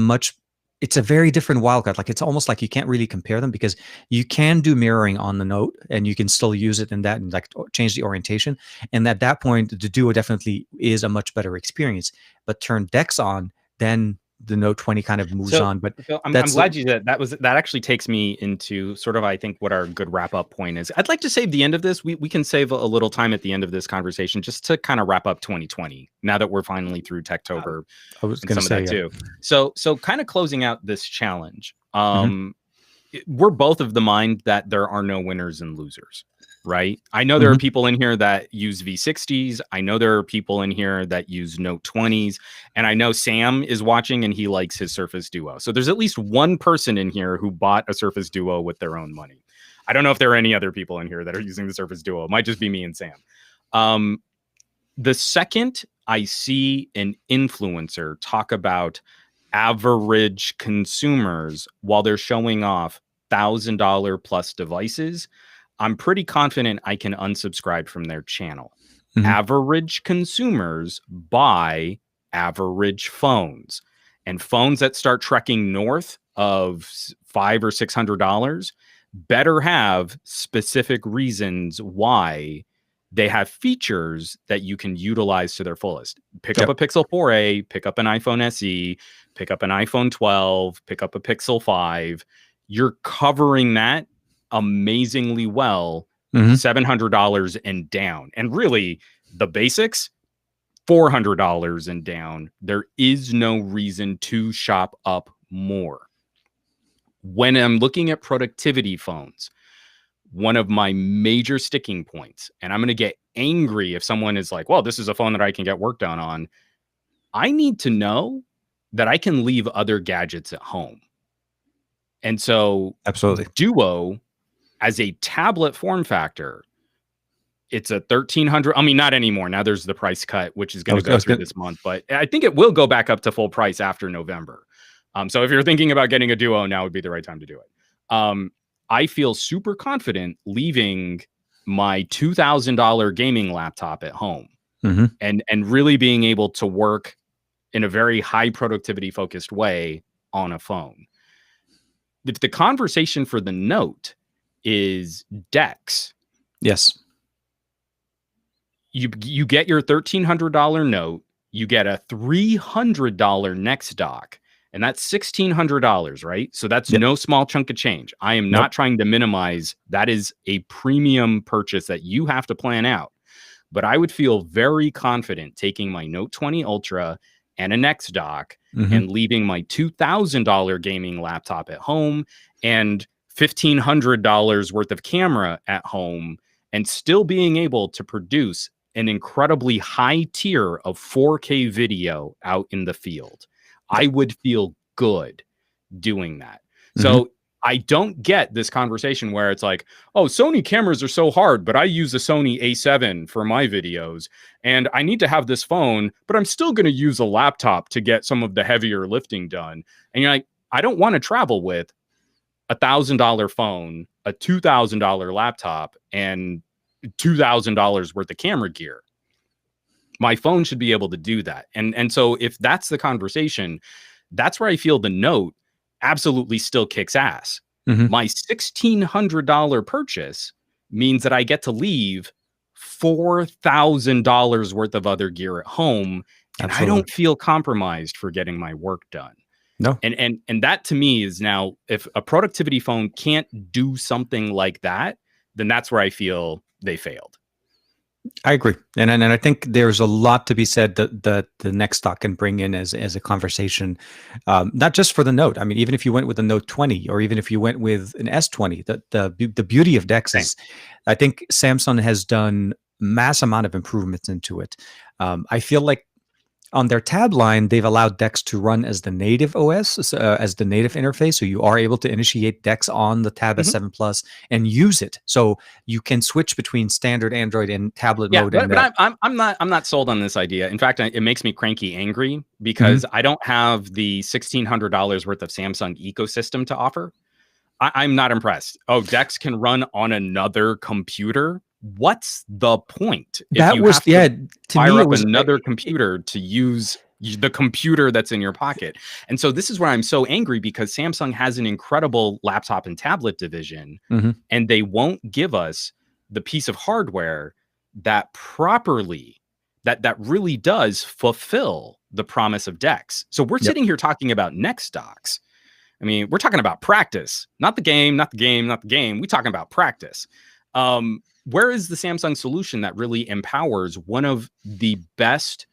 it's a very different wildcard. It's almost like you can't really compare them because you can do mirroring on the Note and you can still use it in that and change the orientation. And at that point, the Duo definitely is a much better experience. But turn DeX on, then the Note 20 kind of moves on. But I'm glad you did that actually takes me into sort of, I think, what our good wrap up point is. I'd like to save the end of this. We can save a little time at the end of this conversation just to kind of wrap up 2020 now that we're finally through Techtober. I was going to say too. So kind of closing out this challenge. We're both of the mind that there are no winners and losers. Right. I know there are people in here that use V60s. I know there are people in here that use Note 20s. And I know Sam is watching and he likes his Surface Duo. So there's at least one person in here who bought a Surface Duo with their own money. I don't know if there are any other people in here that are using the Surface Duo. It might just be me and Sam. The second I see an influencer talk about average consumers while they're showing off $1,000 plus devices, I'm pretty confident I can unsubscribe from their channel. Average consumers buy average phones, and phones that start trekking north of $500 or $600 better have specific reasons why they have features that you can utilize to their fullest. Pick up a Pixel 4a, pick up an iPhone SE, pick up an iPhone 12, pick up a Pixel 5. You're covering that amazingly well, $700 and down. And really, the basics, $400 and down. There is no reason to shop up more. When I'm looking at productivity phones, one of my major sticking points, and I'm going to get angry if someone is like, well, this is a phone that I can get work done on. I need to know that I can leave other gadgets at home. And so absolutely, Duo as a tablet form factor, it's a $1,300. I mean, not anymore. Now there's the price cut, which is going to go through this month, but I think it will go back up to full price after November. So if you're thinking about getting a Duo, now would be the right time to do it. I feel super confident leaving my $2,000 gaming laptop at home and really being able to work in a very high productivity focused way on a phone. If the conversation for the Note is DeX. Yes. you get your $1,300 note, you get a $300 next dock, and that's $1,600, right? So that's Yep. no small chunk of change. I am Nope. not trying to minimize. That is a premium purchase that you have to plan out. But I would feel very confident taking my Note 20 Ultra and a next dock and leaving my $2,000 gaming laptop at home and $1,500 worth of camera at home, and still being able to produce an incredibly high tier of 4K video out in the field. I would feel good doing that. So I don't get this conversation where it's like, oh, Sony cameras are so hard, but I use a Sony A7 for my videos and I need to have this phone, but I'm still going to use a laptop to get some of the heavier lifting done. And you're like, I don't want to travel with $1,000 phone, a $2,000 laptop, and $2,000 worth of camera gear. My phone should be able to do that. And so if that's the conversation, that's where I feel the Note absolutely still kicks ass. My $1,600 purchase means that I get to leave $4,000 worth of other gear at home, and I don't feel compromised for getting my work done. No. And that to me is now, if a productivity phone can't do something like that, then that's where I feel they failed. I agree, and I think there's a lot to be said that the next stock can bring in as a conversation, not just for the Note. I mean, even if you went with a Note 20, or even if you went with an S20, the beauty of DeX is, I think Samsung has done mass amount of improvements into it. I feel like on their tab line, they've allowed DeX to run as the native OS, as the native interface. So you are able to initiate DeX on the Tab S7 Plus and use it. So you can switch between standard Android and tablet mode. But I'm not sold on this idea. In fact, it makes me cranky angry because I don't have the $1,600 worth of Samsung ecosystem to offer. I'm not impressed. Oh, DeX can run on another computer. What's the point? That was, to fire me, up another computer to use the computer that's in your pocket. And so this is where I'm so angry, because Samsung has an incredible laptop and tablet division, and they won't give us the piece of hardware that properly, that really does fulfill the promise of DeX. So we're sitting here talking about next docks. I mean, we're talking about practice, not the game, not the game, not the game. We're talking about practice. Where is the Samsung solution that really empowers one of the best,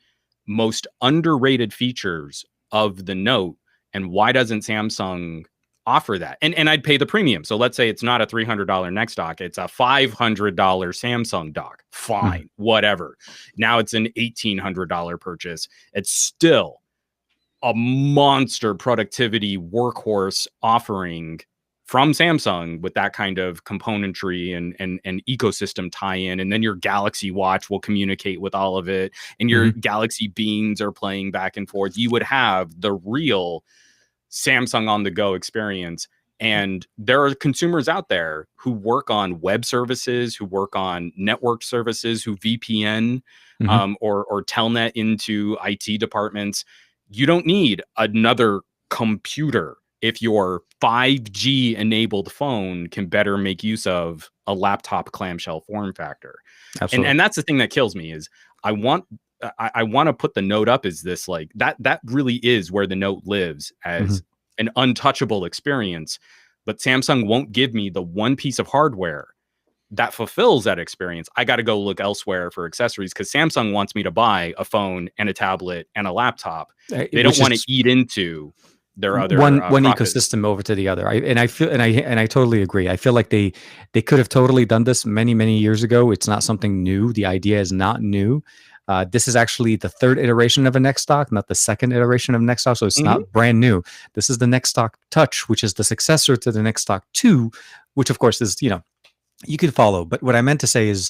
most underrated features of the Note? And why doesn't Samsung offer that? And I'd pay the premium. So let's say it's not a $300 next dock, it's a $500 Samsung dock. Fine, whatever. Now it's an $1,800 purchase. It's still a monster productivity workhorse offering from Samsung with that kind of componentry and ecosystem tie-in. And then your Galaxy Watch will communicate with all of it, and your Galaxy Beans are playing back and forth. You would have the real Samsung on the go experience. And there are consumers out there who work on web services, who work on network services, who VPN or telnet into IT departments. You don't need another computer if your 5G enabled phone can better make use of a laptop clamshell form factor. And that's the thing that kills me is I want to put the Note up as this, like, that really is where the Note lives as an untouchable experience. But Samsung won't give me the one piece of hardware that fulfills that experience. I got to go look elsewhere for accessories, because Samsung wants me to buy a phone and a tablet and a laptop. They don't want to eat into their other one ecosystem over to the other. I totally agree. I feel like they could have totally done this many years ago. It's not something new. The idea is not new. This is actually the third iteration of a next stock, not the second iteration of next stock. So it's not brand new. This is the next stock Touch, which is the successor to the next stock 2, which of course is, you could follow. But what I meant to say is,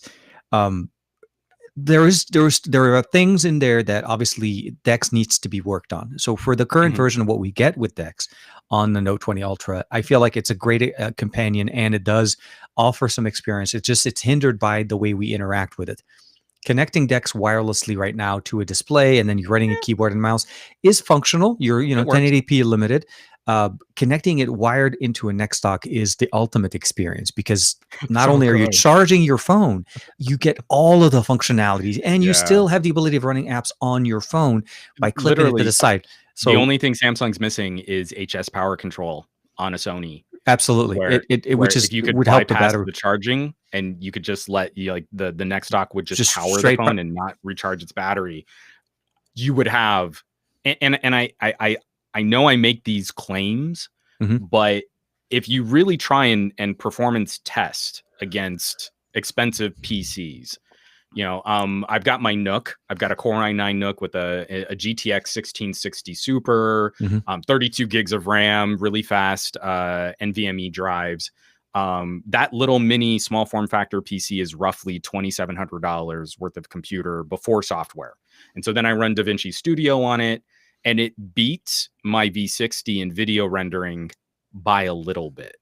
there are things in there that obviously DeX needs to be worked on. So for the current version of what we get with DeX on the Note 20 Ultra, I feel like it's a great companion, and it does offer some experience. It's hindered by the way we interact with it. connecting DeX wirelessly right now to a display, and then you're running a keyboard and mouse is functional. You're, you know, 1080p limited. Connecting it wired into a neck stock is the ultimate experience, because not only are you charging your phone, you get all of the functionalities, and you still have the ability of running apps on your phone by clipping it to the side. So the only thing Samsung's missing is HS power control on a Sony. Absolutely, which is, if you could would bypass help the battery, the charging, and you could just let like the neck stock would just power the phone and not recharge its battery, you would have. And I know I make these claims, but if you really try and performance test against expensive PCs, you know, I've got my Nook. I've got a Core i9 Nook with a GTX 1660 Super, 32 gigs of RAM, really fast NVMe drives. That little mini small form factor PC is roughly $2,700 worth of computer before software. And so then I run DaVinci Studio on it, and it beats my V60 in video rendering by a little bit.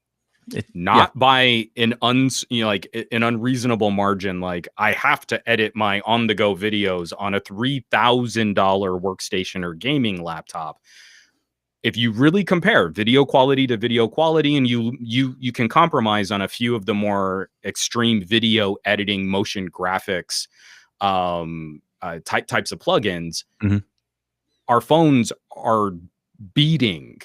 Not by an unreasonable margin. Like, I have to edit my on-the-go videos on a $3,000 workstation or gaming laptop. If you really compare video quality to video quality, and you can compromise on a few of the more extreme video editing, motion graphics types of plugins, our phones are beating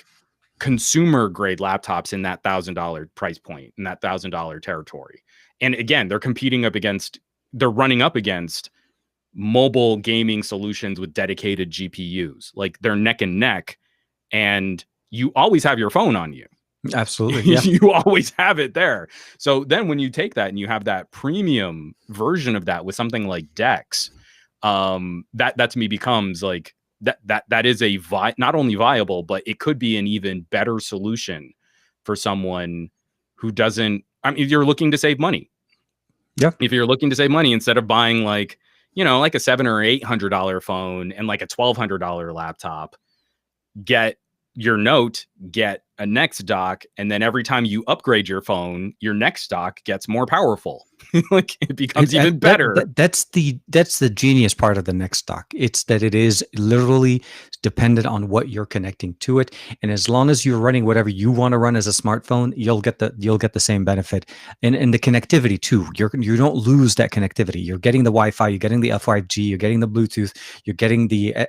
consumer grade laptops in that $1,000 price point, in that $1,000 territory. And again, they're running up against mobile gaming solutions with dedicated GPUs. Like, they're neck and neck, and you always have your phone on you. Absolutely. Yeah. You always have it there. So then when you take that and you have that premium version of that with something like DeX, that to me becomes like, that is not only viable, but it could be an even better solution for someone who doesn't. I mean, if you're looking to save money, if you're looking to save money, instead of buying like, you know, like a $700 or $800 phone and like a $1,200 laptop, get your Note, get a next dock, and then every time you upgrade your phone, your next dock gets more powerful. Like, it becomes even better. That's the genius part of the next dock. It's that it is literally dependent on what you're connecting to it, and as long as you're running whatever you want to run as a smartphone, you'll get the same benefit. And the connectivity too. You don't lose that connectivity. You're getting the Wi-Fi, you're getting the F5G, you're getting the Bluetooth, you're getting the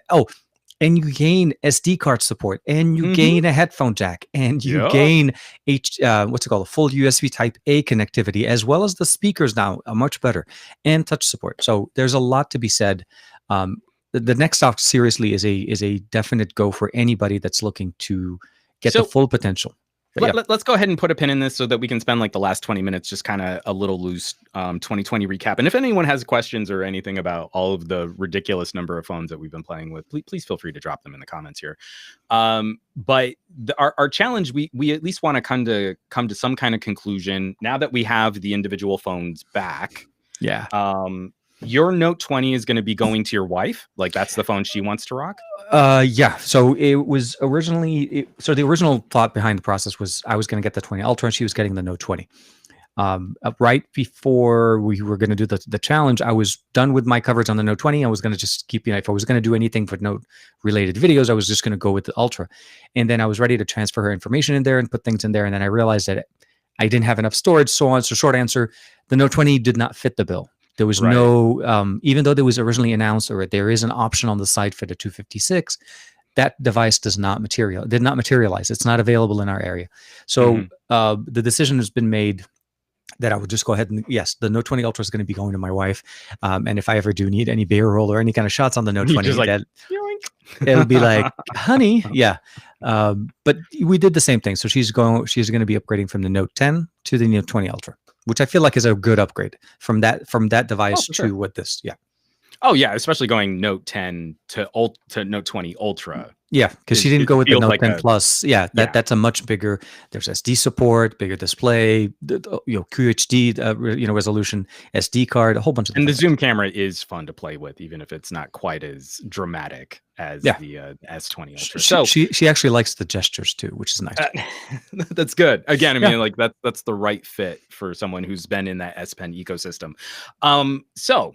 and you gain SD card support, and you gain a headphone jack, and you gain a full USB Type A connectivity, as well as the speakers now are much better, and touch support. So there's a lot to be said. The next dock seriously is a definite go for anybody that's looking to get the full potential. Let's go ahead and put a pin in this so that we can spend like the last 20 minutes just kind of a little loose 2020 recap. And if anyone has questions or anything about all of the ridiculous number of phones that we've been playing with, please feel free to drop them in the comments here. But our challenge, we at least want to come to some kind of conclusion now that we have the individual phones back. Yeah. Your Note 20 is going to be going to your wife. Like, that's the phone she wants to rock. Yeah. So it was originally, the original thought behind the process was I was going to get the 20 Ultra, and she was getting the Note 20. Right before we were going to do the challenge, I was done with my coverage on the Note 20. I was going to just keep, if I was going to do anything for Note related videos, I was just going to go with the Ultra. And then I was ready to transfer her information in there and put things in there. And then I realized that I didn't have enough storage. So short answer, the Note 20 did not fit the bill. There was no, even though there was originally announced, or there is an option on the site for the 256, that device did not materialize. It's not available in our area. So the decision has been made that I would just go ahead and, yes, the Note 20 Ultra is going to be going to my wife. And if I ever do need any B-roll or any kind of shots on the Note 20, it'll be like, honey, yeah. But we did the same thing. So she's going to be upgrading from the Note 10 to the Note 20 Ultra, which I feel like is a good upgrade from that device to what this, Oh yeah, especially going Note 10 to Note 20 Ultra. Yeah, because she didn't go with the Note 10 Plus. That's a much bigger. There's SD support, bigger display, QHD, resolution, SD card, a whole bunch of. And the zoom camera is fun to play with, even if it's not quite as dramatic as the S20 Ultra. So she actually likes the gestures too, which is nice. That's good. Again, I mean, like that's the right fit for someone who's been in that S Pen ecosystem. So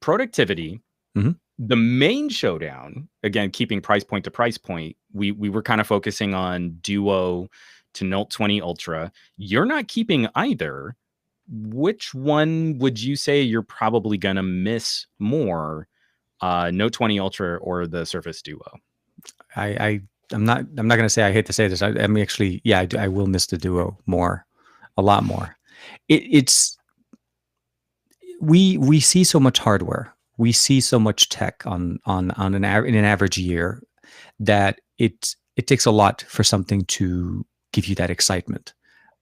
productivity. Mhm. The main showdown, again, keeping price point to price point, we were kind of focusing on Duo to Note 20 Ultra. You're not keeping either. Which one would you say you're probably gonna miss more, Note 20 Ultra or the Surface Duo? I'm not going to say, I hate to say this. I'm actually, yeah, I will miss the Duo more, a lot more. It's we see so much hardware, we see so much tech on in an average year, that it takes a lot for something to give you that excitement,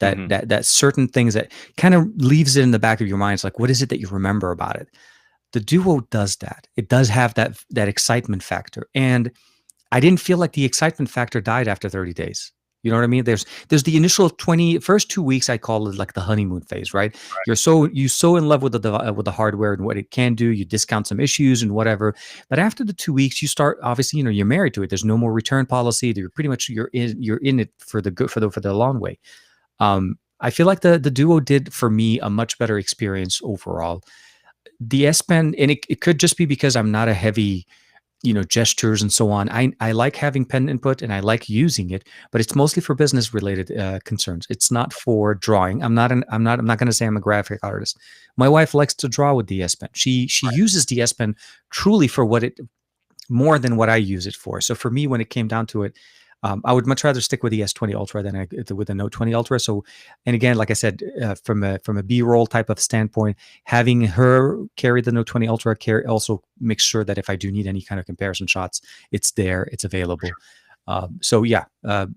Mhm. that certain things that kind of leaves it in the back of your mind. It's like, what is it that you remember about it? The Duo does that. It does have that excitement factor, and I didn't feel like the excitement factor died after 30 days. You know what I mean? There's the initial first 2 weeks, I call it like the honeymoon phase, right? You're so in love with the hardware and what it can do. You discount some issues and whatever. But after the 2 weeks, you start, obviously, you're married to it. There's no more return policy. You're pretty much, you're in it for the good, for the long way. I feel like the Duo did for me a much better experience overall. The S Pen, and it could just be because I'm not a heavy, gestures and so on. I like having pen input and I like using it, but it's mostly for business related concerns. It's not for drawing. I'm not going to say I'm a graphic artist. My wife likes to draw with the S Pen. She uses the S Pen truly for what it, more than what I use it for. So for me, when it came down to it, I would much rather stick with the S20 Ultra than with the Note 20 Ultra. So, and again, like I said, from a B-roll type of standpoint, having her carry the Note 20 Ultra also makes sure that if I do need any kind of comparison shots, it's there, it's available. So yeah,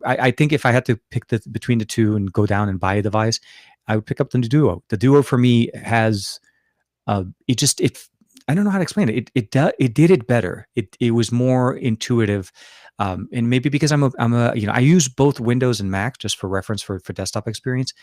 I think if I had to pick between the two and go down and buy a device, I would pick up the Duo. The Duo for me has it. I don't know how to explain it. It did it better. It was more intuitive. And maybe because I'm a I use both Windows and Mac just for reference for desktop experience,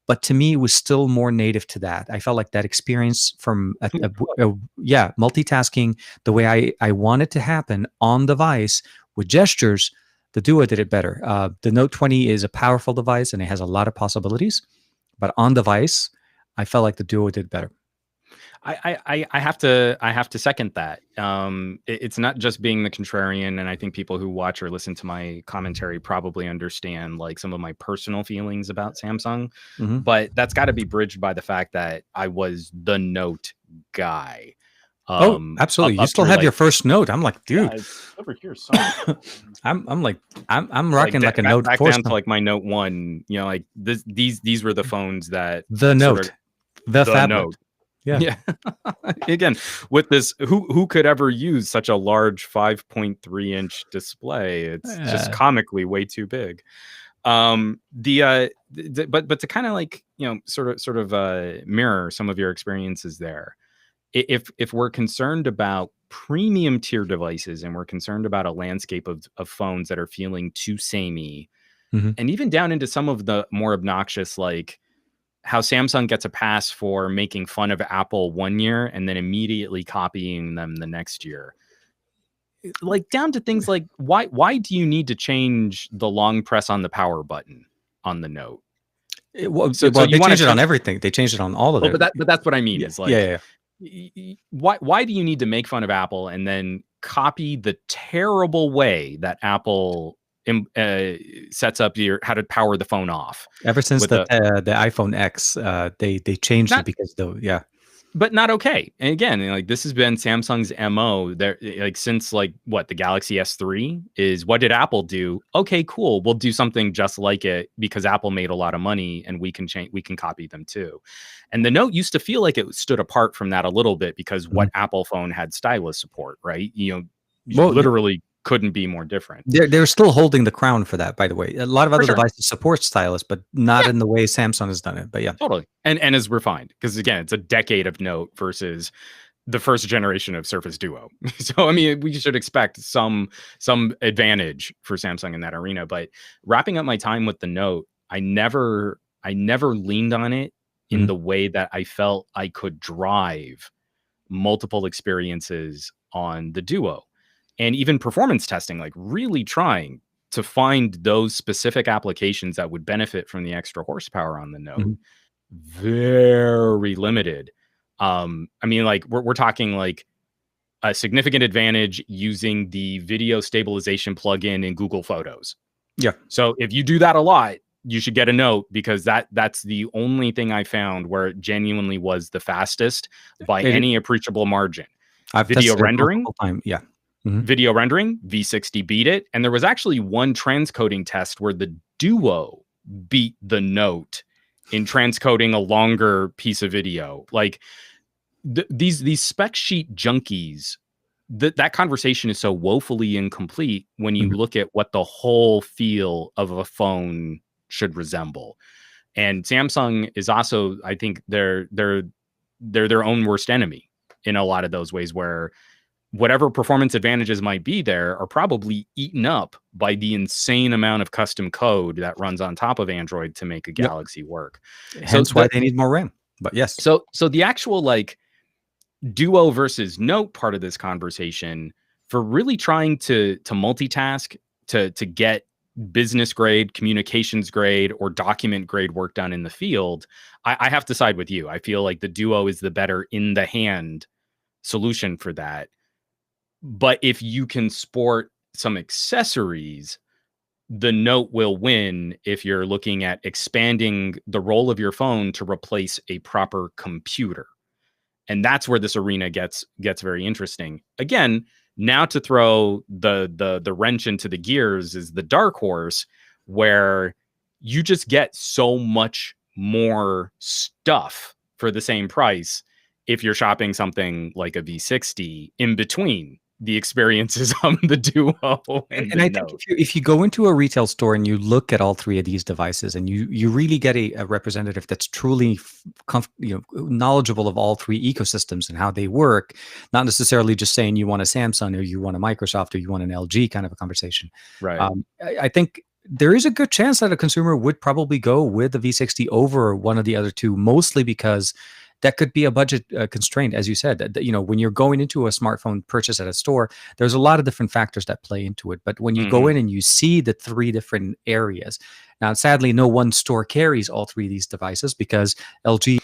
but to me it was still more native to that. I felt like that experience from multitasking the way I want it to happen on device with gestures. The Duo did it better. The Note 20 is a powerful device and it has a lot of possibilities, but on device, I felt like the Duo did better. I have to second that. It's not just being the contrarian, and I think people who watch or listen to my commentary probably understand like some of my personal feelings about Samsung, but that's got to be bridged by the fact that I was the Note guy. Absolutely. You still have your first Note. I'm like, dude, it's over here somewhere. I'm rocking like a Note back down to like my Note 1. Like these were the phones that the Note, the phablet. Note. Yeah. Again, with this, who could ever use such a large 5.3-inch display? It's just comically way too big. But to kind of like, sort of mirror some of your experiences there. If we're concerned about premium tier devices and we're concerned about a landscape of phones that are feeling too samey, and even down into some of the more obnoxious, like how Samsung gets a pass for making fun of Apple one year and then immediately copying them the next year. Like down to things like why do you need to change the long press on the power button on the Note? They changed it on everything. They changed it on all of it. But that's what I mean. Is like, yeah. Why do you need to make fun of Apple and then copy the terrible way that Apple sets up how to power the phone off? Ever since the iPhone X, they changed it because but not okay. And again, like this has been Samsung's MO there, like since like the Galaxy S3 is. What did Apple do? Okay, cool. We'll do something just like it because Apple made a lot of money and we can copy them too. And the Note used to feel like it stood apart from that a little bit because what Apple phone had stylist support, right? Literally couldn't be more different. They're still holding the crown for that, by the way. A lot of other devices support stylus, but not in the way Samsung has done it. But yeah, totally. And as refined, because again, it's a decade of Note versus the first generation of Surface Duo. So I mean, we should expect some advantage for Samsung in that arena. But wrapping up my time with the Note, I never leaned on it in the way that I felt I could drive multiple experiences on the Duo. And even performance testing, like really trying to find those specific applications that would benefit from the extra horsepower on the Note, very limited. I mean, like we're talking like a significant advantage using the video stabilization plugin in Google Photos. Yeah. So if you do that a lot, you should get a Note, because that's the only thing I found where it genuinely was the fastest by any appreciable margin. I've Video tested it rendering, multiple times. Yeah. video rendering, V60 beat it. And there was actually one transcoding test where the Duo beat the Note in transcoding a longer piece of video. Like these spec sheet junkies, that conversation is so woefully incomplete when you look at what the whole feel of a phone should resemble. And Samsung is also, I think, they're their own worst enemy in a lot of those ways, where whatever performance advantages might be there are probably eaten up by the insane amount of custom code that runs on top of Android to make a Galaxy work. Hence why they need more RAM. But yes. So the actual like Duo versus Note part of this conversation, for really trying to multitask, to get business grade, communications grade, or document grade work done in the field, I have to side with you. I feel like the Duo is the better in the hand solution for that. But if you can sport some accessories, the Note will win if you're looking at expanding the role of your phone to replace a proper computer. And that's where this arena gets very interesting. Again, now to throw the wrench into the gears is the dark horse, where you just get so much more stuff for the same price if you're shopping something like a V60 in between the experiences on the Duo and I Note. think if you go into a retail store and you look at all three of these devices, and you really get a representative that's truly knowledgeable of all three ecosystems and how they work, not necessarily just saying you want a Samsung or you want a Microsoft or you want an LG kind of a conversation. Right. I think there is a good chance that a consumer would probably go with the V60 over one of the other two, mostly because that could be a budget constraint, as you said. That, when you're going into a smartphone purchase at a store, there's a lot of different factors that play into it. But when you go in and you see the three different areas, now sadly, no one store carries all three of these devices because LG.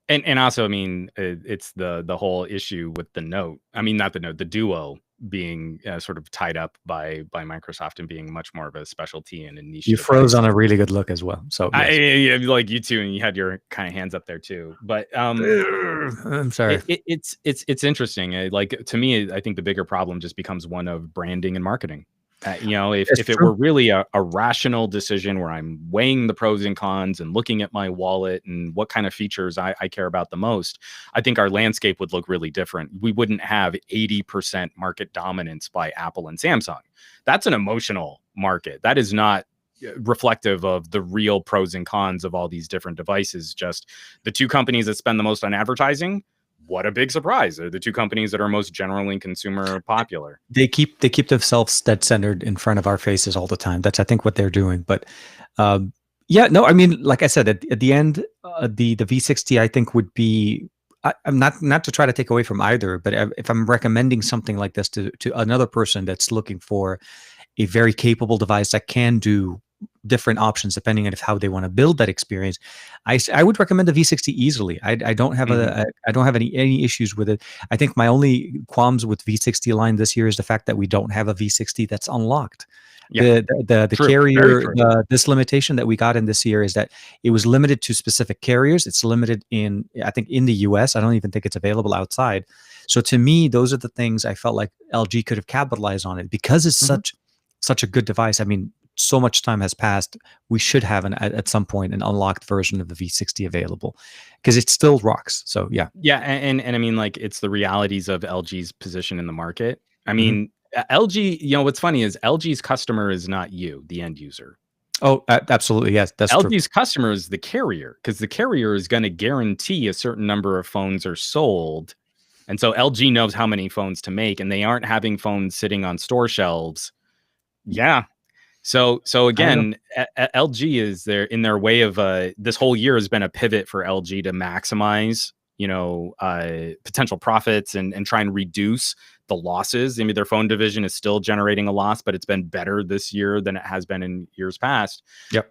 And also, I mean, it's the whole issue with the Note. I mean, not the Note, the Duo being sort of tied up by Microsoft and being much more of a specialty and a niche. You froze on a really good look as well. So yes. Like you too, and you had your kind of hands up there too. But I'm sorry. It's interesting. Like, to me, I think the bigger problem just becomes one of branding and marketing. If it were really a rational decision where I'm weighing the pros and cons and looking at my wallet and what kind of features I care about the most, I think our landscape would look really different. We wouldn't have 80% market dominance by Apple and Samsung. That's an emotional market. That is not reflective of the real pros and cons of all these different devices. Just the two companies that spend the most on advertising. What a big surprise. They're the two companies that are most generally consumer popular. They keep themselves dead centered in front of our faces all the time. That's, I think, what they're doing. But I mean, like I said, at the end, the V60, I think, would be, I'm not to try to take away from either, but if I'm recommending something like this to another person that's looking for a very capable device that can do different options depending on how they want to build that experience, I would recommend the V60 easily. I don't have I don't have any issues with it. I think my only qualms with V60 line this year is the fact that we don't have a V60 that's unlocked. Yeah. The carrier, this limitation that we got in this year is that it was limited to specific carriers. It's limited I think in the US. I don't even think it's available outside. So to me, those are the things I felt like LG could have capitalized on it, because it's such a good device. I mean, so much time has passed. We should have at some point an unlocked version of the V60 available, because it still rocks. So yeah. And I mean, like, it's the realities of LG's position in the market. I mean, LG, what's funny is LG's customer is not you, the end user. Oh, absolutely. Yes, that's LG's true. customer is the carrier, because the carrier is going to guarantee a certain number of phones are sold. And so LG knows how many phones to make, and they aren't having phones sitting on store shelves. Yeah. So again, LG is in their way of this whole year has been a pivot for LG to maximize potential profits and try and reduce the losses. I mean, their phone division is still generating a loss, but it's been better this year than it has been in years past. Yep.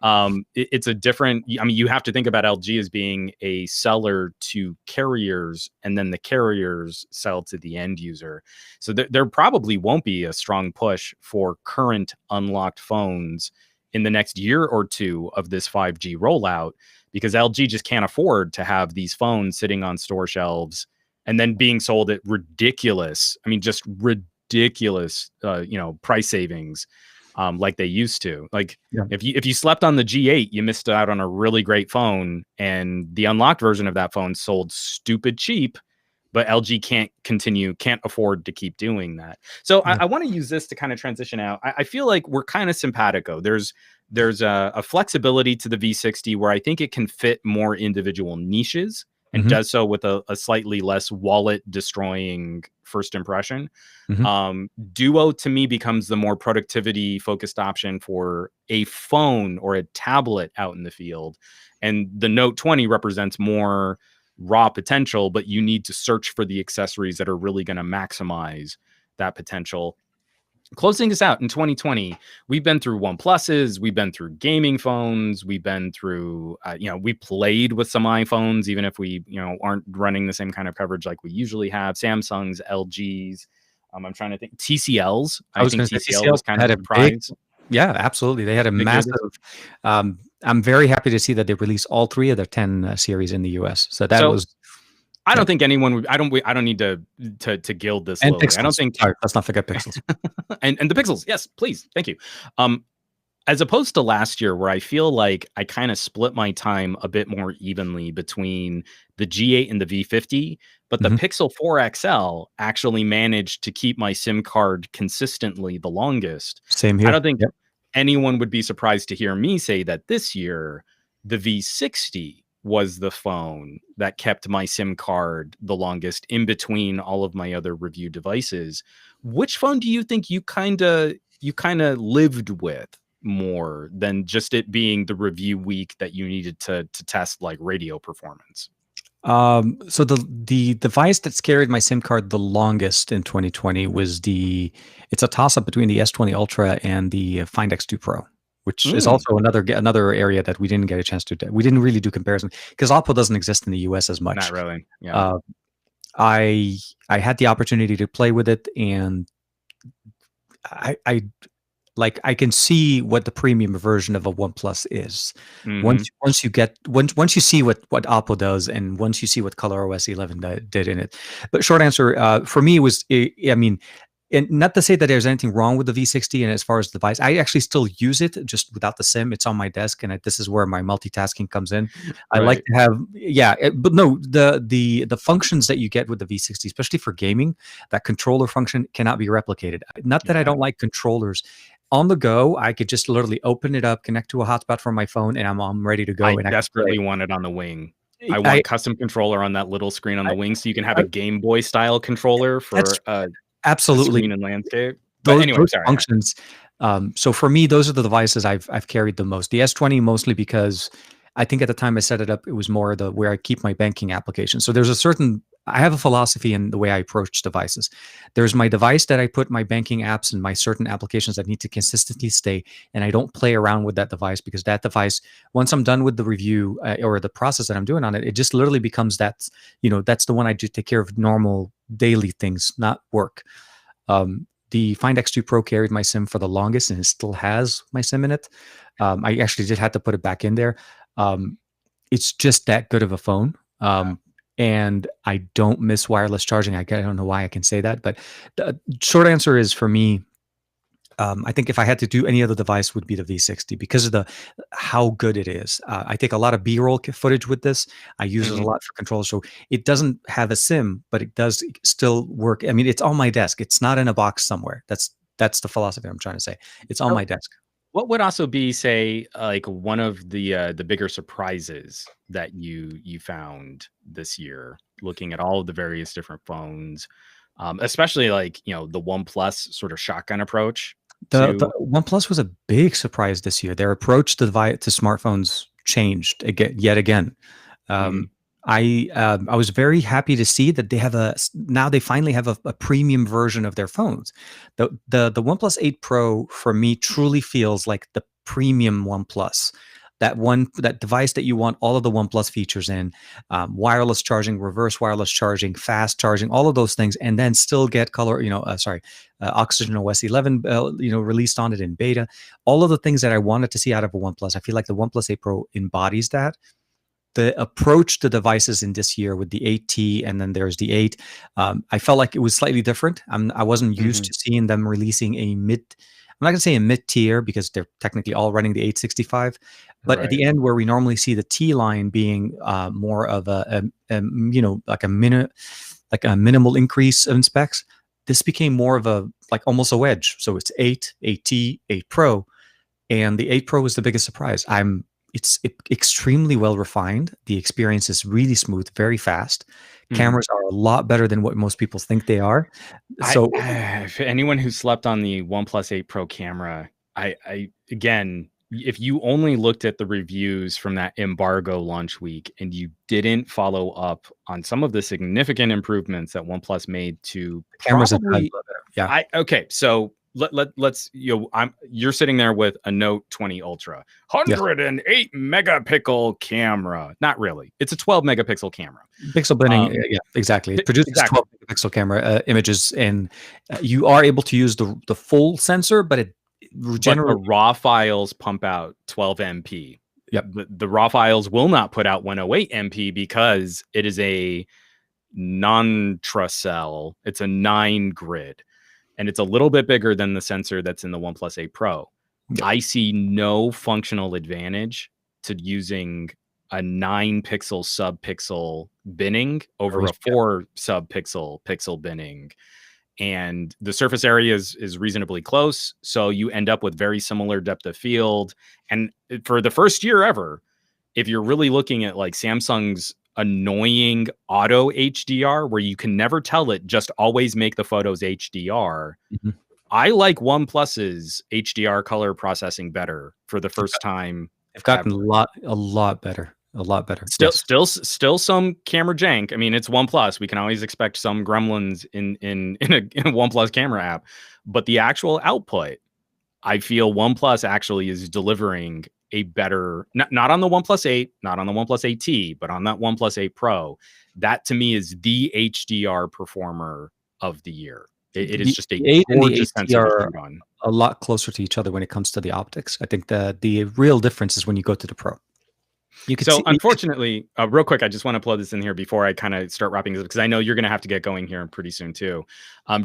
It's a different, I mean, you have to think about LG as being a seller to carriers, and then the carriers sell to the end user. So there probably won't be a strong push for current unlocked phones in the next year or two of this 5G rollout, because LG just can't afford to have these phones sitting on store shelves and then being sold at ridiculous, I mean, just ridiculous, price savings, like they used to. Like, Yeah. if you slept on the G8, you missed out on a really great phone, and the unlocked version of that phone sold stupid cheap. But LG can't afford to keep doing that. So Yeah. I want to use this to kind of transition out. I feel like we're kind of simpatico. There's a flexibility to the V60 where I think it can fit more individual niches, and does so with a slightly less wallet destroying first impression. Duo to me becomes the more productivity focused option for a phone or a tablet out in the field. And the Note 20 represents more raw potential, but you need to search for the accessories that are really going to maximize that potential. Closing us out in 2020, we've been through OnePluses, we've been through gaming phones, we've been through, we played with some iPhones, even if we, aren't running the same kind of coverage like we usually have. Samsungs, LGs. I'm trying to think. TCLs. I think TCL was kind of a surprise. Yeah, absolutely. They had a massive. I'm very happy to see that they released all 3 of their 10 series in the US. So that was. I don't think anyone would. I don't need to gild this. And Lily. Pixels. I don't think. Sorry, let's not forget Pixels. and the Pixels. Yes, please. Thank you. As opposed to last year, where I feel like I kind of split my time a bit more evenly between the G8 and the V50, but the Pixel 4 XL actually managed to keep my SIM card consistently the longest. Same here. I don't think anyone would be surprised to hear me say that this year, the V60 was the phone that kept my SIM card the longest in between all of my other review devices. Which phone do you think you kind of lived with more than just it being the review week that you needed to test like radio performance? So the device that's carried my SIM card the longest in 2020 was it's a toss up between the S20 Ultra and the Find X2 Pro, which is also another area that we didn't get a chance to do. We didn't really do comparison because Oppo doesn't exist in the US as much. Not really. Yeah. I had the opportunity to play with it, and I can see what the premium version of a OnePlus is. Once you see what Oppo does, and once you see what ColorOS 11 did in it. But short answer for me was, and not to say that there's anything wrong with the V60 and as far as the device, I actually still use it just without the SIM. It's on my desk, and this is where my multitasking comes in. I like to have, but no, the functions that you get with the V60, especially for gaming, that controller function cannot be replicated. Not that I don't like controllers. On the go, I could just literally open it up, connect to a hotspot from my phone, and I'm ready to go. I desperately want it on the wing. I want custom controller on that little screen on the wing, so you can have a Game Boy style controller for absolutely screen and landscape. But anyway, those functions. So for me, those are the devices I've carried the most. The S20 mostly because I think at the time I set it up, it was more where I keep my banking application. So I have a philosophy in the way I approach devices. There's my device that I put my banking apps and my certain applications that need to consistently stay, and I don't play around with that device, because that device, once I'm done with the review or the process that I'm doing on it, it just literally becomes that's the one I do take care of normal daily things, not work. The Find X2 Pro carried my SIM for the longest, and it still has my SIM in it. I actually did have to put it back in there. It's just that good of a phone. And I don't miss wireless charging. I don't know why I can say that, but the short answer is, for me, I think if I had to do any other device, would be the V60 because of how good it is. I take a lot of B-roll footage with this. I use it a lot for control. So it doesn't have a SIM, but it does still work. I mean, it's on my desk. It's not in a box somewhere. That's the philosophy I'm trying to say. It's on my desk. What would also be, say, like one of the bigger surprises that you found this year, looking at all of the various different phones, especially like the OnePlus sort of shotgun approach? The OnePlus was a big surprise this year. Their approach to smartphones changed yet again. I was very happy to see that they have now they finally have a premium version of their phones. The OnePlus 8 Pro for me truly feels like the premium OnePlus. That device that you want all of the OnePlus features in, wireless charging, reverse wireless charging, fast charging, all of those things, and then still get color, Oxygen OS 11, released on it in beta. All of the things that I wanted to see out of a OnePlus. I feel like the OnePlus 8 Pro embodies that. The approach to devices in this year with the 8T and then there's the 8, I felt like it was slightly different. I wasn't used to seeing them releasing I'm not going to say a mid-tier because they're technically all running the 865, but at the end where we normally see the T line being more of like a minimal increase in specs, this became more of a like almost a wedge. So it's 8, 8T, 8 Pro, and the 8 Pro is the biggest surprise. It's extremely well refined. The experience is really smooth, very fast. Cameras are a lot better than what most people think they are. So, if anyone who slept on the OnePlus 8 Pro camera, again, if you only looked at the reviews from that embargo launch week and you didn't follow up on some of the significant improvements that OnePlus made to cameras, okay, so let's you're sitting there with a Note 20 Ultra, 108 megapixel camera. Not really. It's a 12 megapixel camera. Pixel binning, yeah, exactly. It produces 12 megapixel camera images, and you are able to use the full sensor, but the raw files pump out 12 MP. Yep. The raw files will not put out 108 MP because it is a non-tracell. It's a 9 grid. And it's a little bit bigger than the sensor that's in the OnePlus 8 Pro. Yep. I see no functional advantage to using a 9 pixel sub-pixel binning over a 4 sub-pixel pixel binning. And the surface area is reasonably close. So you end up with very similar depth of field. And for the first year ever, if you're really looking at like Samsung's annoying auto HDR where you can never tell it, just always make the photos HDR. I like OnePlus's HDR color processing better for the first time. They've gotten a lot better. Still some camera jank. I mean, it's OnePlus. We can always expect some gremlins in a OnePlus camera app, but the actual output, I feel OnePlus actually is delivering a better, not on the OnePlus 8, not on the OnePlus 8T, but on that OnePlus 8 Pro. That to me is the HDR performer of the year. It is just a gorgeous sensor to shoot on. A lot closer to each other when it comes to the optics. I think the real difference is when you go to the Pro. Unfortunately, real quick, I just want to plug this in here before I kind of start wrapping this up because I know you're going to have to get going here pretty soon too.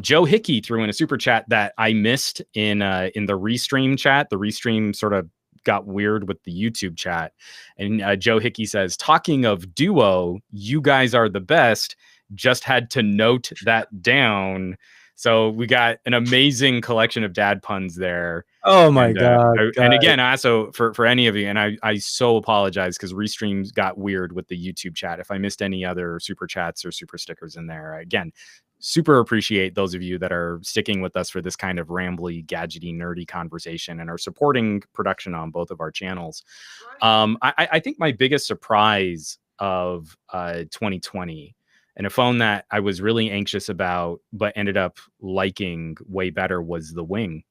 Joe Hickey threw in a super chat that I missed in the Restream chat. The Restream sort of got weird with the YouTube chat, and Joe Hickey says, "Talking of Duo, you guys are the best. Just had to note that down." So we got an amazing collection of dad puns there. Oh my God. And again, also for any of you, and I so apologize because Restreams got weird with the YouTube chat. If I missed any other super chats or super stickers in there, again, super appreciate those of you that are sticking with us for this kind of rambly, gadgety, nerdy conversation and are supporting production on both of our channels. I think my biggest surprise of 2020, and a phone that I was really anxious about, but ended up liking way better, was the Wing.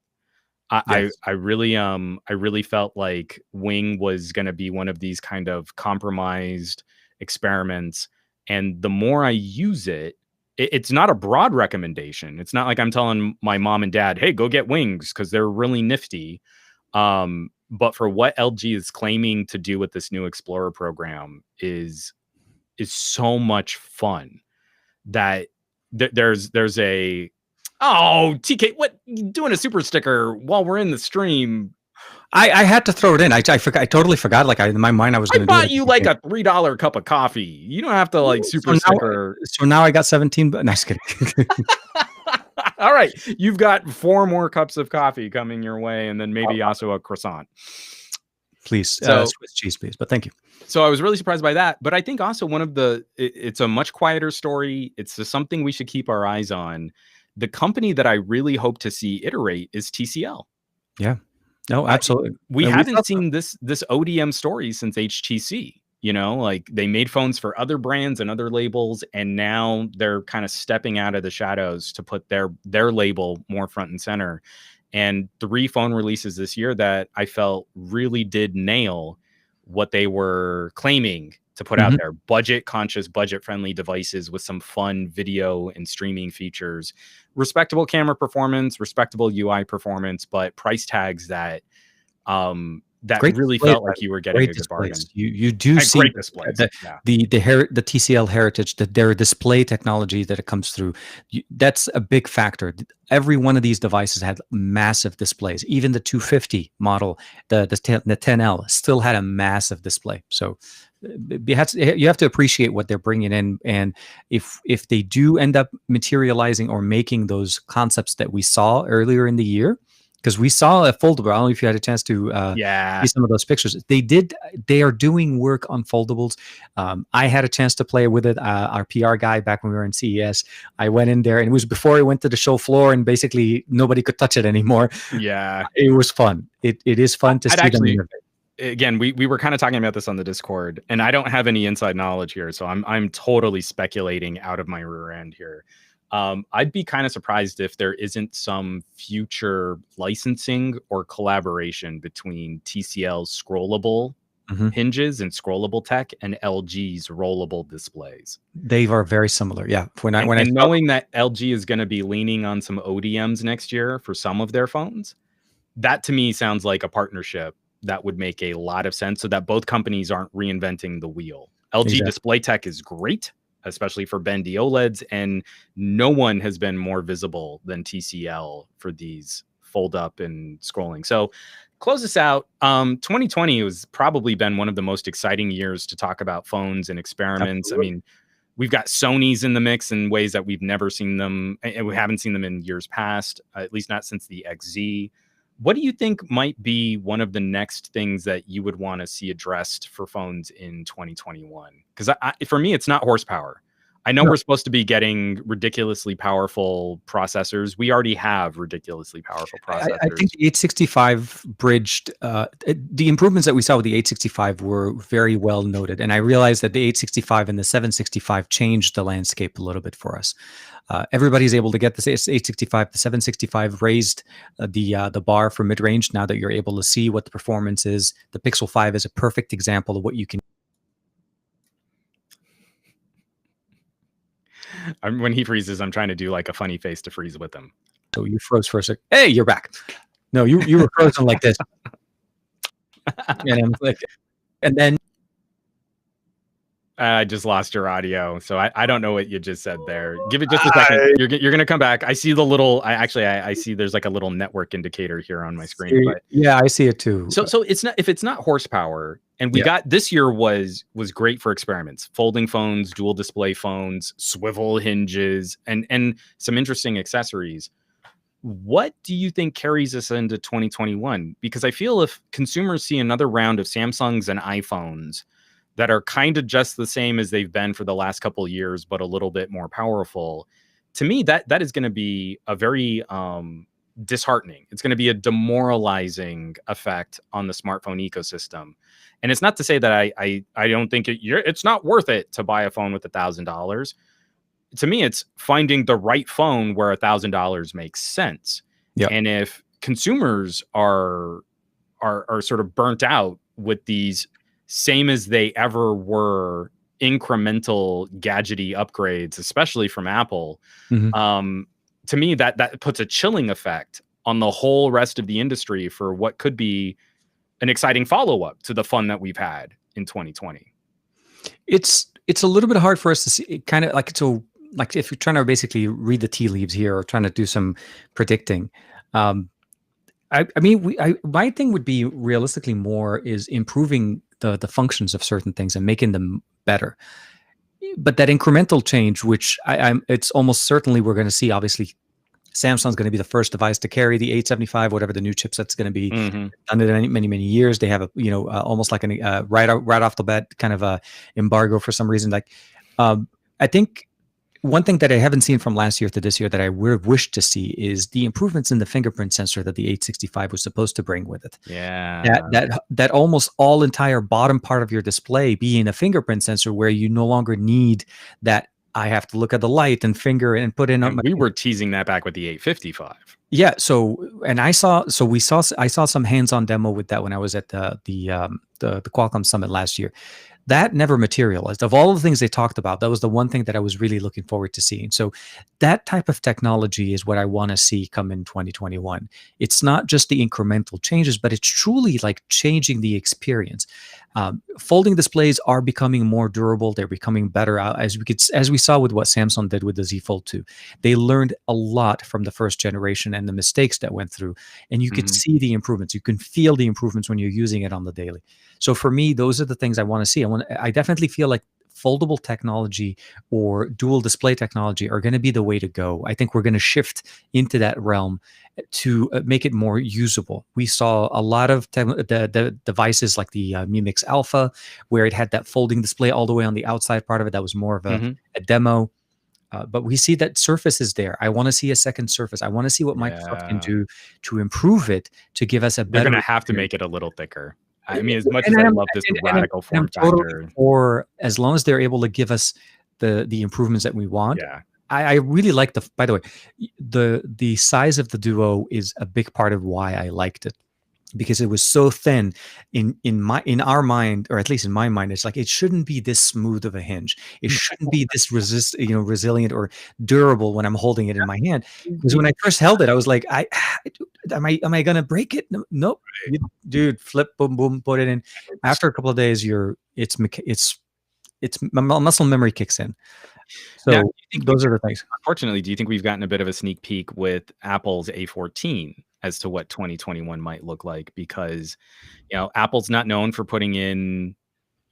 I really felt like Wing was going to be one of these kind of compromised experiments. And the more I use it, it's not a broad recommendation. It's not like I'm telling my mom and dad, hey, go get Wings because they're really nifty. But for what LG is claiming to do with this new Explorer program is so much fun that there's a TK, what, you doing a super sticker while we're in the stream? I had to throw it in. I totally forgot. Like in my mind, I was going to buy you like a $3 cup of coffee. You don't have to like sticker. So now I got 17. But nice kidding. All right, you've got 4 more cups of coffee coming your way, and then maybe also a croissant. Please, Swiss cheese, please. But thank you. So I was really surprised by that. But I think also it's a much quieter story. It's just something we should keep our eyes on. The company that I really hope to see iterate is TCL. Yeah. No, absolutely. We haven't seen this ODM story since HTC. You know, like they made phones for other brands and other labels, and now they're kind of stepping out of the shadows to put their label more front and center. And 3 phone releases this year that I felt really did nail what they were claiming to put out there. Budget conscious, budget friendly devices with some fun video and streaming features, respectable camera performance, respectable UI performance, but price tags that that Great really display, felt like you were getting a good bargain. You do see great displays. the TCL heritage, their display technology that it comes through. That's a big factor. Every one of these devices had massive displays. Even the 250 model, the 10L, still had a massive display. So you have to appreciate what they're bringing in, and if they do end up materializing or making those concepts that we saw earlier in the year. Because we saw a foldable. I don't know if you had a chance to see some of those pictures. They are doing work on foldables. I had a chance to play with it. Our PR guy back when we were in CES, I went in there, and it was before I went to the show floor, and basically nobody could touch it anymore. Yeah, it was fun. It is fun to see actually, them. Again, we were kind of talking about this on the Discord, and I don't have any inside knowledge here, so I'm totally speculating out of my rear end here. I'd be kind of surprised if there isn't some future licensing or collaboration between TCL's scrollable hinges and scrollable tech and LG's rollable displays. They are very similar. Yeah. Knowing that LG is going to be leaning on some ODMs next year for some of their phones, that to me sounds like a partnership that would make a lot of sense, so that both companies aren't reinventing the wheel. LG display tech is great, especially for bendy OLEDs, and no one has been more visible than TCL for these fold up and scrolling. So close this out. 2020 has probably been one of the most exciting years to talk about phones and experiments. Absolutely. I mean, we've got Sony's in the mix in ways that we've never seen them, and we haven't seen them in years past, at least not since the XZ. What do you think might be one of the next things that you would want to see addressed for phones in 2021? Because for me, it's not horsepower. I know we're supposed to be getting ridiculously powerful processors. We already have ridiculously powerful processors. I think the 865 bridged, the improvements that we saw with the 865 were very well noted. And I realized that the 865 and the 765 changed the landscape a little bit for us. Everybody's able to get this 865. The 765 raised the bar for mid-range. Now that you're able to see what the performance is, the Pixel 5 is a perfect example of what you can. When he freezes, I'm trying to do like a funny face to freeze with him. So you froze for a sec. Hey, you're back. No, you were frozen like this. And I'm like, and then I just lost your audio, so I don't know what you just said there. Give it just a second. You're gonna come back. I see the little. I see there's like a little network indicator here on my screen. But yeah, I see it too. So it's not, if it's not horsepower, and we got this year was great for experiments, folding phones, dual display phones, swivel hinges, and some interesting accessories. What do you think carries us into 2021? Because I feel if consumers see another round of Samsungs and iPhones that are kind of just the same as they've been for the last couple of years, but a little bit more powerful, to me, that is going to be a very disheartening. It's going to be a demoralizing effect on the smartphone ecosystem. And it's not to say that I don't think it's not worth it to buy a phone with $1,000. To me, it's finding the right phone where $1,000 makes sense. Yeah. And if consumers are sort of burnt out with these same as they ever were incremental gadgety upgrades, especially from Apple, to me that puts a chilling effect on the whole rest of the industry for what could be an exciting follow-up to the fun that we've had in 2020. It's a little bit hard for us to see, kind of like, so like if you're trying to basically read the tea leaves here or trying to do some predicting. I mean, my thing would be realistically more is improving the functions of certain things and making them better. But that incremental change, which it's almost certainly we're going to see. Obviously, Samsung's going to be the first device to carry the 875, whatever the new chipset's going to be. Done it in many years. They have almost like right off the bat kind of a embargo for some reason. Like, I think one thing that I haven't seen from last year to this year that I would have wished to see is the improvements in the fingerprint sensor that the 865 was supposed to bring with it. Yeah. That almost all entire bottom part of your display being a fingerprint sensor, where you no longer need that. I have to look at the light and finger and put in. And we were teasing that back with the 855. Yeah. So, and I saw some hands-on demo with that when I was at the Qualcomm Summit last year. That never materialized. Of all the things they talked about, that was the one thing that I was really looking forward to seeing. So that type of technology is what I want to see come in 2021. It's not just the incremental changes, but it's truly like changing the experience. Folding displays are becoming more durable. They're becoming better, as we saw with what Samsung did with the Z Fold 2. They learned a lot from the first generation and the mistakes that went through, and you could see the improvements. You can feel the improvements when you're using it on the daily. So for me, those are the things I want to see. I definitely feel like foldable technology or dual display technology are going to be the way to go. I think we're going to shift into that realm to make it more usable. We saw a lot of the devices like the Mi Mix Alpha, where it had that folding display all the way on the outside part of it. That was more of a demo. But we see that Surface is there. I want to see a second Surface. I want to see what Microsoft can do to improve it, to give us a better. They're going to have to make it a little thicker. I mean, as much as I love this radical form factor, or as long as they're able to give us the improvements that we want. Yeah. I really like by the way, the size of the Duo is a big part of why I liked it, because it was so thin in our mind, or at least in my mind. It's like, it shouldn't be this smooth of a hinge. It shouldn't be this resilient or durable when I'm holding it in my hand. Because when I first held it, I was like, am I gonna break it? No, nope. Dude, flip, boom, boom, put it in. After a couple of days, muscle memory kicks in. So now, those are the things. Unfortunately, do you think we've gotten a bit of a sneak peek with Apple's A14 as to what 2021 might look like? Because, Apple's not known for putting in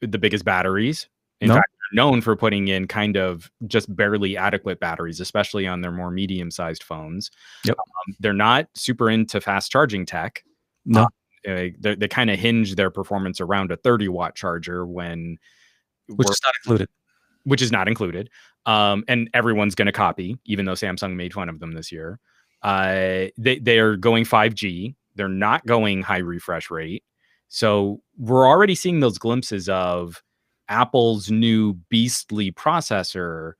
the biggest batteries. In fact, they're known for putting in kind of just barely adequate batteries, especially on their more medium-sized phones. Yep. They're not super into fast charging tech. No. They kind of hinge their performance around a 30-watt charger which is not included. And everyone's going to copy, even though Samsung made fun of them this year. They are going 5G. They're not going high refresh rate. So we're already seeing those glimpses of Apple's new beastly processor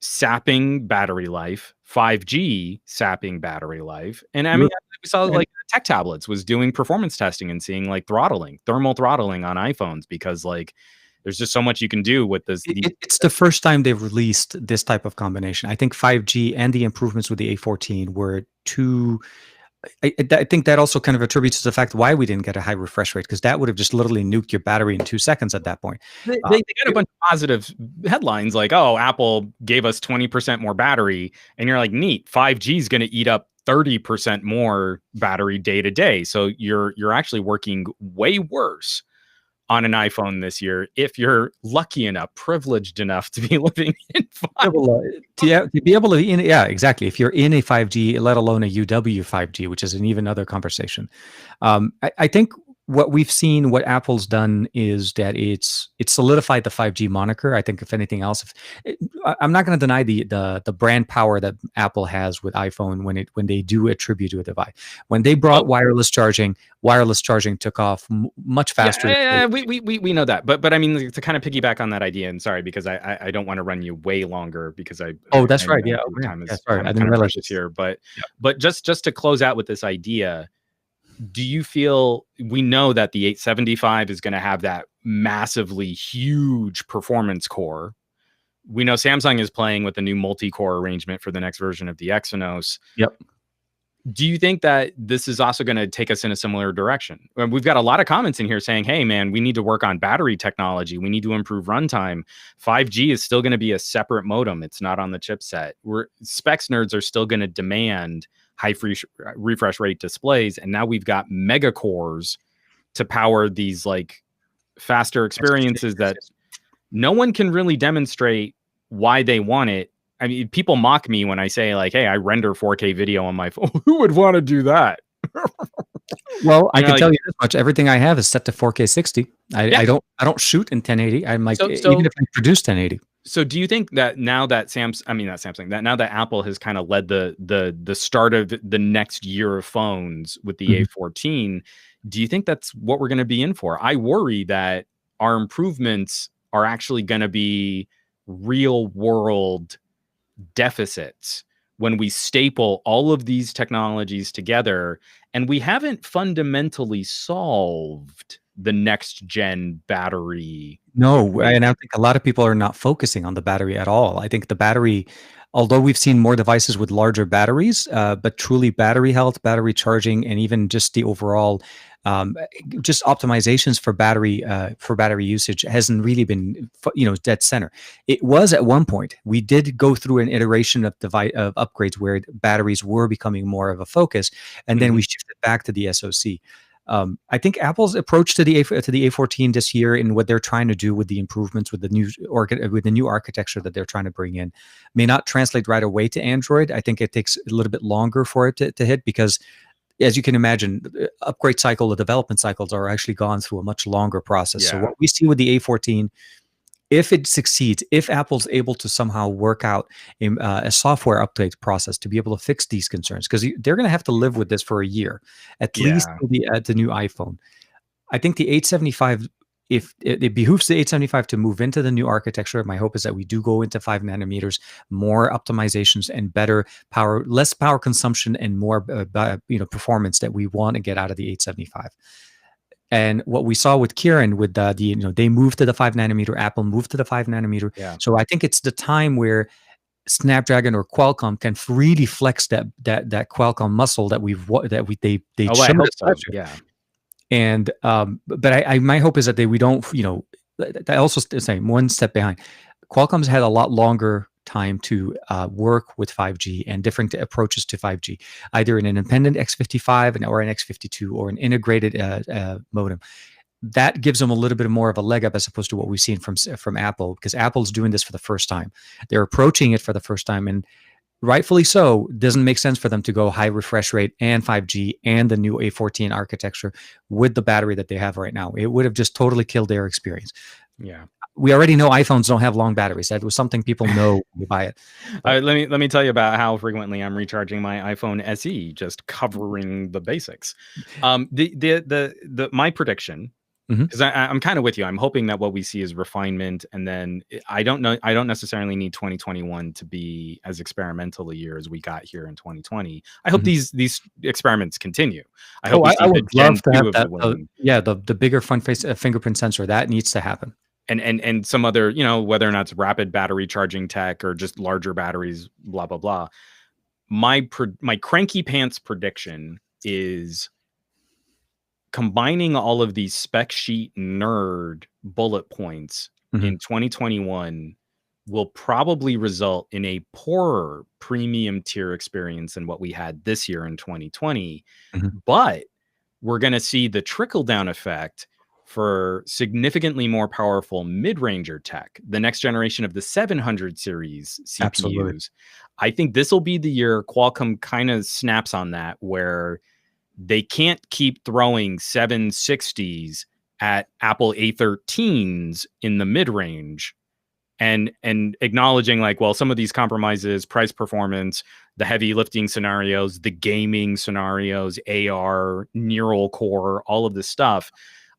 sapping battery life, 5G sapping battery life. And I mean, we saw like Tech Tablets was doing performance testing and seeing like thermal throttling on iPhones, because like there's just so much you can do with this. It's the first time they've released this type of combination. I think 5G and the improvements with the A14 were two. I think that also kind of attributes to the fact why we didn't get a high refresh rate, because that would have just literally nuked your battery in 2 seconds at that point. They got a bunch of positive headlines like, oh, Apple gave us 20% more battery. And you're like, neat, 5G is going to eat up 30% more battery day to day. So you're actually working way worse on an iPhone this year, if you're lucky enough, privileged enough to be living in 5G. To be able to, exactly. If you're in a 5G, let alone a UW 5G, which is an even other conversation. I think what we've seen, what Apple's done, is that it's solidified the 5G moniker. I think if anything else, I'm not going to deny the brand power that Apple has with iPhone when they do attribute to a device. When they brought wireless charging took off much faster. Yeah, we know that, but I mean, to kind of piggyback on that idea, and sorry because I don't want to run you way longer because that's right. Yeah, time is sorry, I didn't realize this here, but just to close out with this idea. Do you feel, we know that the 875 is going to have that massively huge performance core. We know Samsung is playing with a new multi-core arrangement for the next version of the Exynos. Yep. Do you think that this is also going to take us in a similar direction? We've got a lot of comments in here saying, hey, man, we need to work on battery technology. We need to improve runtime. 5G is still going to be a separate modem. It's not on the chipset. Specs nerds are still going to demand high refresh rate displays, and now we've got mega cores to power these like faster experiences that no one can really demonstrate why they want it. I mean, people mock me when I say like, hey, I render 4K video on my phone. Who would want to do that? Well, I can tell you this much: everything I have is set to 4K 60. I don't shoot in 1080. I'm like, even if I produce 1080. So do you think that now that now that Apple has kind of led the start of the next year of phones with the A14, do you think that's what we're going to be in for? I worry that our improvements are actually going to be real world deficits when we staple all of these technologies together, and we haven't fundamentally solved the next gen battery. No, and I think a lot of people are not focusing on the battery at all. I think the battery, although we've seen more devices with larger batteries, but truly battery health, battery charging, and even just the overall just optimizations for battery usage hasn't really been dead center. It was at one point. We did go through an iteration of of upgrades where batteries were becoming more of a focus, and then we shifted back to the SoC. I think Apple's approach to the A14 this year and what they're trying to do with the improvements with the new architecture that they're trying to bring in may not translate right away to Android. I think it takes a little bit longer for it to hit because, as you can imagine, the development cycles are actually gone through a much longer process. Yeah. So what we see with the A14, if it succeeds, if Apple's able to somehow work out a software update process to be able to fix these concerns, because they're going to have to live with this for a year, at least till the new iPhone. I think the 875, if it behooves the 875 to move into the new architecture, my hope is that we do go into 5 nanometers, more optimizations and better power, less power consumption, and more performance that we want to get out of the 875. And what we saw with Kieran with they moved to the 5 nanometer, Apple moved to the 5 nanometer. Yeah. So I think it's the time where Snapdragon or Qualcomm can really flex that Qualcomm muscle that they showed us. So. Yeah. And but my hope is that we don't, I also saying one step behind. Qualcomm's had a lot longer time to work with 5G and different approaches to 5G, either in an independent X55 or an X52 or an integrated modem. That gives them a little bit more of a leg up as opposed to what we've seen from Apple, because Apple's doing this for the first time. They're approaching it for the first time, and rightfully so. Doesn't make sense for them to go high refresh rate and 5G and the new A14 architecture with the battery that they have right now. It would have just totally killed their experience. Yeah. We already know iPhones don't have long batteries. That was something people know when you buy it. Let me tell you about how frequently I'm recharging my iPhone SE, just covering the basics. My prediction, because I'm kind of with you. I'm hoping that what we see is refinement, and then I don't necessarily need 2021 to be as experimental a year as we got here in 2020. I hope these experiments continue. I hope I would love to have that. The bigger front face fingerprint sensor, that needs to happen. And some other, whether or not it's rapid battery charging tech or just larger batteries, blah, blah, blah. My cranky pants prediction is combining all of these spec sheet nerd bullet points in 2021 will probably result in a poorer premium tier experience than what we had this year in 2020. But we're going to see the trickle down effect for significantly more powerful mid-ranger tech, the next generation of the 700 series CPUs. Absolutely. I think this will be the year Qualcomm kind of snaps on that, where they can't keep throwing 760s at Apple A13s in the mid-range and acknowledging some of these compromises, price performance, the heavy lifting scenarios, the gaming scenarios, AR, neural core, all of this stuff.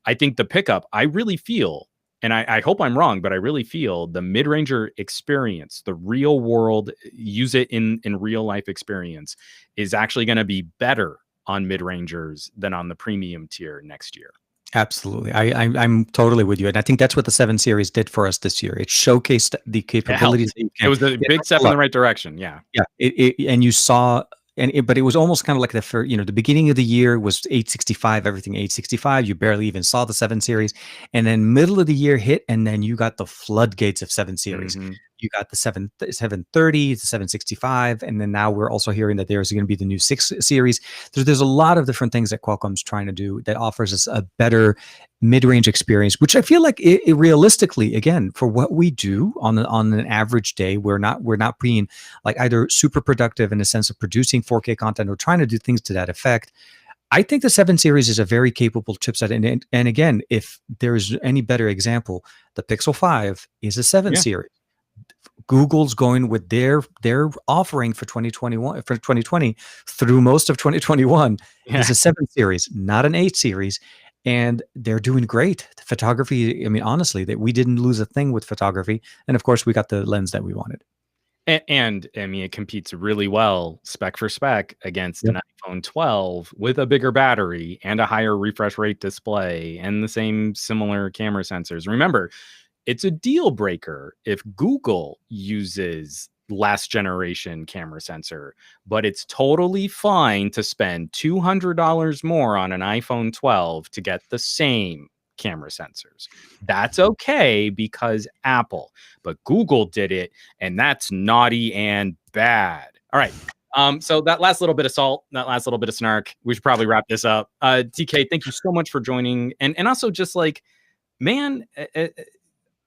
I think the pickup, I really feel, and I hope I'm wrong, but I really feel the mid-ranger experience, the real world, use it in real life experience, is actually going to be better on mid-rangers than on the premium tier next year. Absolutely. I'm totally with you. And I think that's what the 7 Series did for us this year. It showcased the capabilities. It was a big step in the right direction. Yeah. Yeah. And you saw... but it was almost kind of like the beginning of the year was 865, everything 865. You barely even saw the 7 Series. And then middle of the year hit, and then you got the floodgates of 7 Series. You got the 730, the 765, and then now we're also hearing that there's going to be the new 6 Series. There's a lot of different things that Qualcomm's trying to do that offers us a better mid-range experience, which I feel like it realistically, again, for what we do on an average day, we're not being like either super productive in the sense of producing 4K content or trying to do things to that effect. I think the 7 Series is a very capable chipset, and again, if there's any better example, the Pixel 5 is a 7 Series. Google's going with their offering for 2020 through most of 2021 is a 7 series, not an 8 series. And they're doing great. The photography, I mean, honestly, that we didn't lose a thing with photography. And of course, we got the lens that we wanted. And I mean, it competes really well, spec for spec, against an iPhone 12 with a bigger battery and a higher refresh rate display and the same similar camera sensors. Remember, it's a deal breaker if Google uses last generation camera sensor, but it's totally fine to spend $200 more on an iPhone 12 to get the same camera sensors. That's okay because Apple, but Google did it, and that's naughty and bad. All right. So that last little bit of salt, that last little bit of snark, we should probably wrap this up. TK, thank you so much for joining. And also just like, man,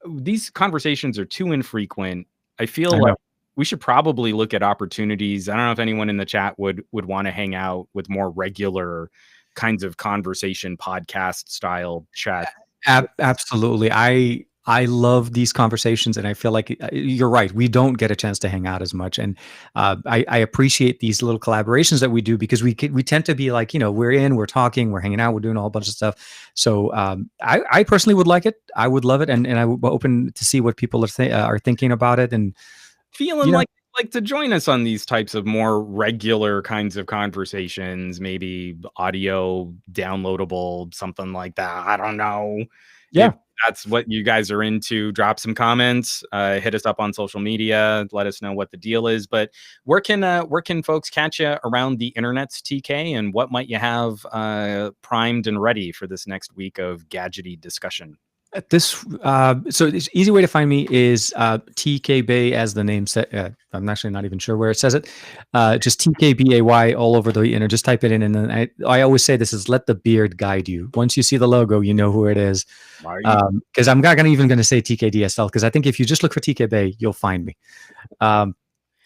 these conversations are too infrequent. I feel like we should probably look at opportunities. I don't know if anyone in the chat would want to hang out with more regular kinds of conversation podcast style chat. Absolutely. I love these conversations, and I feel like you're right. We don't get a chance to hang out as much, and I appreciate these little collaborations that we do because we tend to be like, we're talking, we're hanging out, we're doing a whole bunch of stuff. So I personally would like it. I would love it, and I would be open to see what people are thinking about it, and feeling like to join us on these types of more regular kinds of conversations, maybe audio downloadable, something like that. I don't know. Yeah. If that's what you guys are into, drop some comments, hit us up on social media, let us know what the deal is. But where can folks catch you around the internet's, TK, and what might you have primed and ready for this next week of gadgety discussion? So the easy way to find me is TK Bay, as the name said. I'm actually not even sure where it says it. Just TKBAY all over the internet. Just type it in, and then I always say this is let the beard guide you. Once you see the logo, you know who it is. Because I'm not even going to say TKDSL, because I think if you just look for TK Bay, you'll find me.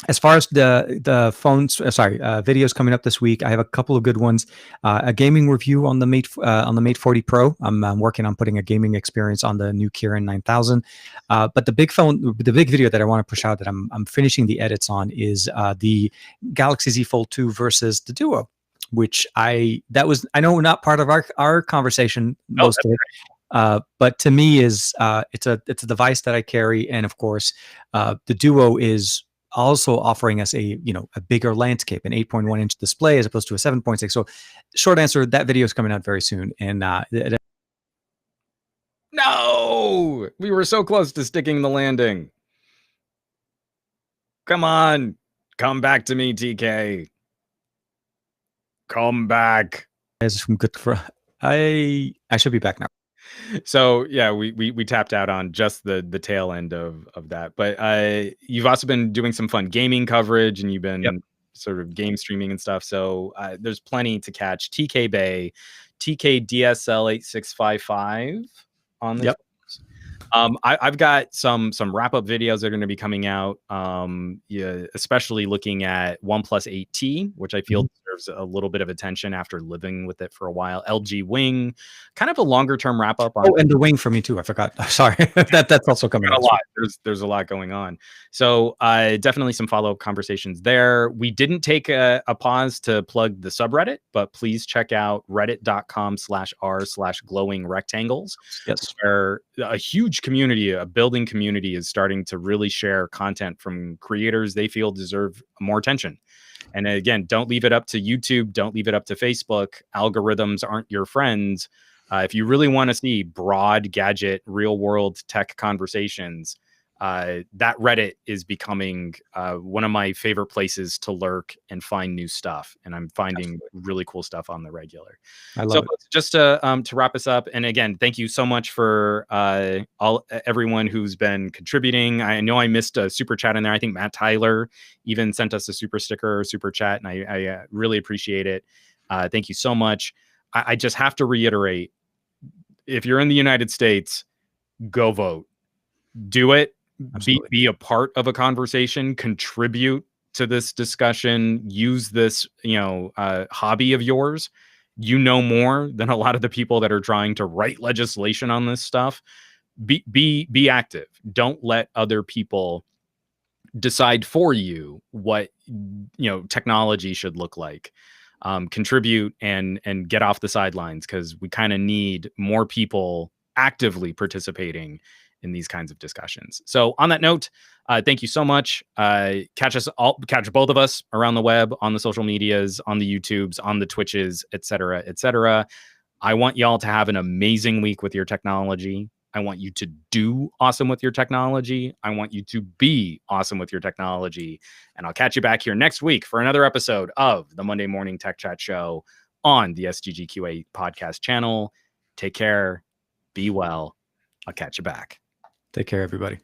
As far as the phones, videos coming up this week, I have a couple of good ones. A gaming review on the Mate 40 Pro. I'm working on putting a gaming experience on the new Kirin 9000. But the big video that I want to push out that I'm finishing the edits on is the Galaxy Z Fold 2 versus the Duo, which I know not part of our conversation most of it. But to me it's a device that I carry, and of course the Duo is also offering us a bigger landscape, an 8.1 inch display as opposed to a 7.6. So short answer, that video is coming out very soon. And no, we were so close to sticking the landing. Come on, come back to me, TK. Come back. I should be back now. So yeah, we tapped out on just the tail end of that, but you've also been doing some fun gaming coverage, and you've been sort of game streaming and stuff. So there's plenty to catch. TK Bay, TK DSL 8655 on this. I've got some wrap-up videos that are going to be coming out, especially looking at OnePlus 8T, which I feel deserves a little bit of attention after living with it for a while. LG Wing, kind of a longer-term wrap-up. And the Wing for me too. I forgot. Sorry, that's also coming out. A lot. There's a lot going on. So definitely some follow-up conversations there. We didn't take a pause to plug the subreddit, but please check out reddit.com/r/glowing rectangles. Yes, where a huge community, a building community, is starting to really share content from creators they feel deserve more attention. And again, don't leave it up to YouTube. Don't leave it up to Facebook. Algorithms aren't your friends. If you really want to see broad gadget, real world tech conversations, that Reddit is becoming one of my favorite places to lurk and find new stuff. And I'm finding really cool stuff on the regular. I love it. Just to wrap us up, and again, thank you so much for everyone who's been contributing. I know I missed a super chat in there. I think Matt Tyler even sent us a super sticker or super chat, and I really appreciate it. Thank you so much. I just have to reiterate, if you're in the United States, go vote. Do it. Be a part of a conversation, contribute to this discussion, use this, hobby of yours. You know more than a lot of the people that are trying to write legislation on this stuff. Be active. Don't let other people decide for you what technology should look like. Contribute and get off the sidelines, because we kind of need more people actively participating in these kinds of discussions. So on that note, thank you so much. Catch both of us around the web, on the social medias, on the YouTubes, on the Twitches, etc., etc. I want y'all to have an amazing week with your technology. I want you to do awesome with your technology. I want you to be awesome with your technology. And I'll catch you back here next week for another episode of the Monday Morning Tech Chat Show on the SGGQA podcast channel. Take care. Be well. I'll catch you back. Take care, everybody.